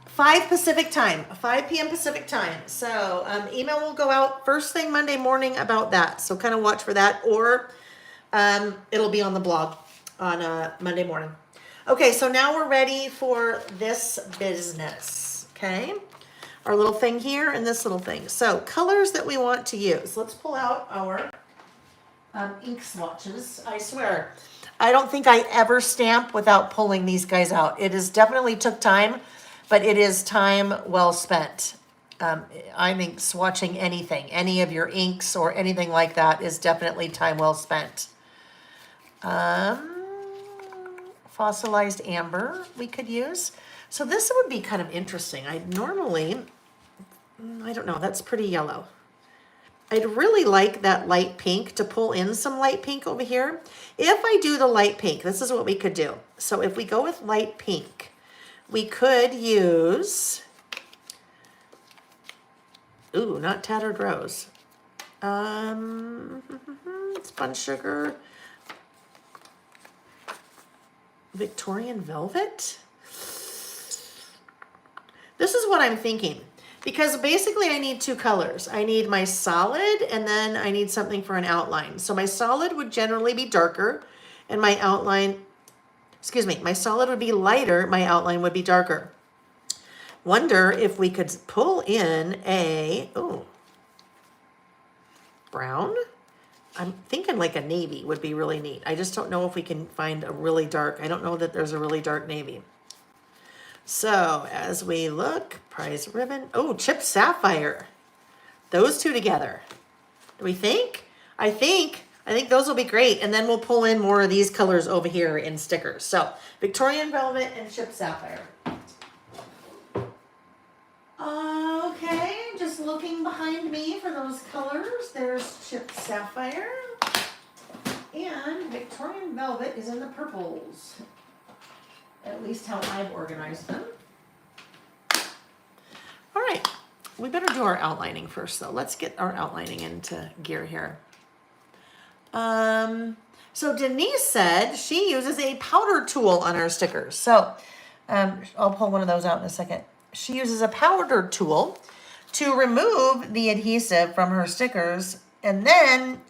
5 Pacific time, 5 p.m. Pacific time. So email will go out first thing Monday morning about that. So kind of watch for that, or it'll be on the blog on Monday morning. Okay, so now we're ready for this business, okay? Our little thing here and this little thing. So colors that we want to use. Let's pull out our ink swatches. I swear, I don't think I ever stamp without pulling these guys out. It is definitely took time, but it is time well spent. I think swatching anything, any of your inks or anything like that is definitely time well spent. Fossilized amber we could use. So this would be kind of interesting. I don't know, that's pretty yellow. I'd really like that light pink to pull in some light pink over here. If I do the light pink, this is what we could do. So if we go with light pink, we could use, ooh, not tattered rose. Spun sugar, Victorian velvet. This is what I'm thinking, because basically I need two colors. I need my solid, and then I need something for an outline. So my solid would generally be darker, and my outline, excuse me, my solid would be lighter, my outline would be darker. Wonder if we could pull in a, ooh, brown. I'm thinking like a navy would be really neat. I just don't know if we can find a really dark, I don't know that there's a really dark navy. So as we look, prize ribbon, oh, chip sapphire. Those two together. Do we think? I think those will be great. And then we'll pull in more of these colors over here in stickers. So Victorian velvet and chip sapphire. Okay, just looking behind me for those colors. There's chip sapphire. And Victorian velvet is in the purples. At least how I've organized them. All right, we better do our outlining first though. Let's get our outlining into gear here. So Denise said she uses a powder tool on her stickers. So I'll pull one of those out in a second. She uses a powder tool to remove the adhesive from her stickers, and then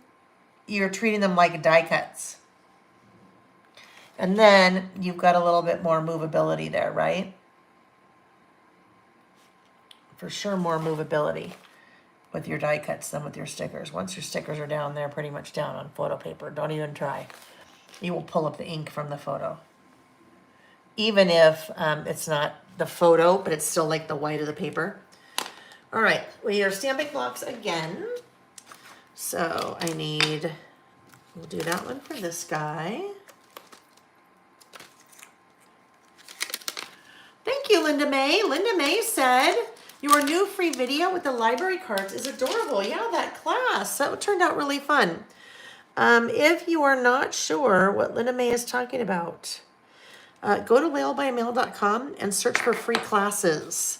you're treating them like die cuts. And then you've got a little bit more movability there, right? For sure more movability with your die cuts than with your stickers. Once your stickers are down, they're pretty much down on photo paper. Don't even try. You will pull up the ink from the photo. Even if it's not the photo, but it's still like the white of the paper. All right, we are stamping blocks again. So I need, we'll do that one for this guy. Thank you, Linda May. Linda May said, your new free video with the library cards is adorable. Yeah, that class, that turned out really fun. If you are not sure what Linda May is talking about, go to whalebymail.com and search for free classes.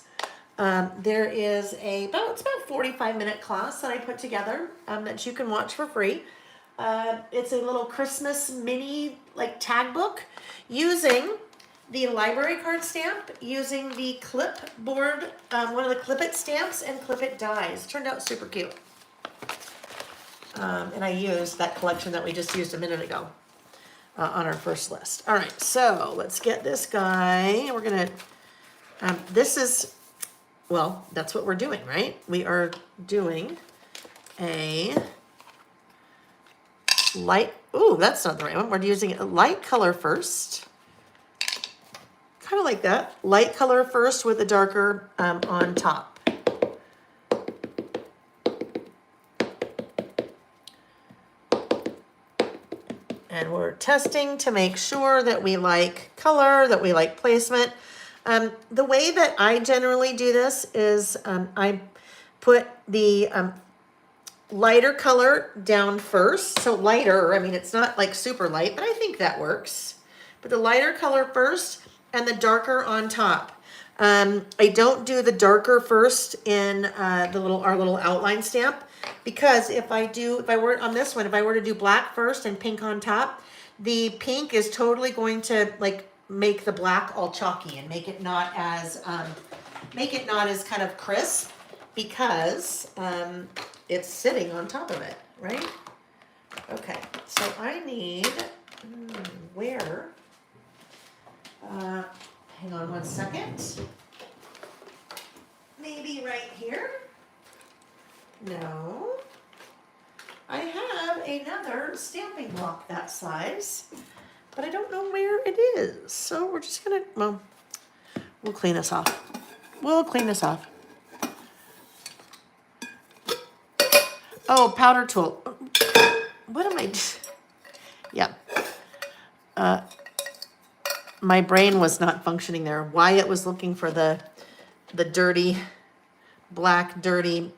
There is it's about a 45-minute class that I put together that you can watch for free. It's a little Christmas mini like tag book using the library card stamp, using the clipboard, one of the Clip It stamps and Clip It dies. Turned out super cute. And I used that collection that we just used a minute ago on our first list. All right, so let's get this guy. We're gonna, this is, well, that's what we're doing, right? We are doing a light, ooh, that's not the right one. We're using a light color first. Kind of like that. Light color first with a darker on top. And we're testing to make sure that we like color, that we like placement. The way that I generally do this is I put the lighter color down first. So lighter, I mean, it's not like super light, but I think that works. But the lighter color first and the darker on top. I don't do the darker first in our little outline stamp, because if I were on this one, if I were to do black first and pink on top, the pink is totally going to like make the black all chalky and make it not as kind of crisp, because it's sitting on top of it, right? Okay, so I need where? Hang on one second. Maybe right here? No. I have another stamping block that size, but I don't know where it is. So we're just gonna, well, we'll clean this off. We'll clean this off. Oh, powder tool. What am I, yeah. My brain was not functioning there. Wyatt was looking for the dirty, black, dirty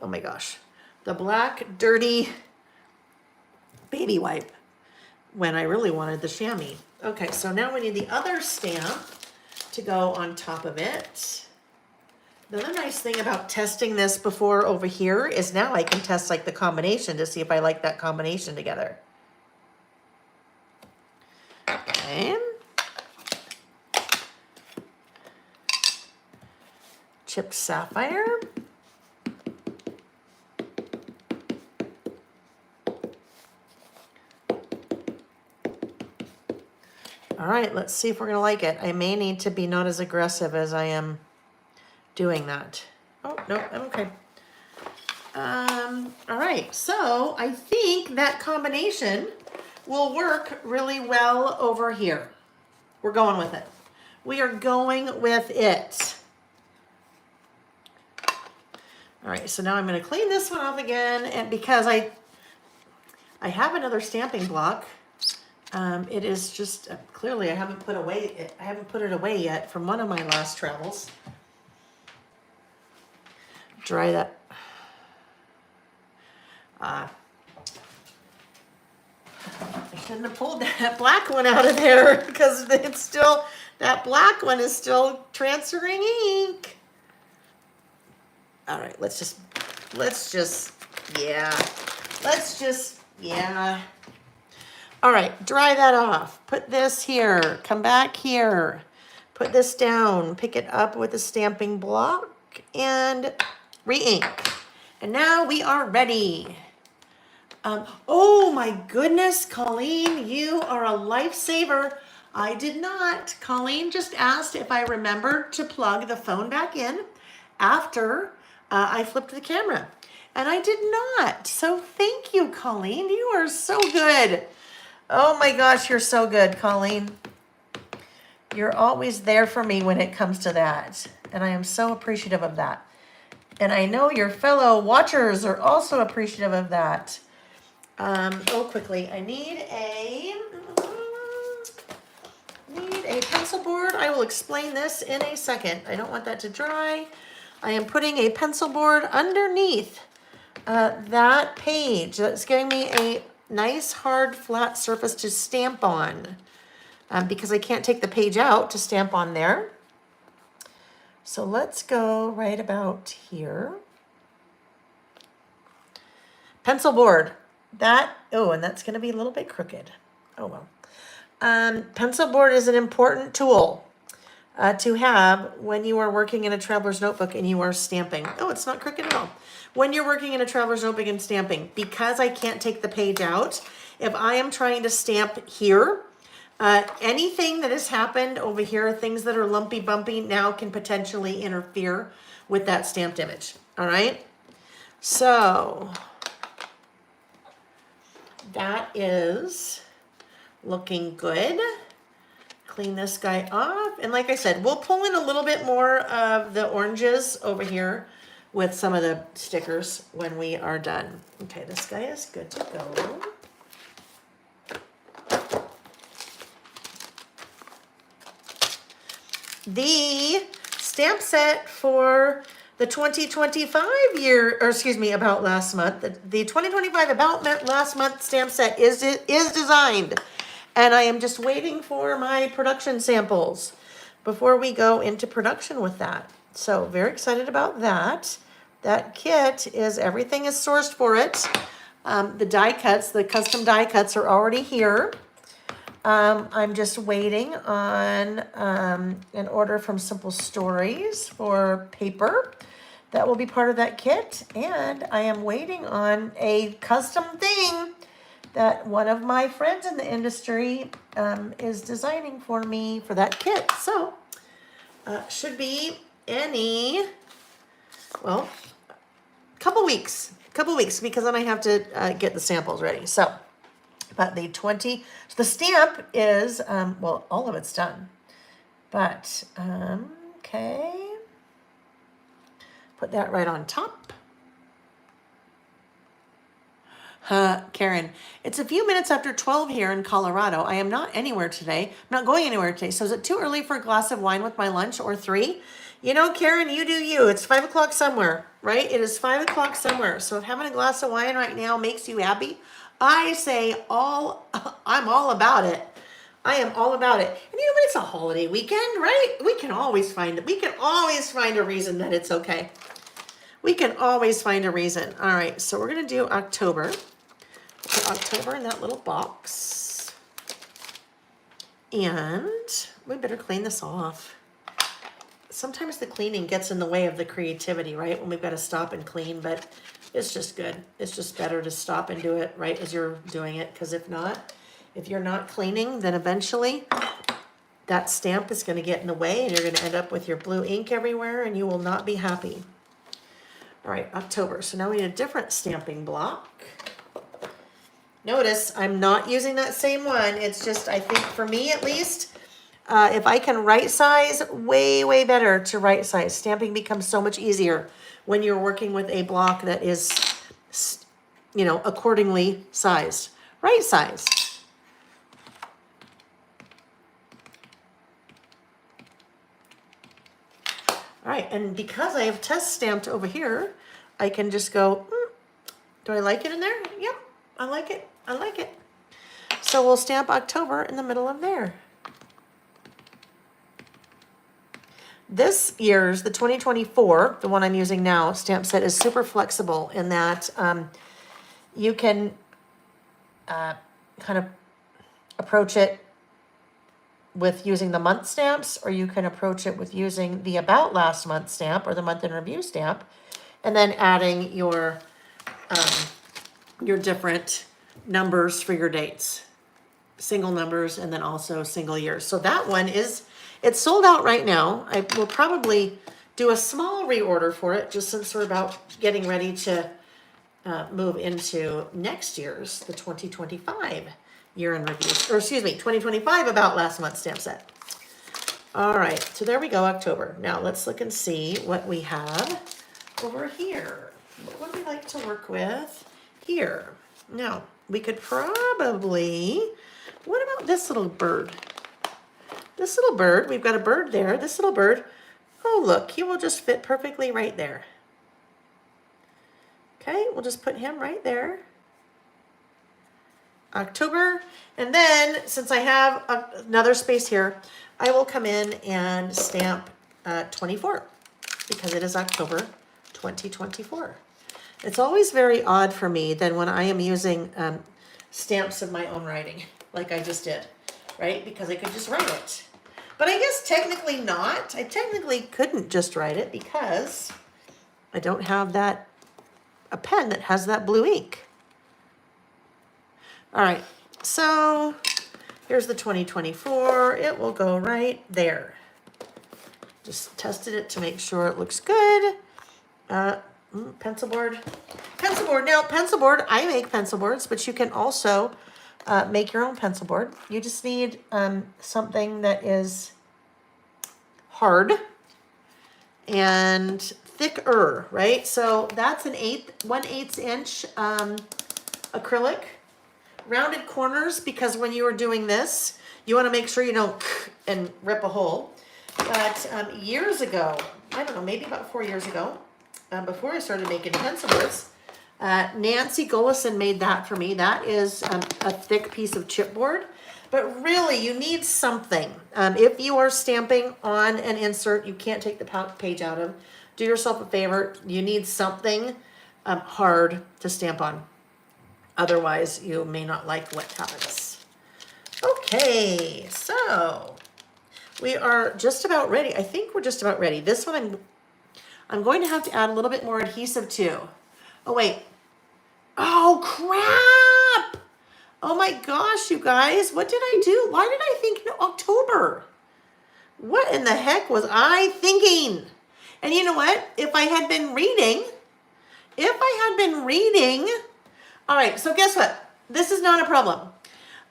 oh my gosh, the black dirty baby wipe when I really wanted the chamois. Okay, so now we need the other stamp to go on top of it. The other nice thing about testing this before over here is now I can test like the combination to see if I like that combination together. Okay. Chipped sapphire. All right, let's see if we're gonna like it. I may need to be not as aggressive as I am doing that. Oh, no, I'm okay. All right, so I think that combination will work really well over here. We're going with it. We are going with it. All right, so now I'm gonna clean this one off again, and because I have another stamping block. It is just clearly I haven't put it away yet from one of my last travels. Dry that. I shouldn't have pulled that black one out of there because it's still, that black one is still transferring ink. All right, let's just, yeah. All right, dry that off. Put this here, come back here, put this down, pick it up with a stamping block and re-ink. And now we are ready. Oh my goodness, Colleen, you are a lifesaver. I did not. Colleen just asked if I remembered to plug the phone back in after I flipped the camera. And I did not. So thank you, Colleen. You are so good. Oh my gosh, you're so good, Colleen. You're always there for me when it comes to that. And I am so appreciative of that. And I know your fellow watchers are also appreciative of that. Quickly, I need a pencil board. I will explain this in a second. I don't want that to dry. I am putting a pencil board underneath that page. That's giving me a nice hard flat surface to stamp on because I can't take the page out to stamp on there. So let's go right about here. Pencil board. And that's going to be a little bit crooked. Oh well. Pencil board is an important tool to have when you are working in a traveler's notebook and you are stamping. Oh, it's not crooked at all. When you're working in a traveler's notebook and stamping, because I can't take the page out, if I am trying to stamp here, anything that has happened over here, things that are lumpy bumpy now can potentially interfere with that stamped image. All right. So that is looking good. Clean this guy off. And like I said, we'll pull in a little bit more of the oranges over here with some of the stickers when we are done. Okay, this guy is good to go. The stamp set for the 2025 year, or excuse me, about last month, the 2025 about last month stamp set is designed. And I am just waiting for my production samples before we go into production with that. So very excited about that. That kit is, everything is sourced for it. The die cuts, the custom die cuts are already here. I'm just waiting on an order from Simple Stories for paper. That will be part of that kit. And I am waiting on a custom thing that one of my friends in the industry is designing for me for that kit. So should be couple weeks because then I have to get the samples ready. So, but the stamp is, all of it's done, but, okay. Put that right on top. Karen, it's a few minutes after 12 here in Colorado. I am not anywhere today. I'm not going anywhere today. So is it too early for a glass of wine with my lunch or 3? You know, Karen, you do you. It's 5 o'clock somewhere, right? It is 5 o'clock somewhere. So if having a glass of wine right now makes you happy, I say I'm all about it. I am all about it. And you know what? It's a holiday weekend, right? We can always find a reason that it's okay. We can always find a reason. All right, so we're gonna do October. Put October in that little box. And we better clean this off. Sometimes the cleaning gets in the way of the creativity, right? When we've got to stop and clean, but it's just good. It's just better to stop and do it right as you're doing it, because if you're not cleaning, then eventually that stamp is going to get in the way and you're going to end up with your blue ink everywhere and you will not be happy. All right, October. So now we need a different stamping block. Notice I'm not using that same one. It's just, I think for me at least, if I can right size, way better to right size. Stamping becomes so much easier when you're working with a block that is, you know, accordingly sized. Right size. All right, and because I have test stamped over here, I can just go, do I like it in there? Yep, I like it. I like it. So we'll stamp October in the middle of there. This year's, the 2024, the one I'm using now, stamp set is super flexible in that you can kind of approach it with using the month stamps, or you can approach it with using the about last month stamp or the month in review stamp, and then adding your different numbers for your dates, single numbers, and then also single years. So that one it's sold out right now. I will probably do a small reorder for it, just since we're about getting ready to move into next year's, the 2025 year in review, or excuse me, 2025 about last month stamp set. All right, so there we go, October. Now let's look and see what we have over here. What do we like to work with here? Now, we could probably, what about this little bird? This little bird, we've got a bird there. This little bird, oh look, he will just fit perfectly right there. Okay, we'll just put him right there. October, and then since I have another space here, I will come in and stamp 24 because it is October 2024. It's always very odd for me then when I am using stamps of my own writing, like I just did, right? Because I could just write it. But I guess technically not. I technically couldn't just write it because I don't have a pen that has that blue ink. All right, so here's the 2024. It will go right there. Just tested it to make sure it looks good. Pencil board. Pencil board. Now, pencil board, I make pencil boards, but you can also make your own pencil board. You just need something that is hard and thicker, right? So that's an 1/8 inch acrylic. Rounded corners, because when you are doing this, you want to make sure you don't and rip a hole. But years ago, I don't know, maybe about 4 years ago, before I started making pencil boards, Nancy Gollison made that for me. That is a thick piece of chipboard. But really, you need something. If you are stamping on an insert you can't take the page out of, do yourself a favor. You need something hard to stamp on. Otherwise, you may not like what happens. Okay, so we are just about ready. I think we're just about ready. This one I'm going to have to add a little bit more adhesive to. Oh, wait. Oh, crap! Oh my gosh, you guys. What did I do? Why did I think October? What in the heck was I thinking? And you know what? If I had been reading, all right, so guess what? This is not a problem.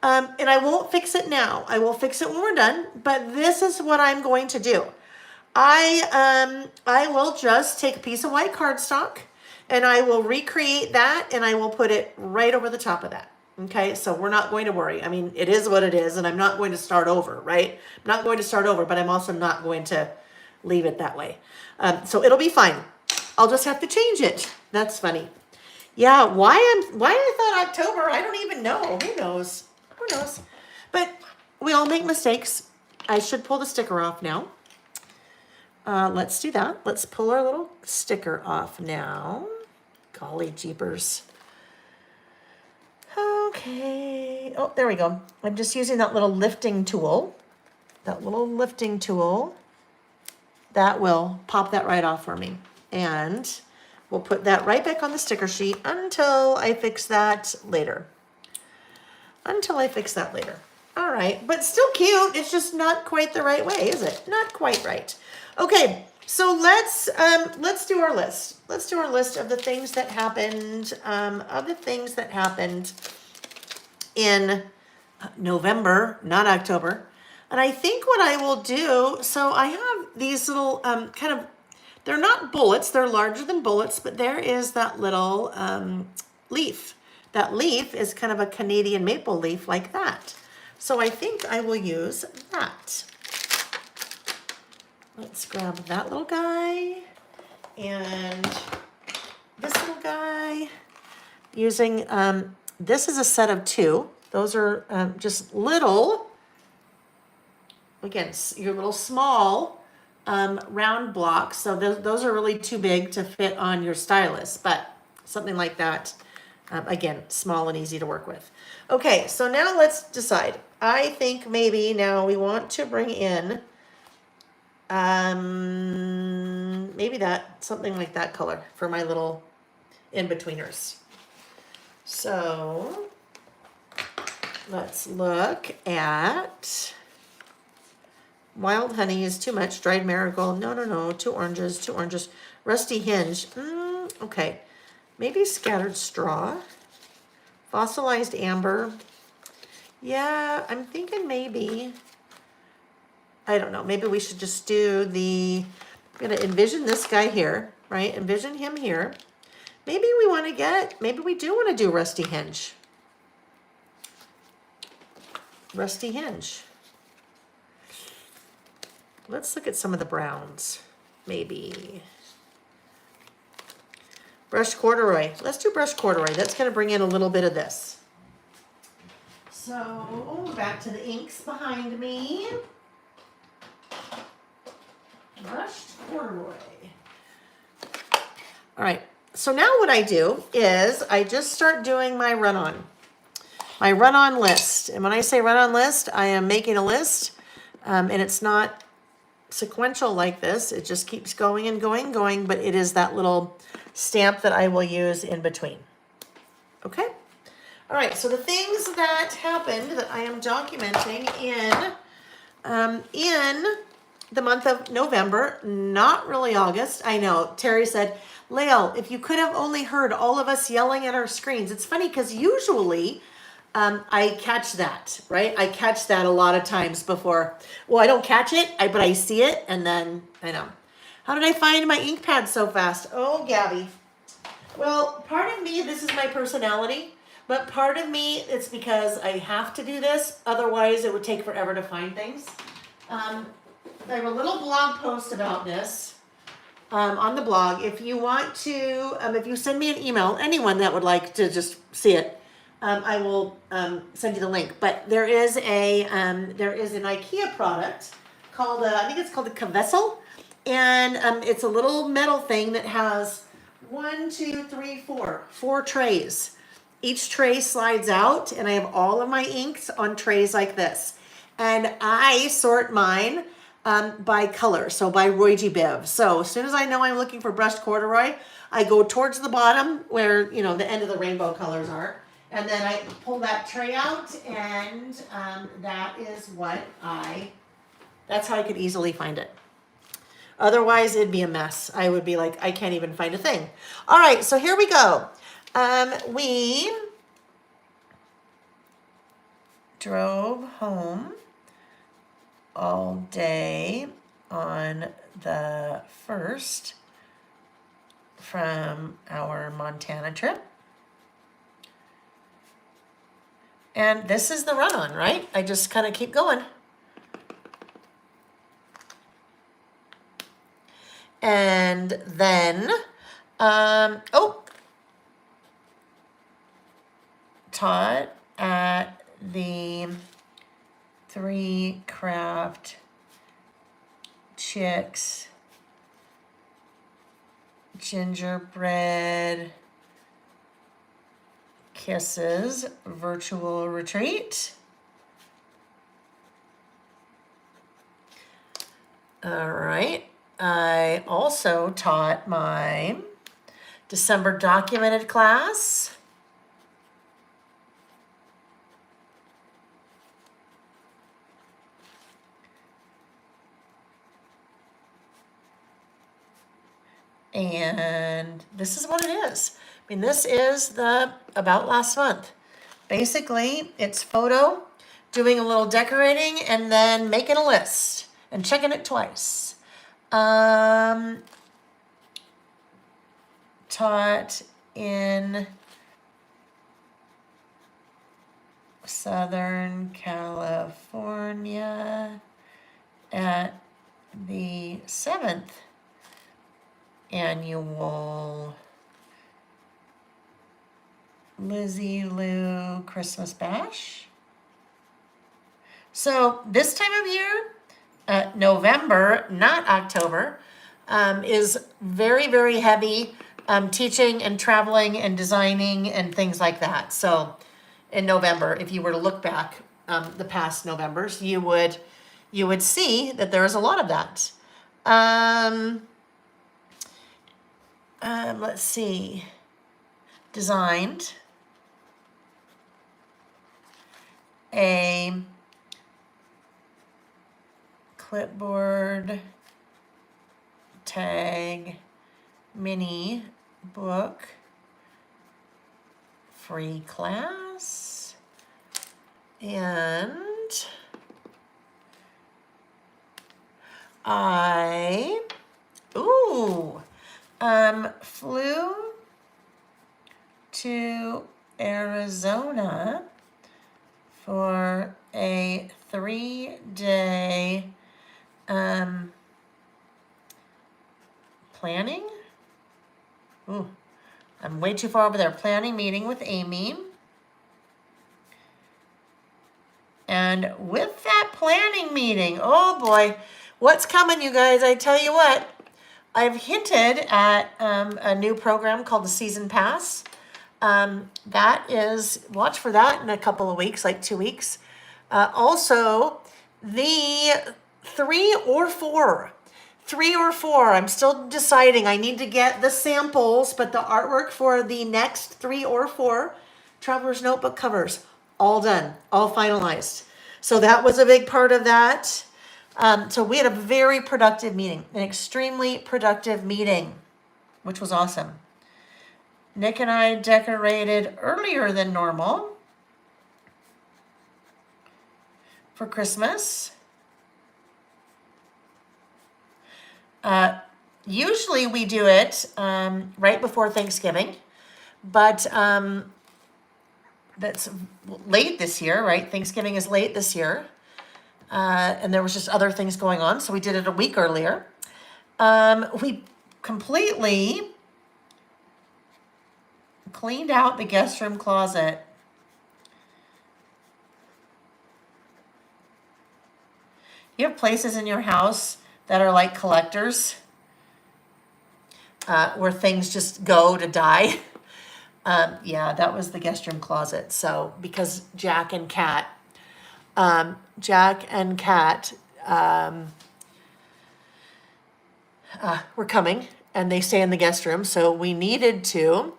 And I won't fix it now. I will fix it when we're done, but this is what I'm going to do. I will just take a piece of white cardstock and I will recreate that and I will put it right over the top of that. Okay, so we're not going to worry. I mean, it is what it is, and I'm not going to start over, right? I'm not going to start over, but I'm also not going to leave it that way. So it'll be fine. I'll just have to change it. That's funny. Yeah, why I thought October, I don't even know. Who knows? Who knows? But we all make mistakes. I should pull the sticker off now. Let's do that. Let's pull our little sticker off now. Golly jeepers. Okay. Oh, there we go. I'm just using that little lifting tool. That little lifting tool. That will pop that right off for me. And we'll put that right back on the sticker sheet until I fix that later. Until I fix that later. All right, but still cute. It's just not quite the right way, is it? Not quite right. Okay, so let's do our list. Let's do our list of the things that happened, in November, not October. And I think what I will do, so I have these little kind of, they're not bullets, they're larger than bullets, but there is that little leaf. That leaf is kind of a Canadian maple leaf like that. So I think I will use that. Let's grab that little guy and this little guy. Using, this is a set of 2. Those are just little, again, your little small round blocks. So those are really too big to fit on your stylus, but something like that, again, small and easy to work with. Okay, so now let's decide. I think maybe now we want to bring in maybe that, something like that color for my little in-betweeners. So let's look at wild honey is too much. Dried marigold, no. 2 oranges. Rusty hinge, okay. Maybe scattered straw. Fossilized amber. Yeah, I'm thinking maybe, I don't know, maybe we should just do I'm gonna envision this guy here, right? Envision him here. Maybe we do want to do rusty hinge. Rusty hinge. Let's look at some of the browns, maybe. Brushed corduroy. Let's do brushed corduroy. That's going to bring in a little bit of this. So back to the inks behind me. Brushed corduroy. All right. So now what I do is I just start doing my run-on. My run-on list. And when I say run-on list, I am making a list. And it's not sequential like this. It just keeps going and going, but it is that little stamp that I will use in between. Okay? All right, so the things that happened that I am documenting in the month of November, not really August. I know, Terry said, Lael, if you could have only heard all of us yelling at our screens. It's funny because usually I catch that, right? I catch that a lot of times before. Well, I don't catch it, but I see it, and then I know. How did I find my ink pad so fast? Oh, Gabby. Well, part of me, this is my personality, but part of me, it's because I have to do this. Otherwise, it would take forever to find things. I have a little blog post about this on the blog. If you want to, if you send me an email, anyone that would like to just see it, I will send you the link. But there is an IKEA product called, I think it's called the Kavessel. And it's a little metal thing that has 4 trays. Each tray slides out, and I have all of my inks on trays like this. And I sort mine by color, so by Roy G. Biv. So as soon as I know I'm looking for brushed corduroy, I go towards the bottom where, the end of the rainbow colors are. And then I pull that tray out, and that's how I could easily find it. Otherwise, it'd be a mess. I would be like, I can't even find a thing. All right, so here we go. We drove home all day on the 1st. from our Montana trip. And this is the run-on, right? I just kind of keep going. And then, taught at the 3 Craft Chicks Gingerbread Kisses virtual retreat. All right. I also taught my December documented class. And this is what it is. I mean, this is the about last month. Basically, it's photo, doing a little decorating, and then making a list and checking it twice. Taught in Southern California at the 7th annual Lizzie Lou Christmas Bash. So this time of year, November, not October, is very, very heavy teaching and traveling and designing and things like that. So in November, if you were to look back the past Novembers, you would see that there is a lot of that. Let's see. Designed a clipboard tag mini book free class, and I flew to Arizona for a 3-day planning. I'm way too far over there. Planning meeting with Amy. And with that planning meeting, oh boy, what's coming, you guys? I tell you what, I've hinted at a new program called the Season Pass. That is, watch for that in a couple of weeks, like 2 weeks. Also, the 3 or 4, I'm still deciding. I need to get the samples, but the artwork for the next 3 or 4 Traveler's Notebook covers, all done, all finalized. So that was a big part of that. So we had a very productive meeting, an extremely productive meeting, which was awesome. Nick and I decorated earlier than normal for Christmas. Usually we do it right before Thanksgiving, but that's late this year, right? Thanksgiving is late this year. And there was just other things going on, so we did it a week earlier. We completely cleaned out the guest room closet. You have places in your house that are like collectors, where things just go to die. Yeah, that was the guest room closet. So because Jack and Kat were coming, and they stay in the guest room, so we needed to.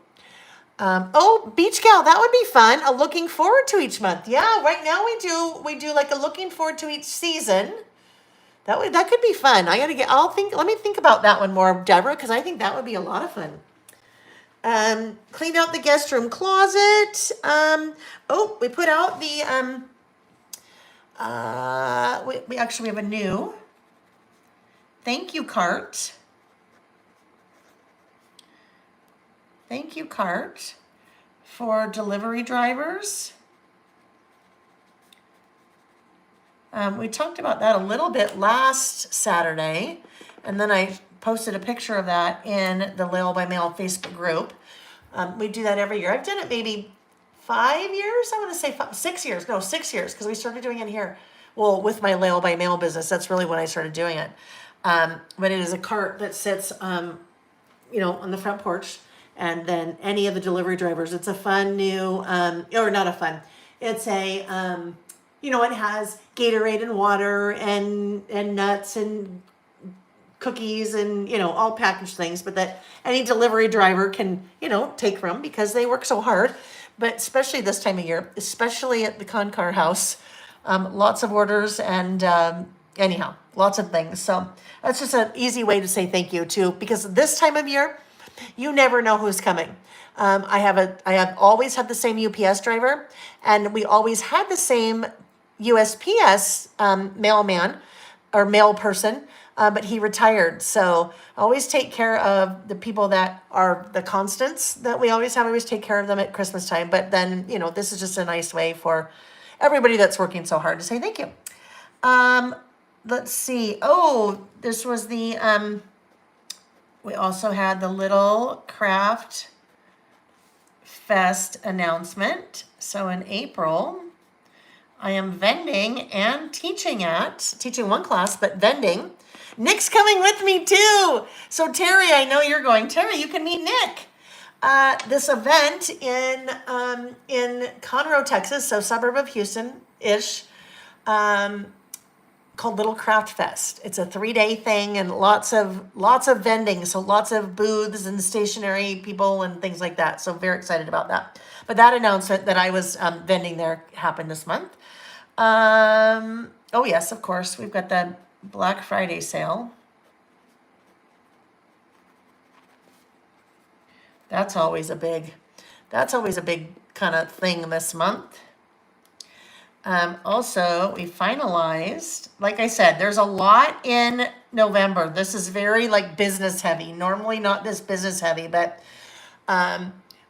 Beach Gal, that would be fun. A looking forward to each month. Yeah, right now we do like a looking forward to each season. That could be fun. Let me think about that one more, Deborah, because I think that would be a lot of fun. Cleaned out the guest room closet. We put out the we actually have a new thank you cart thank you cart for delivery drivers. We talked about that a little bit last Saturday, and then I posted a picture of that in the Lail by Mail Facebook group. We do that every year. I've done it maybe 5 years. I want to say 6 years. No, 6 years, because we started doing it here. Well, with my Lail by Mail business, that's really when I started doing it. But it is a cart that sits, on the front porch, and then any of the delivery drivers. It's a fun new, or not a fun. It's a, it has Gatorade and water and nuts and cookies and all packaged things, but that any delivery driver can take from because they work so hard. But especially this time of year, especially at the Concar house, lots of orders and anyhow, lots of things. So that's just an easy way to say thank you too, because this time of year, you never know who's coming. I have always had the same UPS driver, and we always had the same USPS mailman or mail person, but he retired. So I always take care of the people that are the constants that we always have. I always take care of them at Christmas time. But then, this is just a nice way for everybody that's working so hard to say thank you. Let's see. Oh, this was the, we also had the Little Craft Fest announcement. So in April, I am vending and teaching one class, but vending. Nick's coming with me too. So Terry, I know you're going. Terry, you can meet Nick. This event in Conroe, Texas, so suburb of Houston-ish, called Little Craft Fest. It's a 3-day thing and lots of vending, so lots of booths and stationary people and things like that. So very excited about that. But that announcement that I was vending there happened this month. Oh yes, of course, we've got the Black Friday sale. That's always a big kind of thing this month. Also, we finalized, like I said, there's a lot in November. This is very business heavy. Normally not this business heavy, but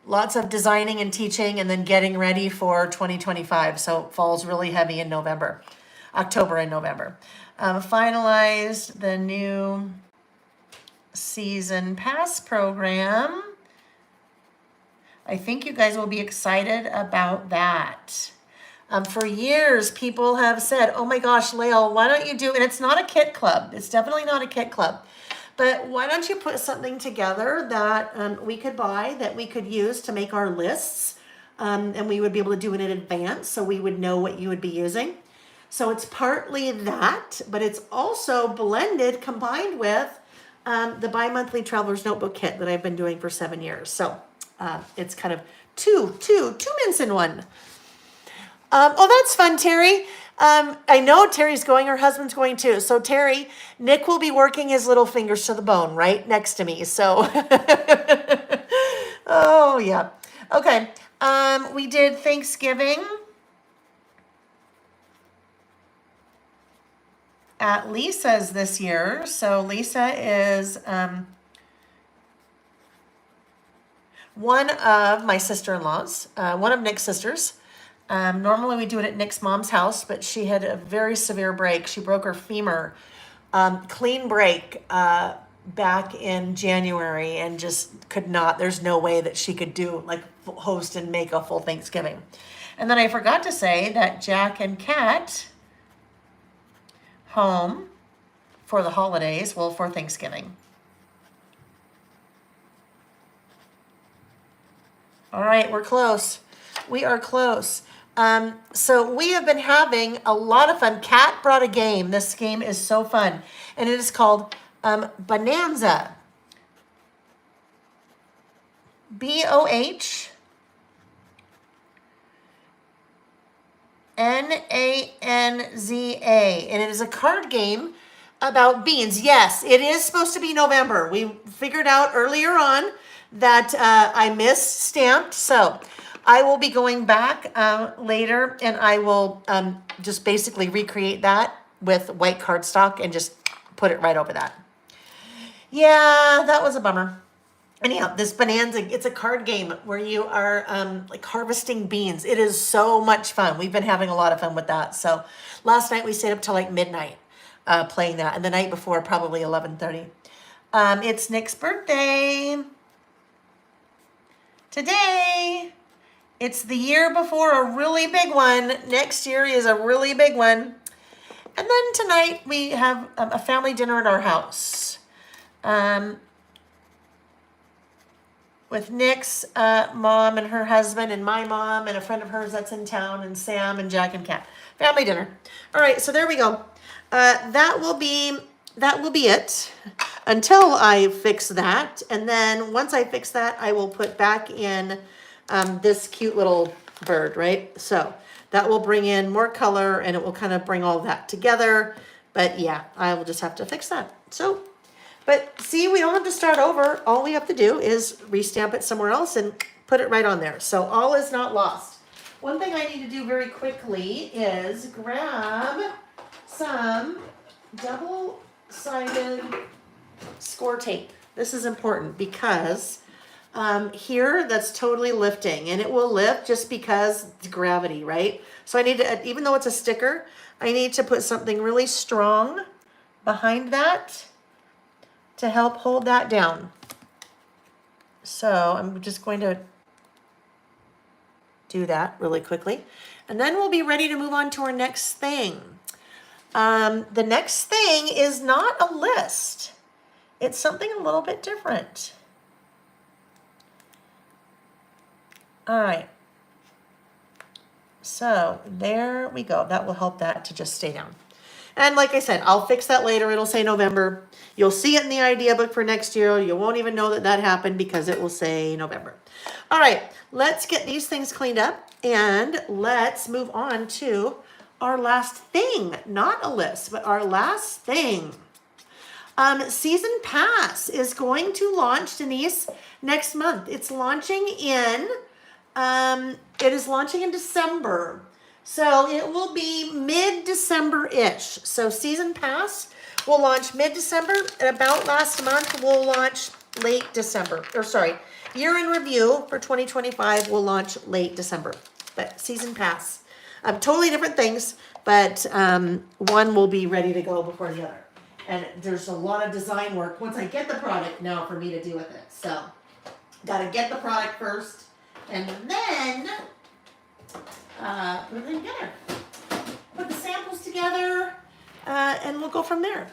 lots of designing and teaching and then getting ready for 2025. So it falls really heavy in October and November. Finalized the new season pass program. I think you guys will be excited about that. For years, people have said, oh my gosh, Lael, why don't you do, and it's not a kit club. It's definitely not a kit club. But why don't you put something together that we could buy, that we could use to make our lists, and we would be able to do it in advance so we would know what you would be using. So it's partly that, but it's also combined with the bi-monthly Traveler's Notebook Kit that I've been doing for 7 years. So it's kind of two mints in one. Oh, that's fun, Terry. I know Terry's going, her husband's going too. So Terry, Nick will be working his little fingers to the bone right next to me. So, oh yeah. Okay. We did Thanksgiving at Lisa's this year. So Lisa is one of my sister-in-laws, one of Nick's sisters. Normally we do it at Nick's mom's house, but she had a very severe break. She broke her femur, clean break, back in January, and just could not, there's no way that she could do host and make a full Thanksgiving. And then I forgot to say that Jack and Kat home for the holidays, well, for Thanksgiving. All right, we're close. We are close. So we have been having a lot of fun. Kat brought a game. This game is so fun. And it is called Bonanza. BOHNANZA. And it is a card game about beans. Yes, it is supposed to be November. We figured out earlier on that I misstamped. So I will be going back later, and I will just basically recreate that with white cardstock and just put it right over that. Yeah, that was a bummer. Anyhow, this Bonanza, it's a card game where you are like harvesting beans. It is so much fun. We've been having a lot of fun with that. So last night we stayed up till like midnight playing that, and the night before probably 11:30. It's Nick's birthday today. It's the year before a really big one. Next year is a really big one. And then tonight we have a family dinner at our house. With Nick's mom and her husband and my mom and a friend of hers that's in town and Sam and Jack and Kat. Family dinner. All right, so there we go. That will be it until I fix that. And then once I fix that, I will put back in this cute little bird, right? So that will bring in more color and it will kind of bring all that together. But yeah, I will just have to fix that. So but see, we don't have to start over. All we have to do is restamp it somewhere else and put it right on there. So all is not lost. One thing I need to do very quickly is grab some double-sided score tape. This is important because here that's totally lifting, and it will lift just because it's gravity, right? So I need to, even though it's a sticker, I need to put something really strong behind that to help hold that down. So I'm just going to do that really quickly. And then we'll be ready to move on to our next thing. The next thing is not a list. It's something a little bit different. All right. So there we go. That will help that to just stay down. And like I said, I'll fix that later. It'll say November. You'll see it in the idea book for next year. You won't even know that that happened because it will say November. All right, let's get these things cleaned up and let's move on to our last thing. Not a list, but our last thing. Season Pass is going to launch, Denise, next month. It's launching in, it is launching in December. So it will be mid-December-ish. So Season Pass will launch mid-December, and about last month we'll launch late December. Or sorry, Year in Review for 2025 will launch late December. But Season Pass, totally different things, but one will be ready to go before the other. And there's a lot of design work once I get the product now for me to do with it. So, gotta get the product first, and then put everything together. Put the samples together, and we'll go from there.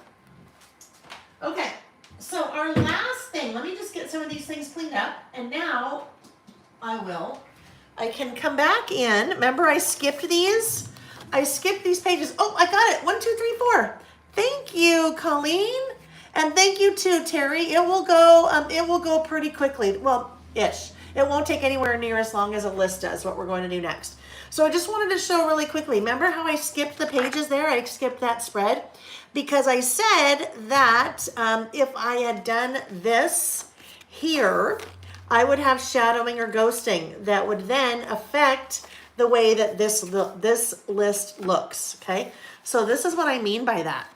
Okay, so our last thing, let me just get some of these things cleaned up, and now I can come back in. Remember I skipped these? I skipped these pages. Oh, I got it. 1, 2, 3, 4. Thank you, Colleen. And thank you too, Terry. It will go pretty quickly. Well, ish. It won't take anywhere near as long as a list does, what we're going to do next. So I just wanted to show really quickly. Remember how I skipped the pages there? I skipped that spread because I said that if I had done this here, I would have shadowing or ghosting that would then affect the way that this list looks, okay? So this is what I mean by that.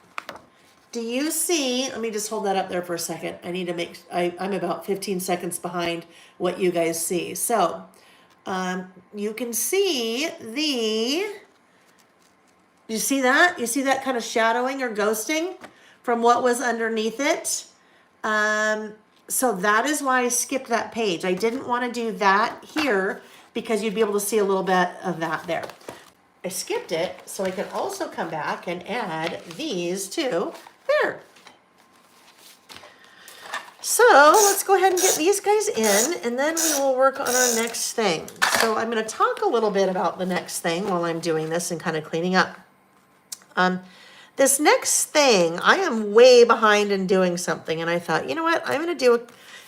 Do you see, let me just hold that up there for a second. I need to make, I'm about 15 seconds behind what you guys see. So you can see you see that? You see that kind of shadowing or ghosting from what was underneath it? So that is why I skipped that page. I didn't want to do that here because you'd be able to see a little bit of that there. I skipped it so I could also come back and add these two there. So let's go ahead and get these guys in, and then we will work on our next thing. So I'm going to talk a little bit about the next thing while I'm doing this and kind of cleaning up. This next thing, I am way behind in doing something, and I thought, you know what, I'm going to do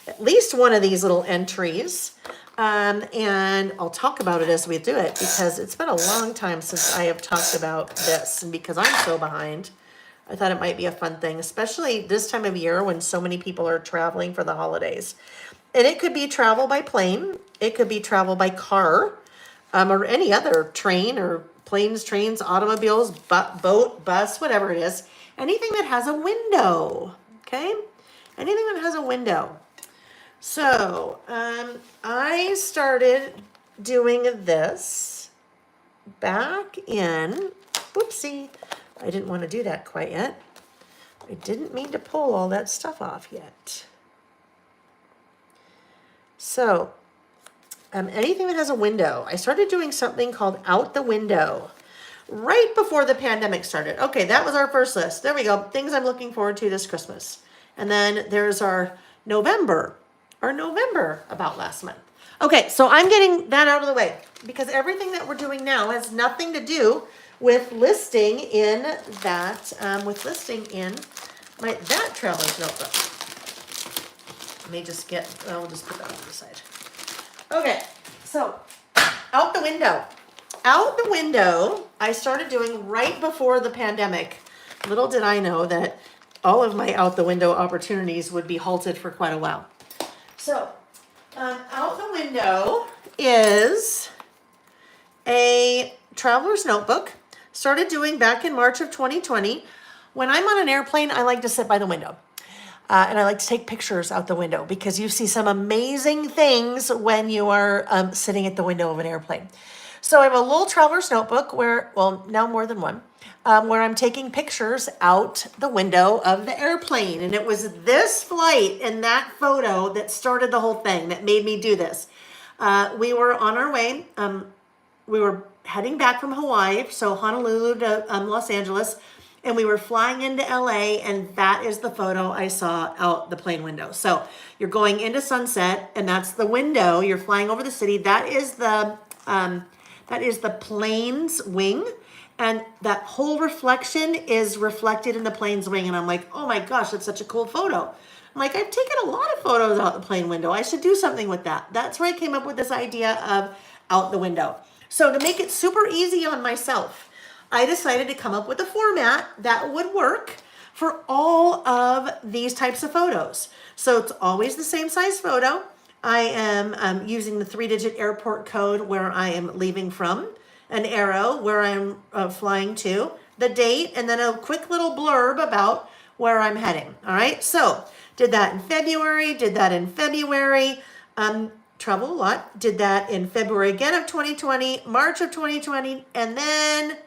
at least one of these little entries, and I'll talk about it as we do it, because it's been a long time since I have talked about this, and because I'm so behind, I thought it might be a fun thing, especially this time of year when so many people are traveling for the holidays. And it could be travel by plane, it could be travel by car, or any other train or planes, trains, automobiles, boat, bus, whatever it is. Anything that has a window, okay? Anything that has a window. So, I started doing this back in, whoopsie, I didn't want to do that quite yet. I didn't mean to pull all that stuff off yet. So, anything that has a window. I started doing something called Out the Window right before the pandemic started. Okay, that was our first list. There we go. Things I'm looking forward to this Christmas. And then there's our November about last month. Okay, so I'm getting that out of the way because everything that we're doing now has nothing to do with listing in that, that traveler's notebook. Let me just I'll just put that on the side. Okay, so out the window. Out the window, I started doing right before the pandemic. Little did I know that all of my out the window opportunities would be halted for quite a while. So, out the window is a traveler's notebook. Started doing back in March of 2020. When I'm on an airplane, I like to sit by the window. And I like to take pictures out the window because you see some amazing things when you are sitting at the window of an airplane. So I have a little traveler's notebook now more than one, where I'm taking pictures out the window of the airplane. And it was this flight and that photo that started the whole thing that made me do this. We were on our way. We were heading back from Hawaii, so Honolulu to Los Angeles. And we were flying into LA, and that is the photo I saw out the plane window. So you're going into sunset, and that's the window. You're flying over the city. That is the plane's wing, and that whole reflection is reflected in the plane's wing. And I'm like, oh my gosh, that's such a cool photo. I'm like, I've taken a lot of photos out the plane window. I should do something with that. That's where I came up with this idea of out the window. So to make it super easy on myself, I decided to come up with a format that would work for all of these types of photos. So it's always the same size photo. I am using the 3-digit airport code where I am leaving from, an arrow where I'm flying to, the date, and then a quick little blurb about where I'm heading. All right, so did that in February, travel a lot, did that in February again of 2020, March of 2020, and then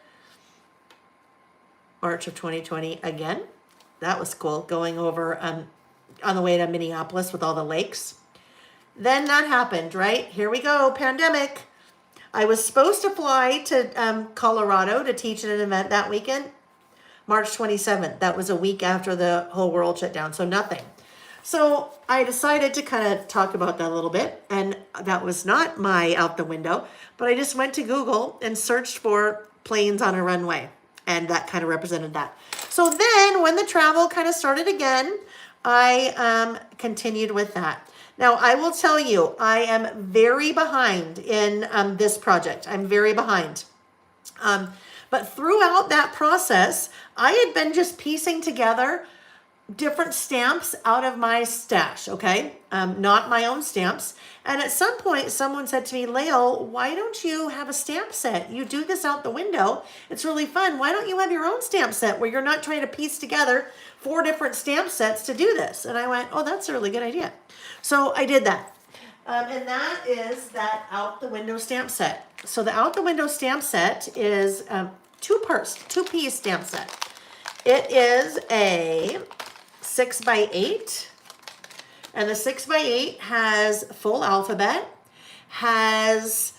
March of 2020 again. That was cool, going over on the way to Minneapolis with all the lakes. Then that happened, right? Here we go, pandemic. I was supposed to fly to Colorado to teach at an event that weekend, March 27th. That was a week after the whole world shut down, so nothing. So I decided to kind of talk about that a little bit, and that was not my out the window, but I just went to Google and searched for planes on a runway. And that kind of represented that. So then when the travel kind of started again, I continued with that. Now, I will tell you, I am very behind in this project. I'm very behind. But throughout that process, I had been just piecing together different stamps out of my stash, okay? Not my own stamps. And at some point, someone said to me, Lael, why don't you have a stamp set? You do this out the window. It's really fun. Why don't you have your own stamp set where you're not trying to piece together 4 different stamp sets to do this? And I went, oh, that's a really good idea. So I did that. And that is that out the window stamp set. So the out the window stamp set is 2-piece stamp set. It is a 6x8, and the 6x8 has full alphabet, has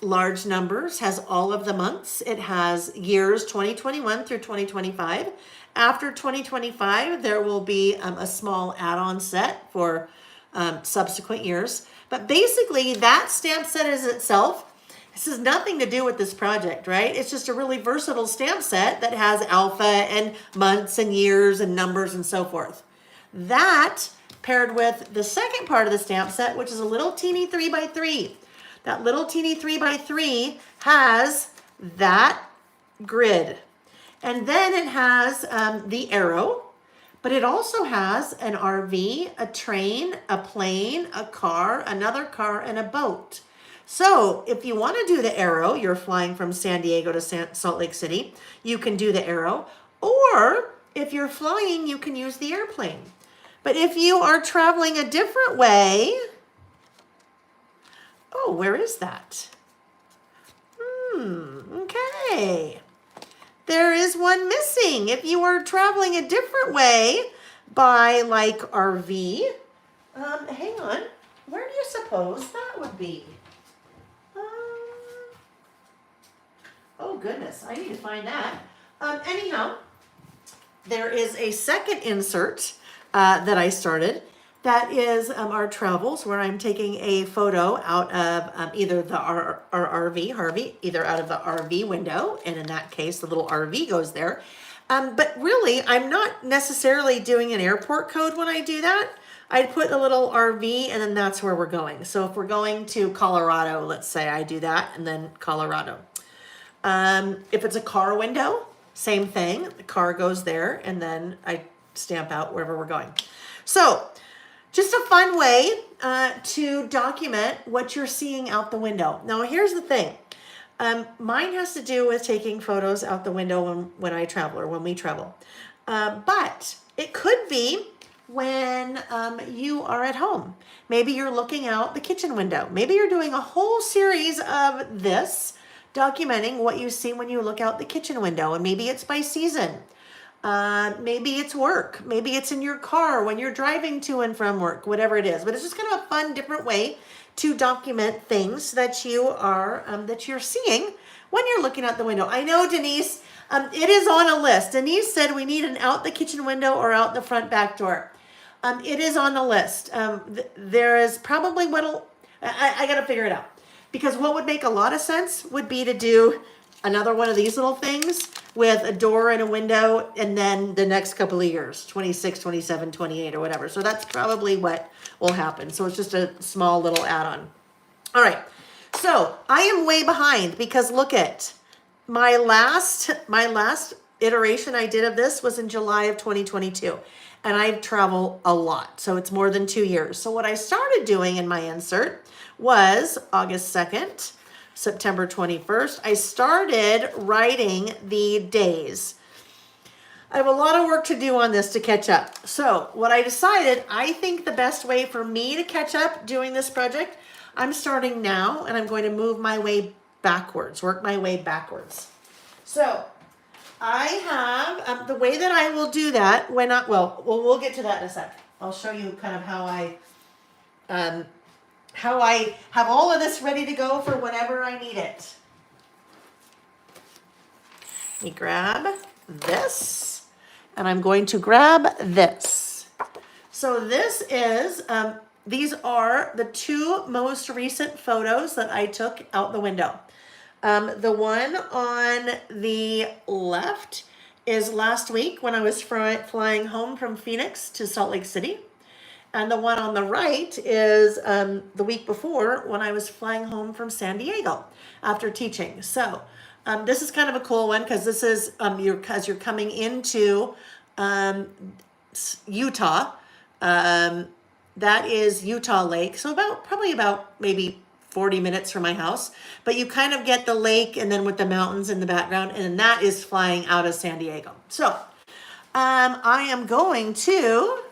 large numbers, has all of the months. It has years 2021 through 2025. After 2025, there will be a small add-on set for subsequent years. But basically, that stamp set is itself. This has nothing to do with this project, right? It's just a really versatile stamp set that has alpha and months and years and numbers and so forth. That paired with the second part of the stamp set, which is a little teeny 3x3. That little teeny 3x3 has that grid. And then it has the arrow, but it also has an RV, a train, a plane, a car, another car, and a boat. So if you want to do the arrow, you're flying from San Diego to Salt Lake City, you can do the arrow. Or if you're flying, you can use the airplane. But if you are traveling a different way, oh, where is that? Okay. There is one missing. If you are traveling a different way by like RV, hang on. Where do you suppose that would be? Oh goodness, I need to find that. Anyhow, there is a second insert that I started. That is our travels, where I'm taking a photo out of either our RV, Harvey, either out of the RV window, and in that case, the little RV goes there. But really, I'm not necessarily doing an airport code when I do that. I'd put a little RV, and then that's where we're going. So if we're going to Colorado, let's say I do that, and then Colorado. If it's a car window, same thing. The car goes there, and then I stamp out wherever we're going. So just a fun way to document what you're seeing out the window. Now, here's the thing. Mine has to do with taking photos out the window when I travel or when we travel. But it could be when you are at home. Maybe you're looking out the kitchen window. Maybe you're doing a whole series of this, documenting what you see when you look out the kitchen window. And maybe it's by season. Maybe it's work. Maybe it's in your car when you're driving to and from work, whatever it is. But it's just kind of a fun, different way to document things that you are that you're seeing when you're looking out the window. I know, Denise, it is on a list. Denise said we need an out the kitchen window or out the front back door. It is on the list. There is probably I got to figure it out, because what would make a lot of sense would be to do another one of these little things with a door and a window, and then the next couple of years, 26, 27, 28, or whatever. So that's probably what will happen. So it's just a small little add-on. All right. So I am way behind, because look at my last iteration I did of this was in July of 2022. And I've traveled a lot. So it's more than 2 years. So what I started doing in my insert was August 2nd, September 21st. I started writing the days. I have a lot of work to do on this to catch up. So what I decided, I think the best way for me to catch up doing this project, I'm starting now, and I'm going to move my way backwards, work my way backwards. So I have, the way that I will do that, we'll get to that in a sec. I'll show you kind of how I have all of this ready to go for whenever I need it. Let me grab this, and I'm going to grab this. So this is, these are the two most recent photos that I took out the window. The one on the left is last week when I was flying home from Phoenix to Salt Lake City. And the one on the right is the week before when I was flying home from San Diego after teaching. So this is kind of a cool one, because this is you're coming into Utah. That is Utah Lake. So probably about maybe 40 minutes from my house. But you kind of get the lake, and then with the mountains in the background, and that is flying out of San Diego. So I am going to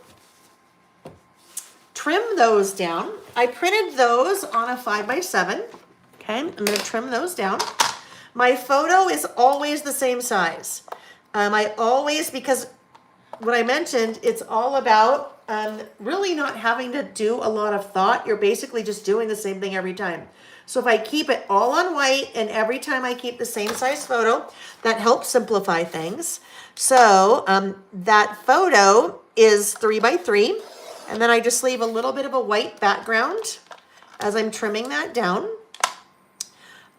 trim those down. I printed those on a 5x7. Okay, I'm going to trim those down. My photo is always the same size. Because what I mentioned, it's all about really not having to do a lot of thought. You're basically just doing the same thing every time. So if I keep it all on white, and every time I keep the same size photo, that helps simplify things. So that photo is 3x3. And then I just leave a little bit of a white background as I'm trimming that down.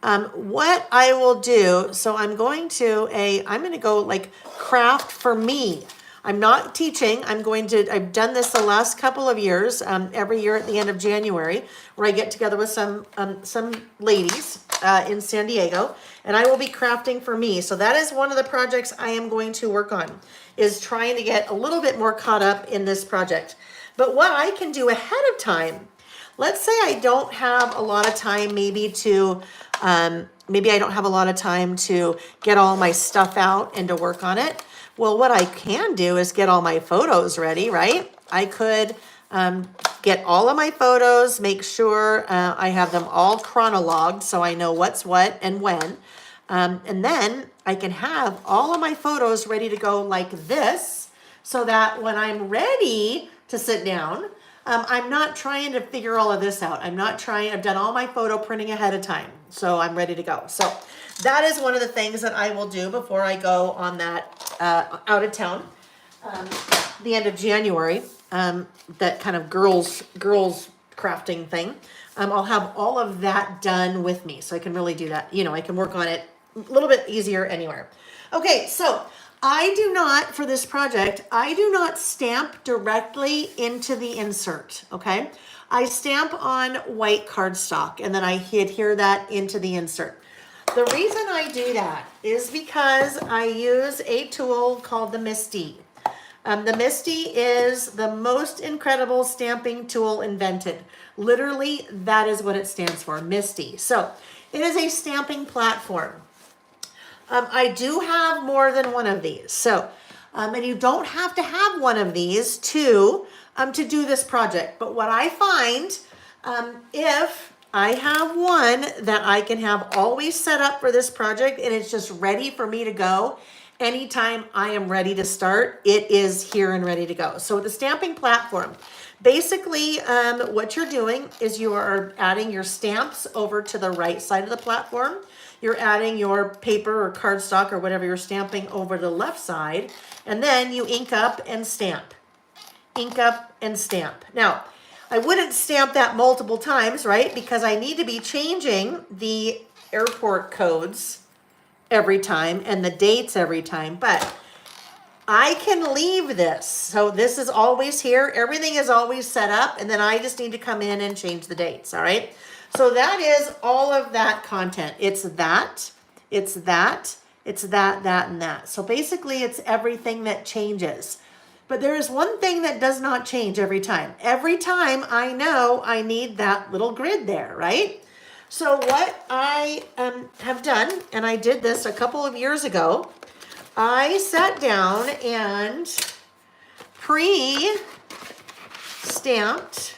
What I will do, so I'm going to go like craft for me. I'm not teaching. I've done this the last couple of years, every year at the end of January, where I get together with some ladies in San Diego, and I will be crafting for me. So that is one of the projects I am going to work on, is trying to get a little bit more caught up in this project. But what I can do ahead of time, let's say I don't have a lot of time maybe I don't have a lot of time to get all my stuff out and to work on it. Well, what I can do is get all my photos ready, right? I could get all of my photos, make sure I have them all chronologued so I know what's what and when. And then I can have all of my photos ready to go like this so that when I'm ready to sit down, I'm not trying to figure all of this out. I've done all my photo printing ahead of time, so I'm ready to go. So that is one of the things that I will do before I go on that out of town, the end of January, that kind of girls crafting thing. I'll have all of that done with me, so I can really do that. You know, I can work on it a little bit easier anywhere. Okay, so I do not, for this project, I do not stamp directly into the insert, okay? I stamp on white cardstock and then I adhere that into the insert. The reason I do that is because I use a tool called the Misty. The Misty is the most incredible stamping tool invented. Literally, that is what it stands for, Misty. So it is a stamping platform. I do have more than one of these. So, and you don't have to have one of these to do this project. But what I find, if I have one that I can have always set up for this project and it's just ready for me to go, anytime I am ready to start, it is here and ready to go. So the stamping platform, basically what you're doing is you are adding your stamps over to the right side of the platform. You're adding your paper or cardstock or whatever you're stamping over the left side, and then you ink up and stamp. Ink up and stamp. Now, I wouldn't stamp that multiple times, right? Because I need to be changing the airport codes every time and the dates every time, but I can leave this. So this is always here. Everything is always set up, and then I just need to come in and change the dates, all right? So that is all of that content. It's that, it's that, it's that, that, and that. So basically it's everything that changes. But there is one thing that does not change every time. Every time I know I need that little grid there, right? So what I have done, and I did this a couple of years ago, I sat down and pre-stamped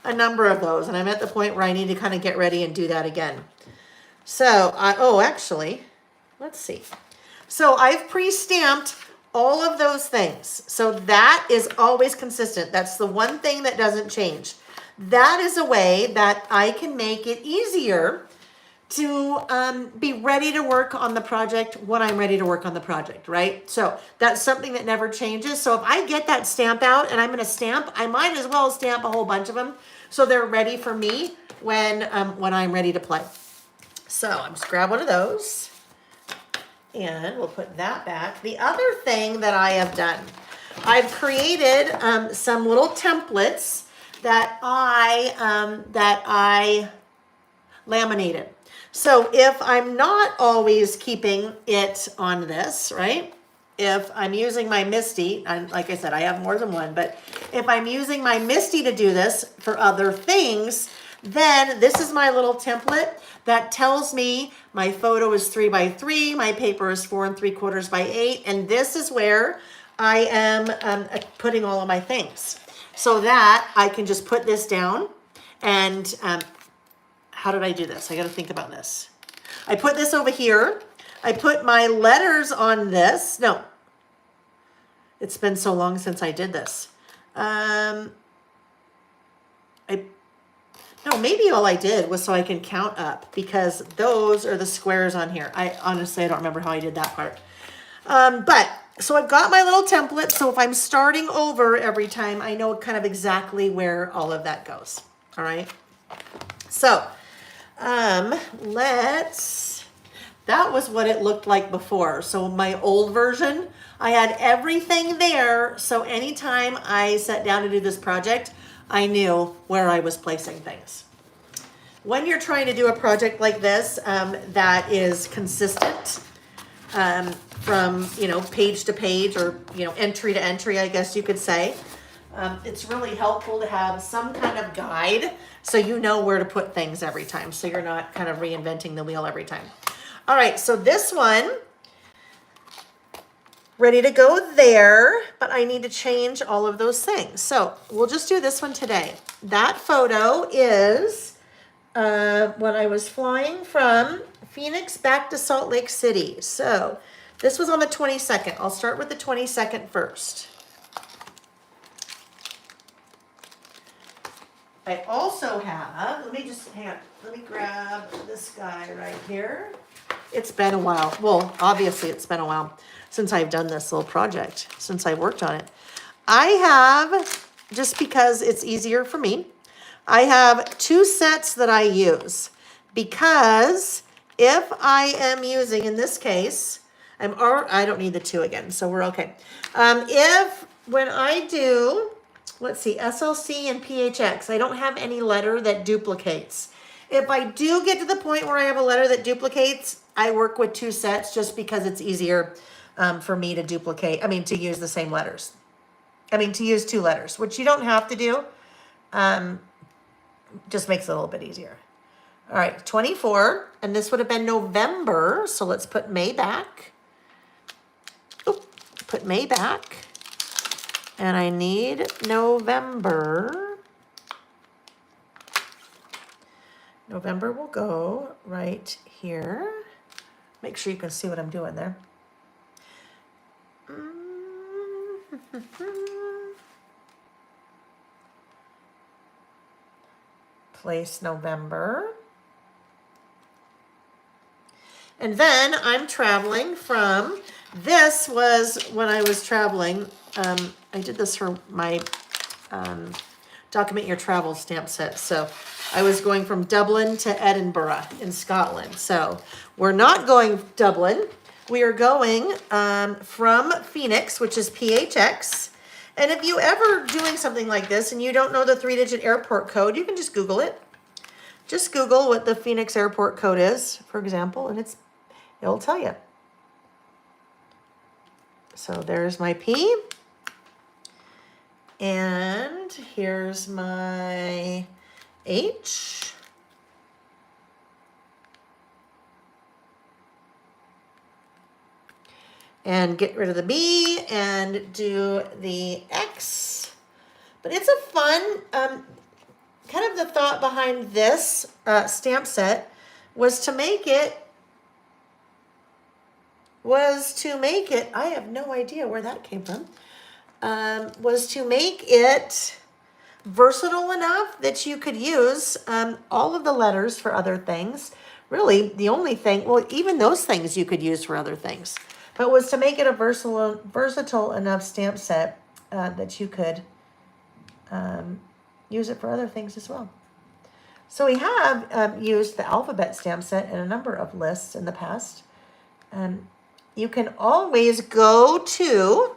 a number of those, and I'm at the point where I need to kind of get ready and do that again. So, actually, let's see. So I've pre-stamped all of those things. So that is always consistent. That's the one thing that doesn't change. That is a way that I can make it easier to be ready to work on the project when I'm ready to work on the project, right? So that's something that never changes. So if I get that stamp out and I'm gonna stamp, I might as well stamp a whole bunch of them so they're ready for me when I'm ready to play. So I'm just grab one of those and we'll put that back. The other thing that I have done, I've created some little templates that I laminated. So if I'm not always keeping it on this, right? If I'm using my Misty, and like I said, I have more than one, but if I'm using my Misty to do this for other things, then this is my little template that tells me my photo is 3x3, my paper is 4 3/4 by 8, and this is where I am putting all of my things. So that I can just put this down and how did I do this? I got to think about this. I put this over here. I put my letters on this. No, it's been so long since I did this. No, maybe all I did was so I can count up because those are the squares on here. I honestly don't remember how I did that part. But so I've got my little template. So if I'm starting over every time, I know kind of exactly where all of that goes. All right. So that was what it looked like before. So my old version, I had everything there. So anytime I sat down to do this project, I knew where I was placing things. When you're trying to do a project like this, that is consistent, from, page to page or, entry to entry, I guess you could say. It's really helpful to have some kind of guide so you know where to put things every time, so you're not kind of reinventing the wheel every time. All right, so this one, ready to go there, but I need to change all of those things. So we'll just do this one today. That photo is when I was flying from Phoenix back to Salt Lake City. So this was on the 22nd. I'll start with the 22nd first. I also have, let me just, hang on, let me grab this guy right here. It's been a while. Well, obviously it's been a while since I've done this little project, since I worked on it. I have, just because it's easier for me, I have 2 sets that I use because if I am using, in this case, I don't need the 2 again, so we're okay. When I do, let's see, SLC and PHX, I don't have any letter that duplicates. If I do get to the point where I have a letter that duplicates, I work with 2 sets just because it's easier for me to to use the same letters. To use 2 letters, which you don't have to do. Just makes it a little bit easier. All right, 24, and this would have been November, so let's put May back. Oop, put May back. And I need November. November will go right here. Make sure you can see what I'm doing there. Place November. And then I'm traveling from, this was when I was traveling, I did this for my Document Your Travel stamp set. So I was going from Dublin to Edinburgh in Scotland. So we're not going Dublin. We are going from Phoenix, which is PHX. And if you ever doing something like this and you don't know the 3-digit airport code, you can just Google it. Just Google what the Phoenix airport code is, for example, and it'll tell you. So there's my P. And here's my H. And get rid of the B and do the X. But it's a fun, kind of the thought behind this stamp set was to make it, I have no idea where that came from, was to make it versatile enough that you could use all of the letters for other things. Really, the only thing, well, even those things you could use for other things, but was to make it a versatile enough stamp set that you could use it for other things as well. So we have used the alphabet stamp set in a number of lists in the past. You can always go to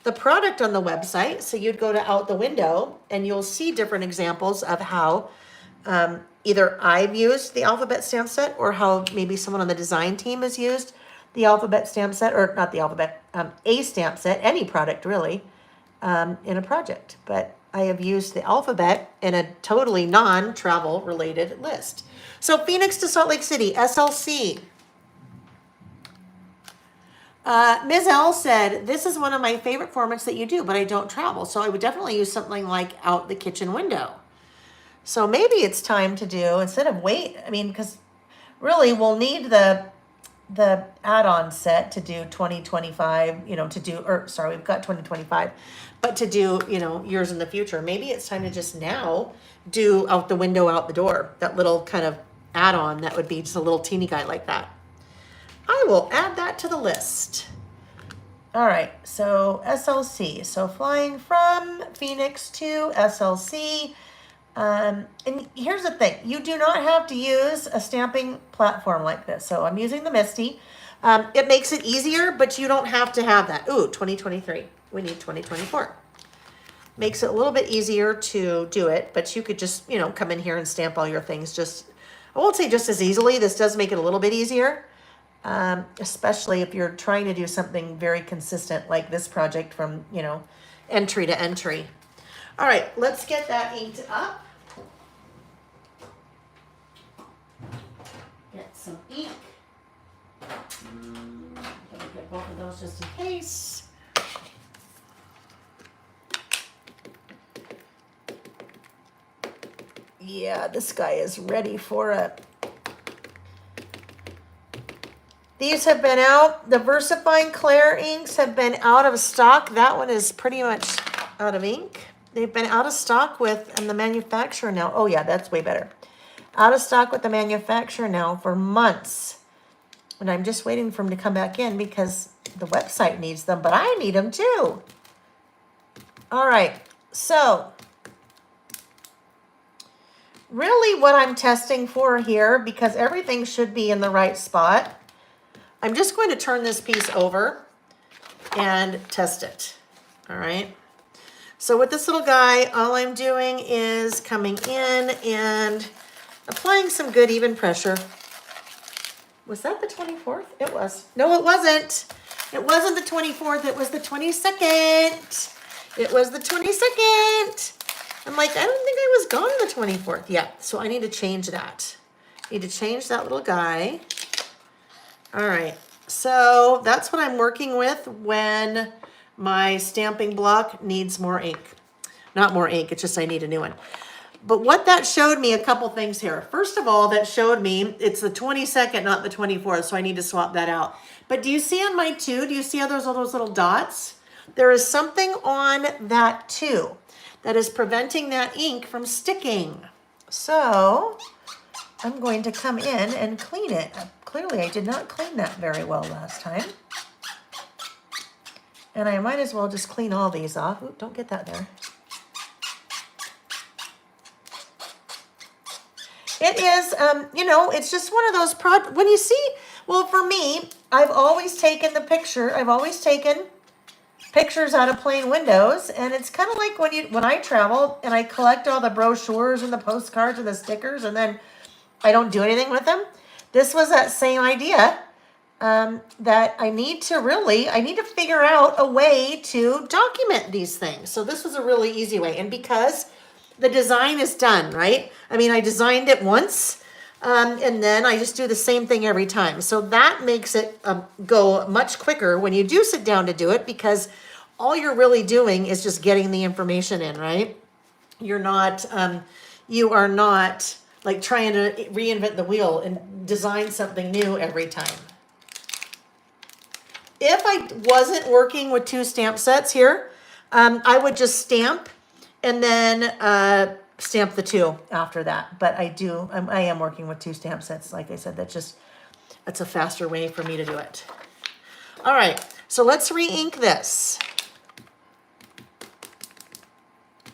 the product on the website. So you'd go to Out the Window and you'll see different examples of how either I've used the alphabet stamp set or how maybe someone on the design team has used the alphabet stamp set, or not the alphabet, a stamp set, any product really, in a project. But I have used the alphabet in a totally non-travel related list. So Phoenix to Salt Lake City, SLC. Ms. L said, this is one of my favorite formats that you do, but I don't travel. So I would definitely use something like Out the Kitchen Window. So maybe it's time to do, instead of because really we'll need the add-on set to do 2025, we've got 2025, but to do, years in the future. Maybe it's time to just now do Out the Window, Out the Door, that little kind of add-on that would be just a little teeny guy like that. I will add that to the list. All right, so SLC. So flying from Phoenix to SLC. And here's the thing. You do not have to use a stamping platform like this. So I'm using the Misty. It makes it easier, but you don't have to have that. Ooh, 2023. We need 2024. Makes it a little bit easier to do it, but you could just, come in here and stamp all your things I won't say just as easily. This does make it a little bit easier. Especially if you're trying to do something very consistent like this project from, entry to entry. All right, let's get that inked up. Get some ink. Get both of those just in case. Yeah, this guy is ready for it. These have been out. The VersaFine Clair inks have been out of stock. That one is pretty much out of ink. They've been out of stock with and the manufacturer now. Oh yeah, that's way better. Out of stock with the manufacturer now for months. And I'm just waiting for them to come back in because the website needs them, but I need them too. All right, so really what I'm testing for here, because everything should be in the right spot, I'm just going to turn this piece over and test it. All right. So with this little guy, all I'm doing is coming in and applying some good even pressure. Was that the 24th? It was. No, it wasn't. It wasn't the 24th. It was the 22nd. It was the 22nd. I'm like, I don't think I was gone on the 24th. Yeah, so I need to change that. Need to change that little guy. All right, so that's what I'm working with when my stamping block needs more ink. Not more ink, it's just I need a new one. But what that showed me, a couple things here. First of all, that showed me it's the 22nd, not the 24th, so I need to swap that out. But do you see on my two, do you see how there's all those little dots? There is something on that two that is preventing that ink from sticking. So I'm going to come in and clean it. Clearly I did not clean that very well last time. And I might as well just clean all these off. Ooh, don't get that there. It is, you know, it's just one of those when you see, well, for me, I've always taken pictures out of plain windows, and it's kind of like when I travel and I collect all the brochures and the postcards and the stickers, and then I don't do anything with them. This was that same idea, that I need to figure out a way to document these things. So this was a really easy way, and because the design is done, right? I mean, I designed it once, and then I just do the same thing every time. So that makes it go much quicker when you do sit down to do it, because all you're really doing is just getting the information in, right? You are not like trying to reinvent the wheel and design something new every time. If I wasn't working with two stamp sets here, I would just stamp and then stamp the two after that. But I am working with two stamp sets. Like I said, that's a faster way for me to do it. All right, so let's re-ink this.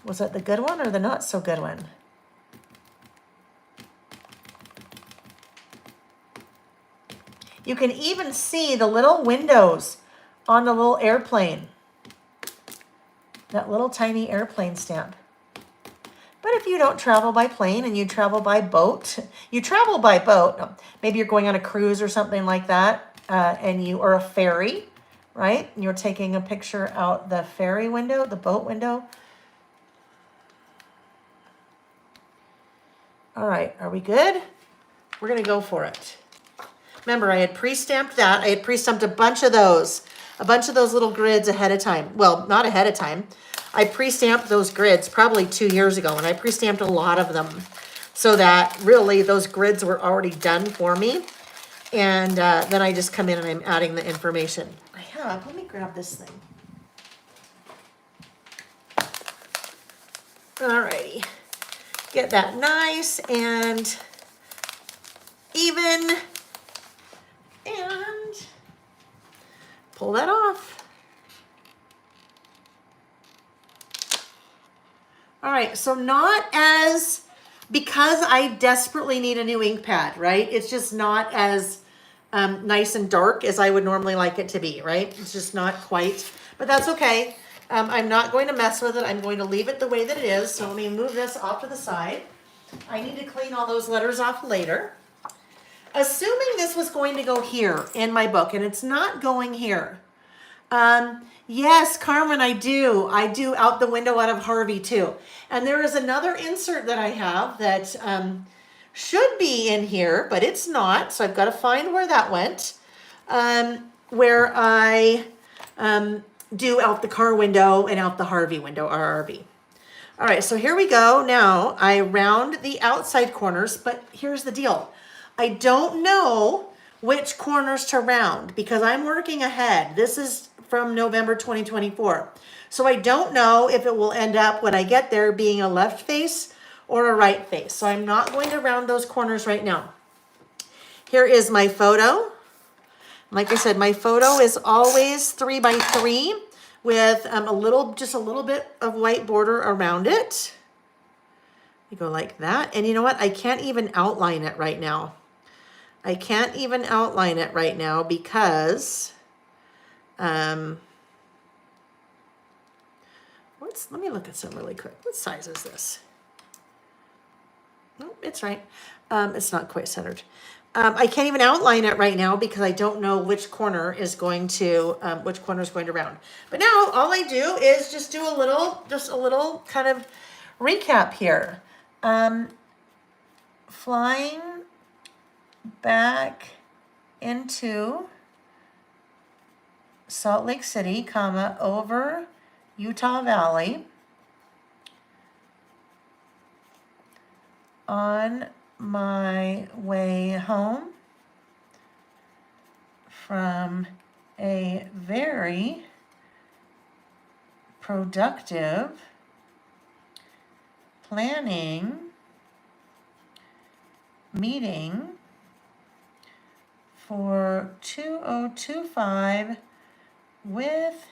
Was that the good one or the not so good one? You can even see the little windows on the little airplane. That little tiny airplane stamp. But if you don't travel by plane and you travel by boat, maybe you're going on a cruise or something like that, or a ferry, right? And you're taking a picture out the ferry window, the boat window. All right, are we good? We're gonna go for it. Remember, I had pre-stamped that. I had pre-stamped a bunch of those little grids ahead of time. Well, not ahead of time. I pre-stamped those grids probably 2 years ago, and I pre-stamped a lot of them so that really those grids were already done for me. And then I just come in and I'm adding the information. Let me grab this thing. All righty. Get that nice and even. And pull that off. All right, so because I desperately need a new ink pad, right? It's just not as nice and dark as I would normally like it to be, right? It's just not quite, but that's okay. I'm not going to mess with it. I'm going to leave it the way that it is. So let me move this off to the side. I need to clean all those letters off later. Assuming this was going to go here in my book, and it's not going here. Yes, Carmen, I do out the window out of Harvey too. And there is another insert that I have that should be in here, but it's not. So I've got to find where that went, where I do out the car window and out the Harvey window, RRV. All right, so here we go. Now I round the outside corners, but here's the deal. I don't know which corners to round because I'm working ahead. This is from November 2024. So I don't know if it will end up when I get there being a left face or a right face. So I'm not going to round those corners right now. Here is my photo. Like I said, my photo is always 3x3 with just a little bit of white border around it. You go like that. And you know what? I can't even outline it right now. I can't even outline it right now because, let me look at some really quick. What size is this? Nope, it's right. It's not quite centered. I can't even outline it right now because I don't know which corner is going to round. But now all I do is just do a little kind of recap here. Flying back into Salt Lake City, over Utah Valley on my way home from a very productive planning meeting for 2025 with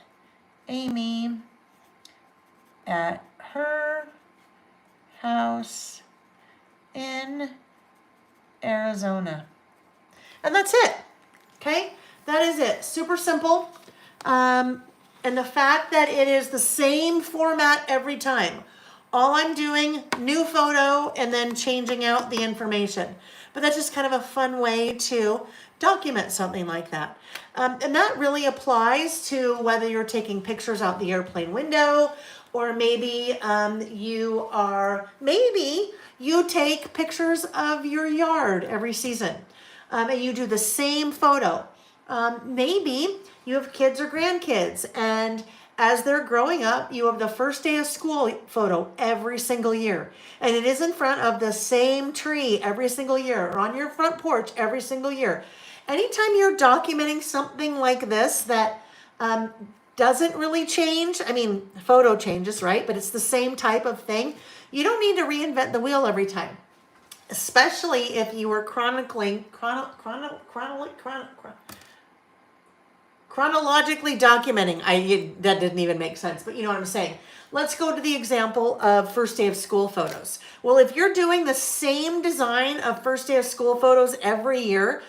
Amy at her house in Arizona. And that's it. Okay? That is it. Super simple. And the fact that it is the same format every time. All I'm doing, new photo, and then changing out the information. But that's just kind of a fun way to document something like that. And that really applies to whether you're taking pictures out the airplane window, or maybe you take pictures of your yard every season, and you do the same photo. Maybe you have kids or grandkids, and as they're growing up, you have the first day of school photo every single year. And it is in front of the same tree every single year, or on your front porch every single year. Anytime you're documenting something like this that doesn't really change, photo changes, right? But it's the same type of thing. You don't need to reinvent the wheel every time. Especially if you were chronologically documenting. That didn't even make sense, but you know what I'm saying. Let's go to the example of first day of school photos. Well, if you're doing the same design of first day of school photos every year,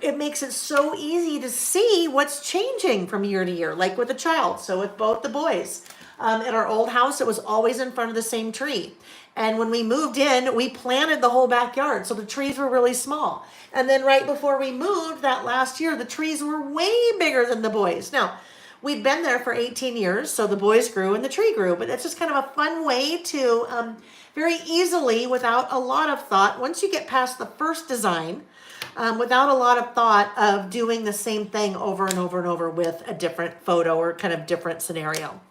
it makes it so easy to see what's changing from year to year, like with a child. So with both the boys, at our old house, it was always in front of the same tree. And when we moved in, we planted the whole backyard. So the trees were really small. And then right before we moved that last year, the trees were way bigger than the boys. Now, we'd been there for 18 years, so the boys grew and the tree grew. But it's just kind of a fun way to very easily, without a lot of thought, once you get past the first design, without a lot of thought of doing the same thing over and over and over with a different photo or kind of different scenario,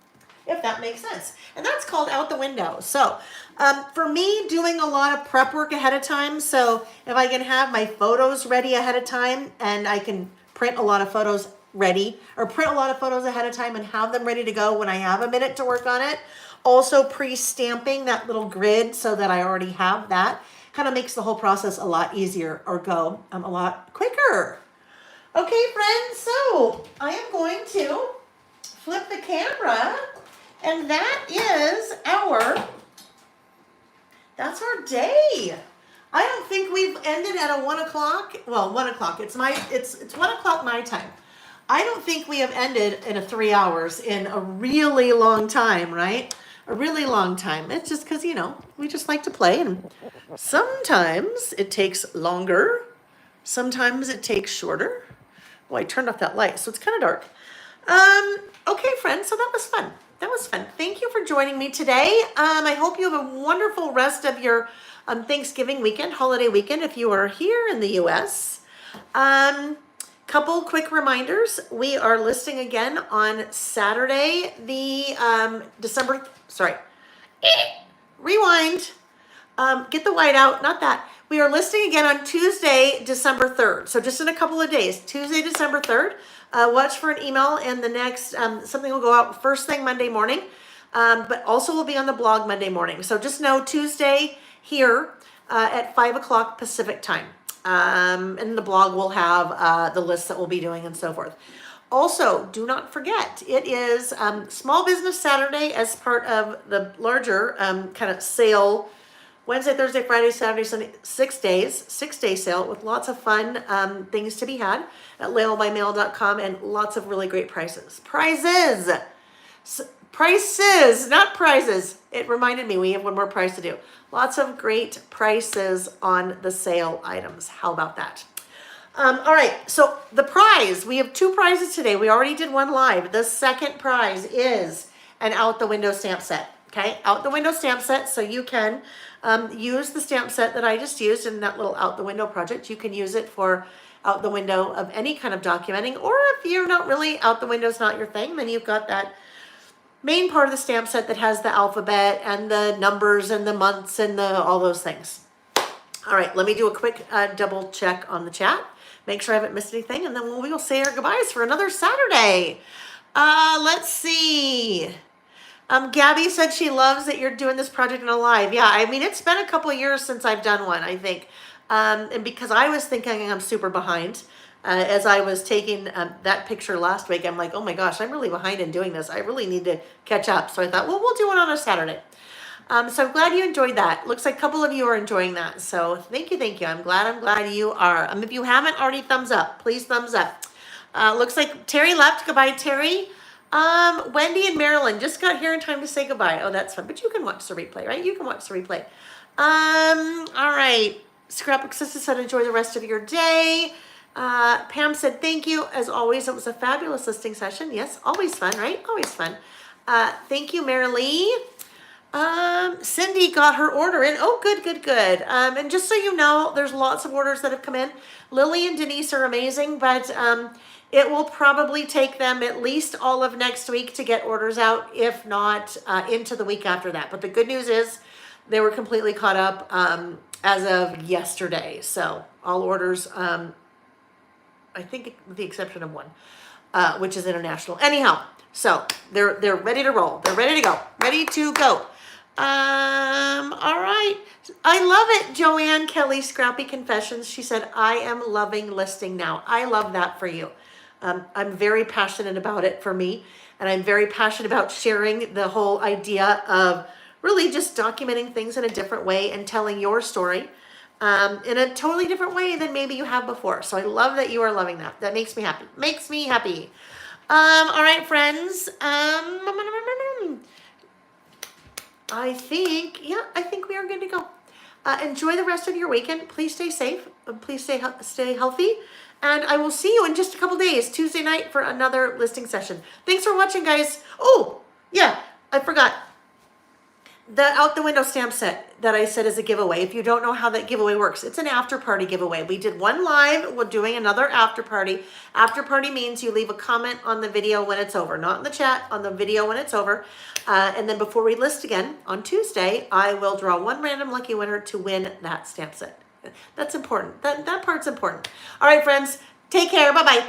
if that makes sense. And that's called out the window. So for me, doing a lot of prep work ahead of time. So if I can have my photos ready ahead of time, and I can print a lot of photos ready, or print a lot of photos ahead of time and have them ready to go when I have a minute to work on it. Also pre-stamping that little grid so that I already have that. Kind of makes the whole process a lot easier, or go a lot quicker. Okay, friends, so I am going to flip the camera, and that's our day. I don't think we've ended at a 1 o'clock. Well, 1 o'clock. It's 1 o'clock my time. I don't think we have ended in 3 hours in a really long time, right? A really long time. It's just because, we just like to play, and sometimes it takes longer. Sometimes it takes shorter. Well, I turned off that light, so it's kind of dark. Okay, friends, so that was fun. Thank you for joining me today. I hope you have a wonderful rest of your Thanksgiving weekend, holiday weekend, if you are here in the U.S. Couple quick reminders. We are listing again on Saturday, the rewind. Get the white out, not that. We are listing again on Tuesday, December 3rd. So just in a couple of days, Tuesday, December 3rd. Watch for an email, and the next, something will go out first thing Monday morning, but also will be on the blog Monday morning. So just know Tuesday here at 5 o'clock Pacific time. And the blog will have the list that we'll be doing and so forth. Also, do not forget, it is Small Business Saturday as part of the larger kind of sale. Wednesday, Thursday, Friday, Saturday, Sunday, 6 days, 6-day sale with lots of fun things to be had at laylebymail.com and lots of really great prices. Prices, not prizes. It reminded me we have one more prize to do. Lots of great prices on the sale items. How about that? All right, so the prize, we have 2 prizes today. We already did one live. The second prize is an out the window stamp set. Okay, out the window stamp set, so you can use the stamp set that I just used in that little out the window project. You can use it for out the window of any kind of documenting, or if you're not really, out the window's not your thing, then you've got that main part of the stamp set that has the alphabet and the numbers and the months and all those things. All right, let me do a quick double check on the chat. Make sure I haven't missed anything, and then we will say our goodbyes for another Saturday. Let's see. Gabby said she loves that you're doing this project in a live. Yeah, I mean, it's been a couple of years since I've done one, I think. And because I was thinking I'm super behind, as I was taking that picture last week, I'm like, oh my gosh, I'm really behind in doing this. I really need to catch up. So I thought, well, we'll do it on a Saturday. So I'm glad you enjoyed that. Looks like a couple of you are enjoying that. So thank you, thank you. I'm glad you are. If you haven't already, thumbs up. Please thumbs up. Looks like Terry left. Goodbye, Terry. Wendy and Marilyn just got here in time to say goodbye. Oh, that's fun. But you can watch the replay, right? You can watch the replay. All right. Scrapbook Sister said enjoy the rest of your day. Pam said thank you. As always, it was a fabulous listing session. Yes, always fun, right? Always fun. Thank you, Marilee. Cindy got her order in. Oh, good. And just so you know, there's lots of orders that have come in. Lily and Denise are amazing, but it will probably take them at least all of next week to get orders out, if not into the week after that. But the good news is they were completely caught up as of yesterday. So all orders, I think with the exception of one, which is international. Anyhow, so they're ready to roll. They're ready to go. Ready to go. All right. I love it. Joanne Kelly, Scrappy Confessions. She said, I am loving listing now. I love that for you. I'm very passionate about it for me. And I'm very passionate about sharing the whole idea of really just documenting things in a different way and telling your story in a totally different way than maybe you have before. So I love that you are loving that. That makes me happy. Makes me happy. All right, friends. I think we are good to go. Enjoy the rest of your weekend. Please stay safe. Please stay healthy. And I will see you in just a couple days, Tuesday night, for another listing session. Thanks for watching, guys. Oh, yeah, I forgot. The out the window stamp set that I said is a giveaway. If you don't know how that giveaway works, it's an after party giveaway. We did one live. We're doing another after party. After party means you leave a comment on the video when it's over, not in the chat, on the video when it's over. And then before we list again on Tuesday, I will draw one random lucky winner to win that stamp set. That's important. That part's important. All right, friends, take care. Bye-bye.